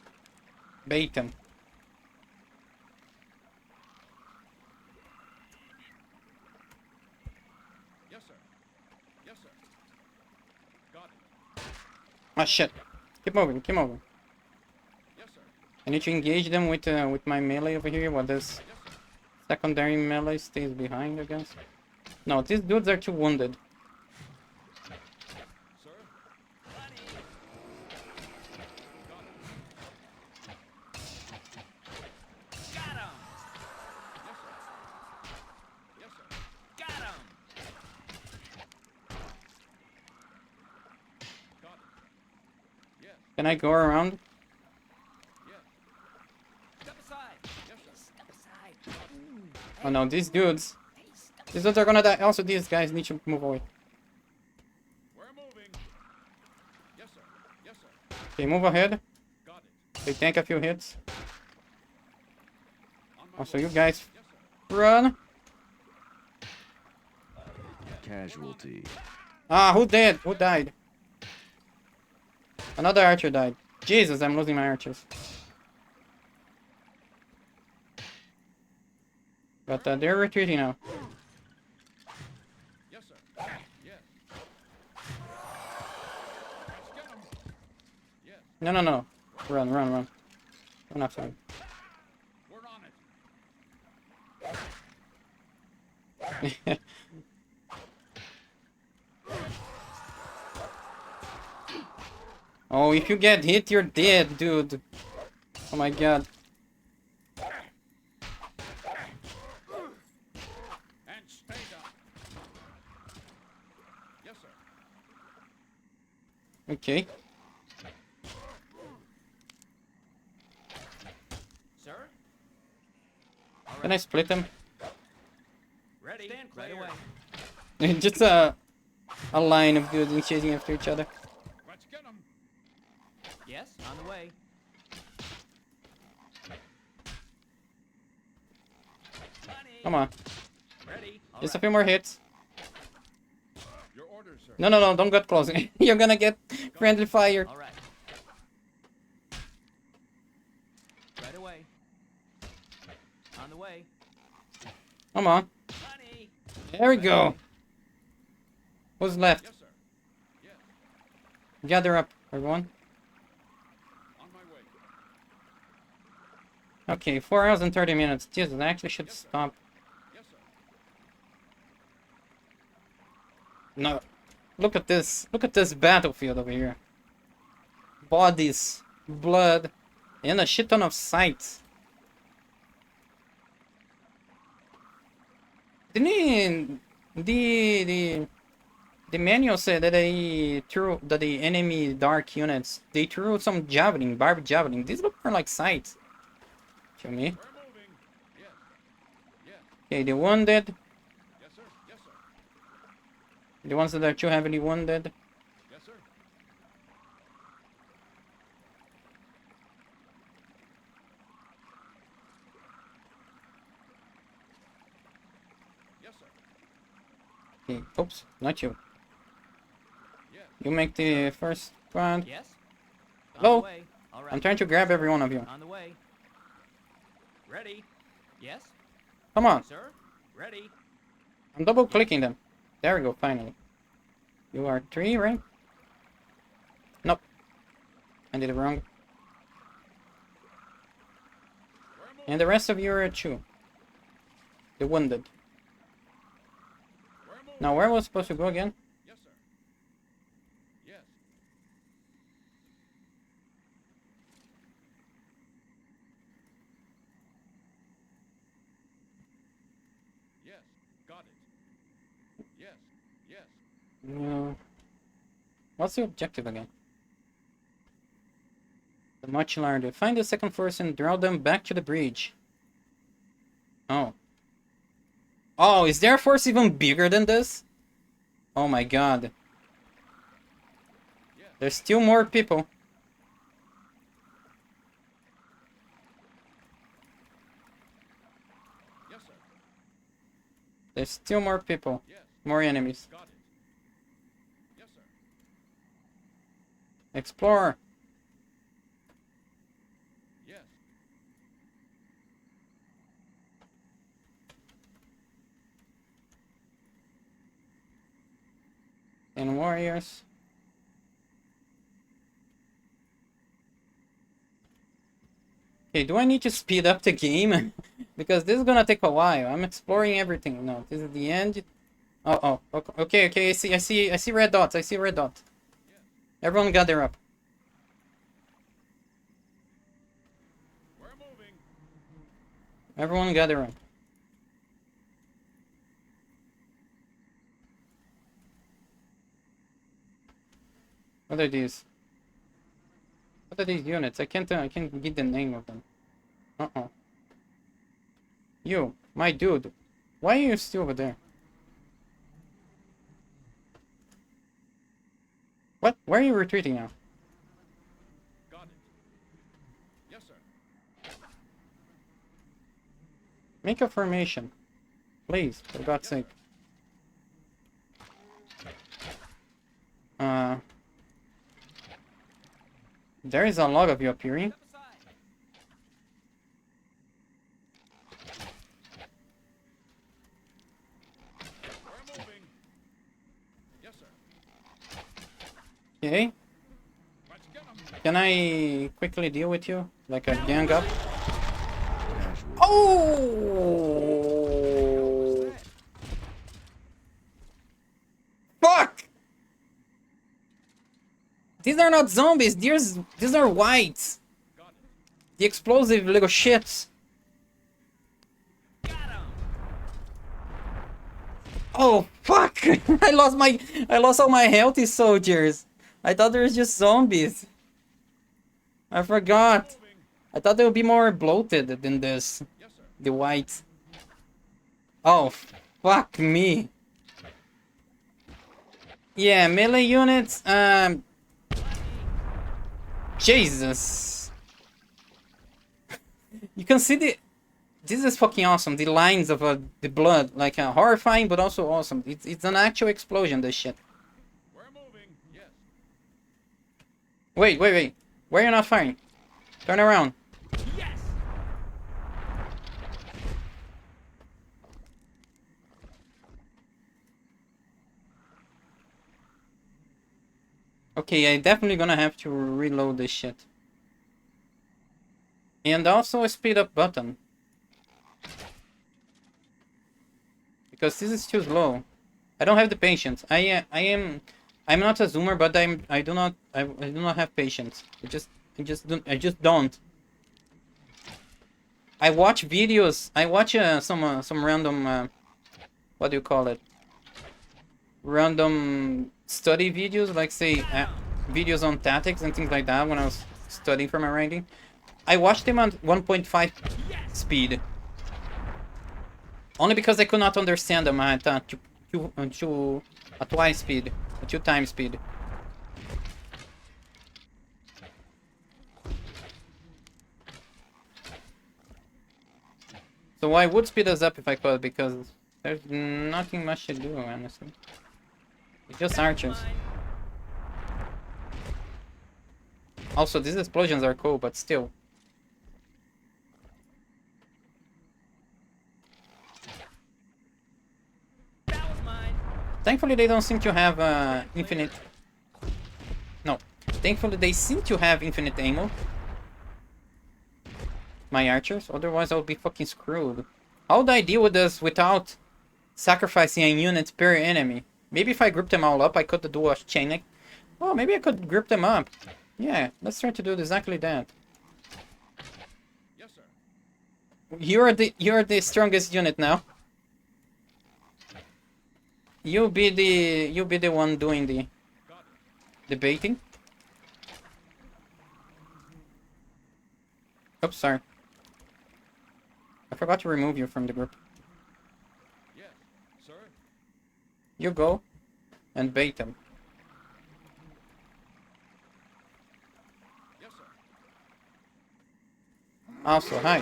bait them. Yes, sir. Yes, sir. Got it. Ah, shit. Keep moving. Yes, sir. I need to engage them with my melee over here, while this Yes, sir. secondary melee stays behind, I guess. No, these dudes are too wounded. Sir. Money. Got it. Got him. Yes, sir. Yes, sir. Got him. Got it. Yes. Can I go around? Yes. Step aside. Yes, sir. Step aside. Oh no, these dudes. Hey, step These dudes are gonna die. Also, these guys need to move away. We're moving. Yes, sir. Yes, sir. Okay, move ahead. Got it. They tank a few hits. On my Also, way. you guys Yes, sir. run. Casualty. Ah, who dead? Who died? Another archer died. Jesus, I'm losing my archers. But they're retreating now. Yes, sir. Yes. Let's get 'em. Yes. No. Run. Run after him. We're on it. Oh, if you get hit, you're dead, dude. Oh my god. And stay down. Yes, sir. Okay. Sir? Can I split them? Ready. Stand clear. Right away. Just a line of dudes chasing after each other. Let's get 'em. Yes, on the way. Money. Come on. Ready. All Just a right. few more hits. Your order, sir. No, no, no, don't get close. You're gonna get friendly fire. All right. Right away. On the way. Come on. Honey. There we go. Who's left? Yes, sir. Yes. Gather up, everyone. On my way. Okay, 4 hours and 30 minutes. Jesus, I actually should stop. Yes, sir. No. Look at this. Look at this battlefield over here. Bodies, blood, and a shit ton of sights. Didn't the manual said that the enemy dark units, they threw some javelin, barbed javelin. These look more like sights to me. We're moving. Yes. Yes. Okay, the wounded, Yes, sir. Yes, sir. the ones that are too heavily wounded. Yes, sir. Yes, sir. Okay, oops, not you. Yes. You make the first round. Yes. On Hello? the way. All right. I'm trying to grab every one of you. On the way. Ready. Yes. Come on, Sir. Ready. I'm double clicking them. There we go, finally. You are 3, right? Nope. I did it wrong. We're moving. And the rest of you are 2. The wounded. We're moving. Now, where was supposed to go again? Yes, sir. Yes. Yes. Got it. Yes. Yes. No. What's the objective again? The much larger. Find the second force and draw them back to the bridge. Oh. Oh, is their force even bigger than this? Oh my god. There's still more people. Yes, sir. There's still more people. Yes. More enemies. Got it. Yes, sir. Explore. Yes. And warriors. Okay, do I need to speed up the game? Because this is gonna take a while. I'm exploring everything. No, this is the end. Oh, okay, I see red dots. I see red dots. Everyone gather up. We're moving. Everyone gather up. What are these? What are these units? I can't get the name of them. Uh-oh. You, my dude. Why are you still over there? What? Where are you retreating now? Got it. Yes, sir. Make a formation. Please, for God's sake. There is a lot of you appearing. Step aside. We're moving. Yes, sir. Okay. Let's get 'em. Can I quickly deal with you? Like a gang up? Casual. Oh! Fuck! These are not zombies. These are whites. Got it. The explosive little shits. Got him. Oh fuck! I lost all my healthy soldiers. I thought there was just zombies. I forgot. I thought they would be more bloated than this. Yes, sir. The whites. Oh fuck me. Yeah, melee units. Jesus. You can see this is fucking awesome. The lines of the blood, like horrifying but also awesome. It's an actual explosion. This shit. Wait, wait, wait. Why are you not firing? Turn around. Yes! Okay, I definitely gonna have to reload this shit. And also a speed up button. Because this is too slow. I don't have the patience. I'm not a zoomer, but I do not have patience. I just don't. I watch videos. I watch some random what do you call it? Random study videos, like say videos on tactics and things like that when I was studying for my writing. I watched them on 1.5 speed. Only because I could not understand them at twice speed, 2 times speed. So I would speed us up if I could, because there's nothing much to do, honestly. It's just archers. Also, these explosions are cool, but still. Thankfully, they don't seem to have infinite... No. Thankfully, they seem to have infinite ammo. My archers. Otherwise, I would be fucking screwed. How would I deal with this without sacrificing a unit per enemy? Maybe if I group them all up, I could do a chain. Oh, maybe I could group them up. Yeah, let's try to do exactly that. Yes, sir. You're the strongest unit now. You'll be the one doing the baiting. Oops, sorry. I forgot to remove you from the group. Yes, sir. You go and bait them. Yes, sir. Also, hi.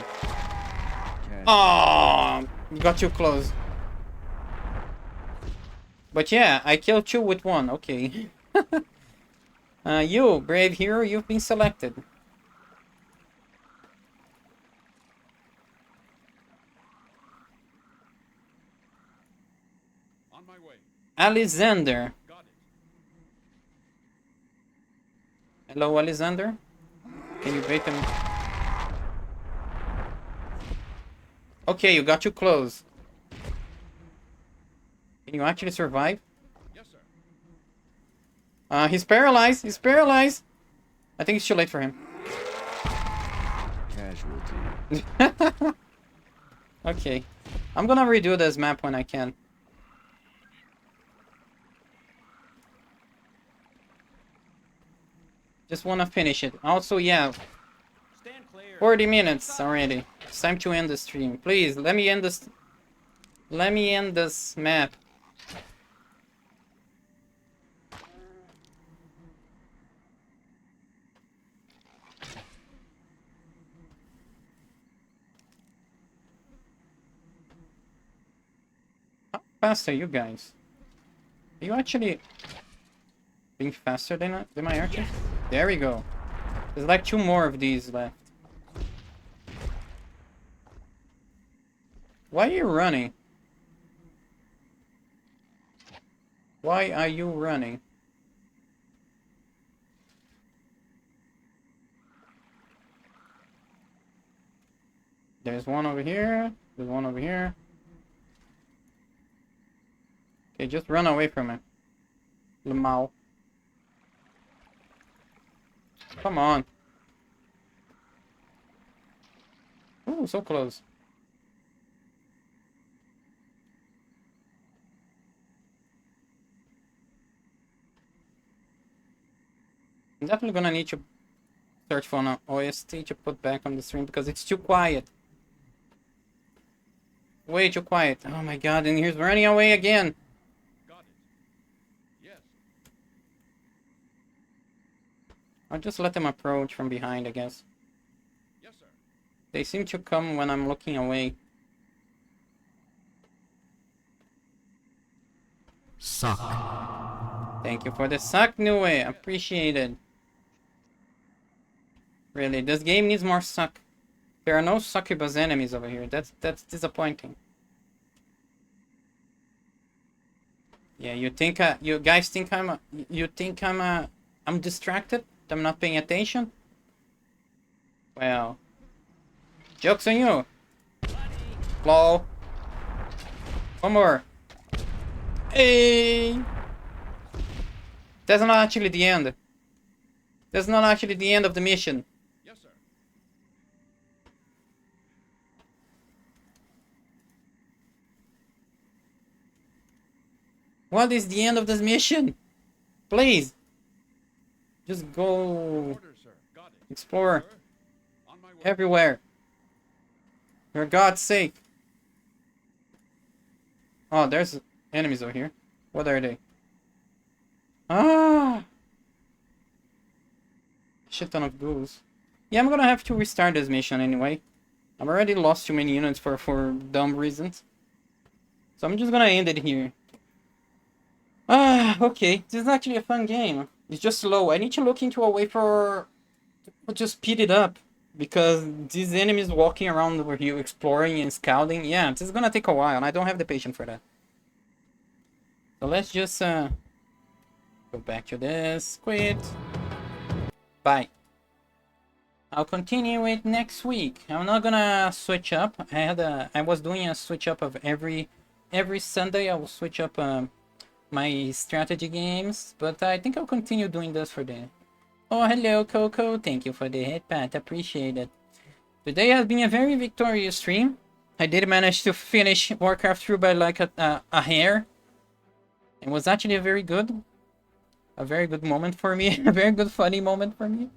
Casual. Oh, got too close. But yeah, I killed 2 with 1. Okay. You, brave hero, you've been selected. On my way. Alexander. Got it. Hello, Alexander. Can you bait him? Okay, you got too close. Can you actually survive? Yes, sir. He's paralyzed. He's paralyzed. I think it's too late for him. Casualty. Okay. I'm gonna redo this map when I can. Just wanna finish it. Also, yeah, Stand clear. 40 minutes already. It's time to end the stream. Please, let me end this. Let me end this map. How fast are you guys? Are you actually being faster than my archers? There we go. There's like 2 more of these left. Why are you running? Why are you running? There's one over here. There's one over here. Okay, just run away from it. Lamau. Come on. Ooh, so close. I'm definitely gonna need to search for an OST to put back on the stream because it's too quiet. Way too quiet. Oh my god, and he's running away again. Got it. Yes. I'll just let them approach from behind, I guess. Yes, sir. They seem to come when I'm looking away. Suck. Thank you for the suck, Nue. Appreciate it. Really, this game needs more suck. There are no succubus enemies over here. That's disappointing. Yeah, you guys think I'm distracted? I'm not paying attention? Well, joke's on you. Lol. One more. Hey! That's not actually the end. That's not actually the end of the mission. Yes, sir. What is the end of this mission? Please. Just go Order, sir. Got it. explore Sir, on my way. everywhere. For God's sake. Oh, there's enemies over here. What are they? Ah! Shit ton of ghouls. Yeah, I'm gonna have to restart this mission anyway. I've already lost too many units for dumb reasons. So I'm just gonna end it here. Ah, okay. This is actually a fun game. It's just slow. I need to look into a way to just speed it up. Because these enemies walking around over here exploring and scouting, yeah, this is gonna take a while and I don't have the patience for that. So let's just go back to this, quit. Bye. I'll continue it next week. I'm not gonna switch up. I was doing a switch up of every Sunday. I will switch up my strategy games, but I think I'll continue doing this for the. Oh, hello, Coco. Thank you for the head pat. Appreciate it. Today has been a very victorious stream. I did manage to finish Warcraft 3 by like a hair. It was actually a very good moment for me. A very good funny moment for me.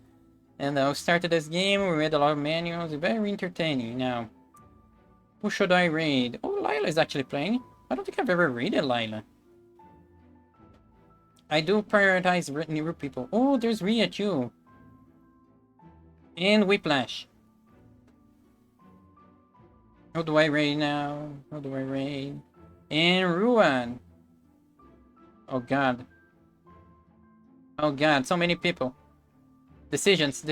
And I started this game. We read a lot of manuals. Very entertaining. Now, who should I raid? Oh, Lila is actually playing. I don't think I've ever raided Lila. I do prioritize new people. Oh, there's Rhea too. And Whiplash. How do I raid now? How do I raid? And Ruan. Oh god. Oh god, so many people. Decisions.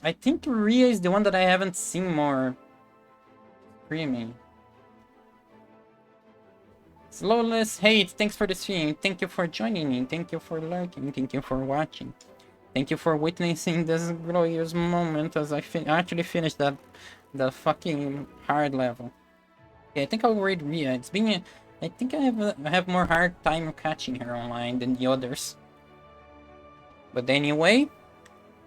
I think Rhea is the one that I haven't seen more. Streaming. Slowless hate, thanks for the stream. Thank you for joining me. Thank you for lurking. Thank you for watching. Thank you for witnessing this glorious moment as I actually finished that fucking hard level. Okay, I think I'll raid Rhea. It's been I think I have more hard time catching her online than the others. But anyway,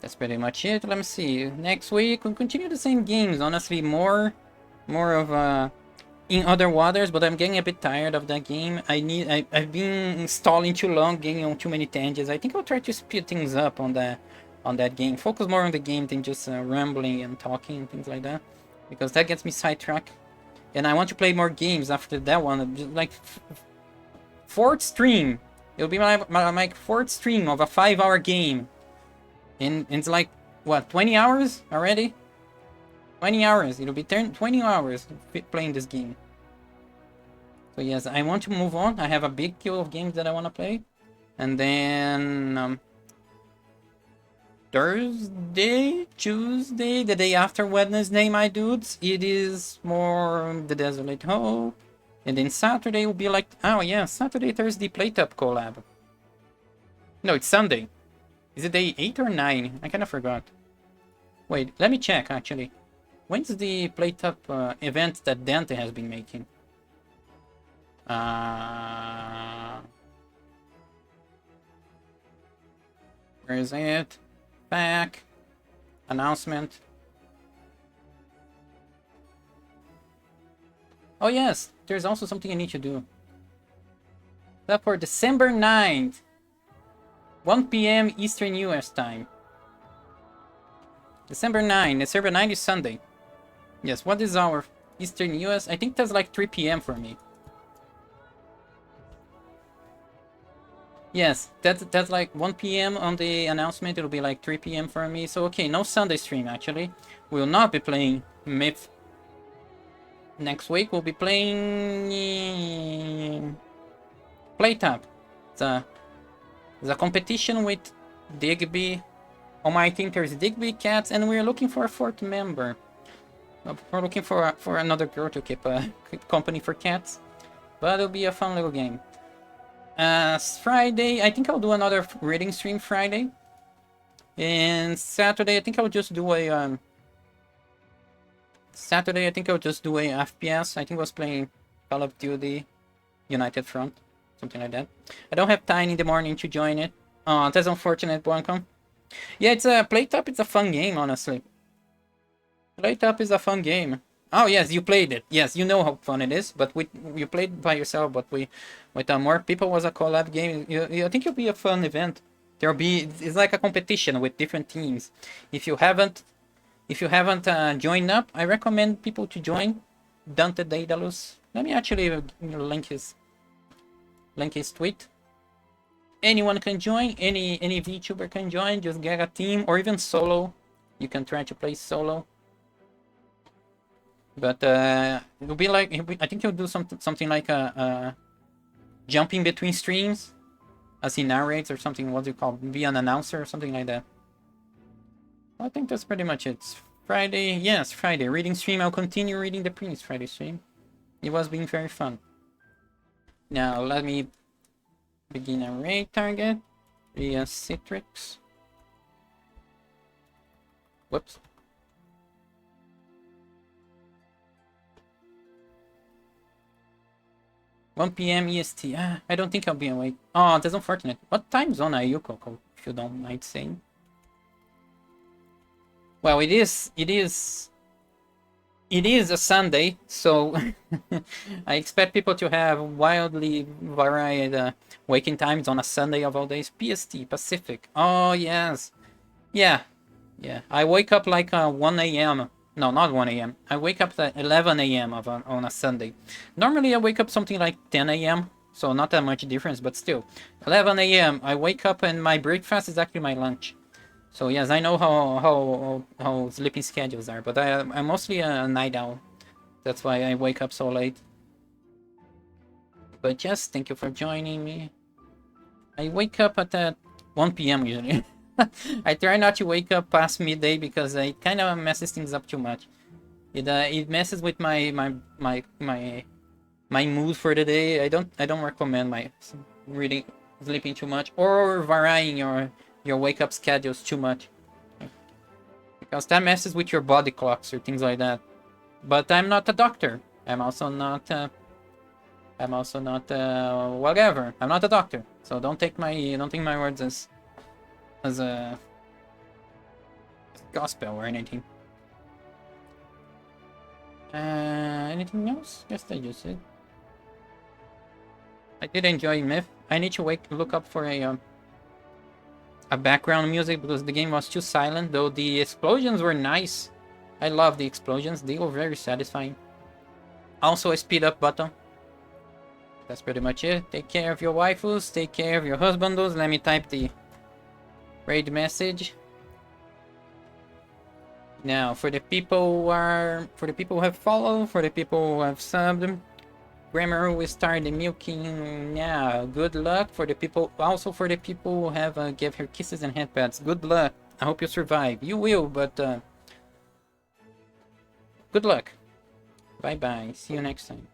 that's pretty much it. Let me see. Next week we'll continue the same games. Honestly, more of in other waters, but I'm getting a bit tired of that game. I've been stalling too long, getting on too many tangents. I think I'll try to speed things up on that game. Focus more on the game than just rambling and talking and things like that, because that gets me sidetracked. And I want to play more games after that one. Just like fourth stream. It'll be my fourth stream of a 5-hour game, and it's like what, 20 hours already? 20 hours. It'll be 20 hours playing this game. So yes, I want to move on. I have a big queue of games that I want to play. And then Thursday, Tuesday, the day after Wednesday, my dudes, it is more The Desolate Hope. And then Saturday will be like, oh yeah, Saturday, Thursday, Playtop collab. No, it's Sunday. Is it day 8 or 9? I kind of forgot. Wait, let me check actually. When's the Playtop event that Dante has been making? Where is it? Back. Announcement. Oh yes, there's also something I need to do. That for December 9th. 1 p.m. Eastern US time. December 9. December 9 is Sunday. Yes, what is our Eastern US? I think that's like 3 p.m. for me. Yes, that's like 1 p.m. on the announcement. It'll be like 3 p.m. for me. So okay, no Sunday stream actually. We will not be playing Myth. Next week we'll be playing Playtop. It's a competition with Digby. On my team there's Digby, Cats, and we're looking for a fourth member. We're looking for another girl to keep company for Cats. But it'll be a fun little game. Friday, I think I'll do another reading stream Friday. And Saturday, I think I'll just do a FPS. I think I was playing Call of Duty United Front, something like that. I don't have time in the morning to join it. Oh, that's unfortunate, Blanco. Yeah, it's a Playtop. It's a fun game, honestly. Playtop is a fun game. Oh yes, you played it. Yes, you know how fun it is. But you played by yourself. But with more people, was a collab game. I think it'll be a fun event. It's like a competition with different teams. If you haven't joined up, I recommend people to join. Dante Daedalus. Let me actually link his tweet. Anyone can join. Any VTuber can join. Just get a team or even solo. You can try to play solo. But it'll be like, I think he'll do something like a jumping between streams as he narrates or something. What do you call it? Be an announcer or something like that. I think that's pretty much it. Friday, yes, Friday reading stream. I'll continue reading the previous Friday stream. It was being very fun. Now let me begin a raid target via Citrix. Whoops. "1 p.m. EST. I don't think I'll be awake. Oh, that's unfortunate. What time zone are you, Coco? If you don't mind saying. Well, it is a Sunday, so I expect people to have wildly varied waking times on a Sunday of all days. PST, Pacific. Oh, yes. Yeah. I wake up like 1 a.m. No, not 1 a.m. I wake up at 11 a.m. on a Sunday. Normally I wake up something like 10 a.m. So not that much difference, but still. 11 a.m. I wake up and my breakfast is actually my lunch. So yes, I know how sleeping schedules are, but I'm mostly a night owl. That's why I wake up so late. But just thank you for joining me. I wake up at 1 p.m. usually. I try not to wake up past midday because it kind of messes things up too much. It messes with my mood for the day. I don't recommend sleeping too much or varying your wake up schedules too much, because that messes with your body clocks or things like that. But I'm not a doctor. I'm also not whatever. I'm not a doctor, so don't take my words as a gospel or anything. Anything else? Yes, I just said. I did enjoy Myth. I need to look up for a background music because the game was too silent, though the explosions were nice. I love the explosions. They were very satisfying. Also a speed up button. That's pretty much it. Take care of your waifus. Take care of your husbandos. Let me type the raid message. Now, for the people who have followed, for the people who have subbed, Grammar will start the milking now. Good luck for the people. Also for the people who have give her kisses and headpats. Good luck. I hope you survive. You will, but good luck. Bye bye. See you next time.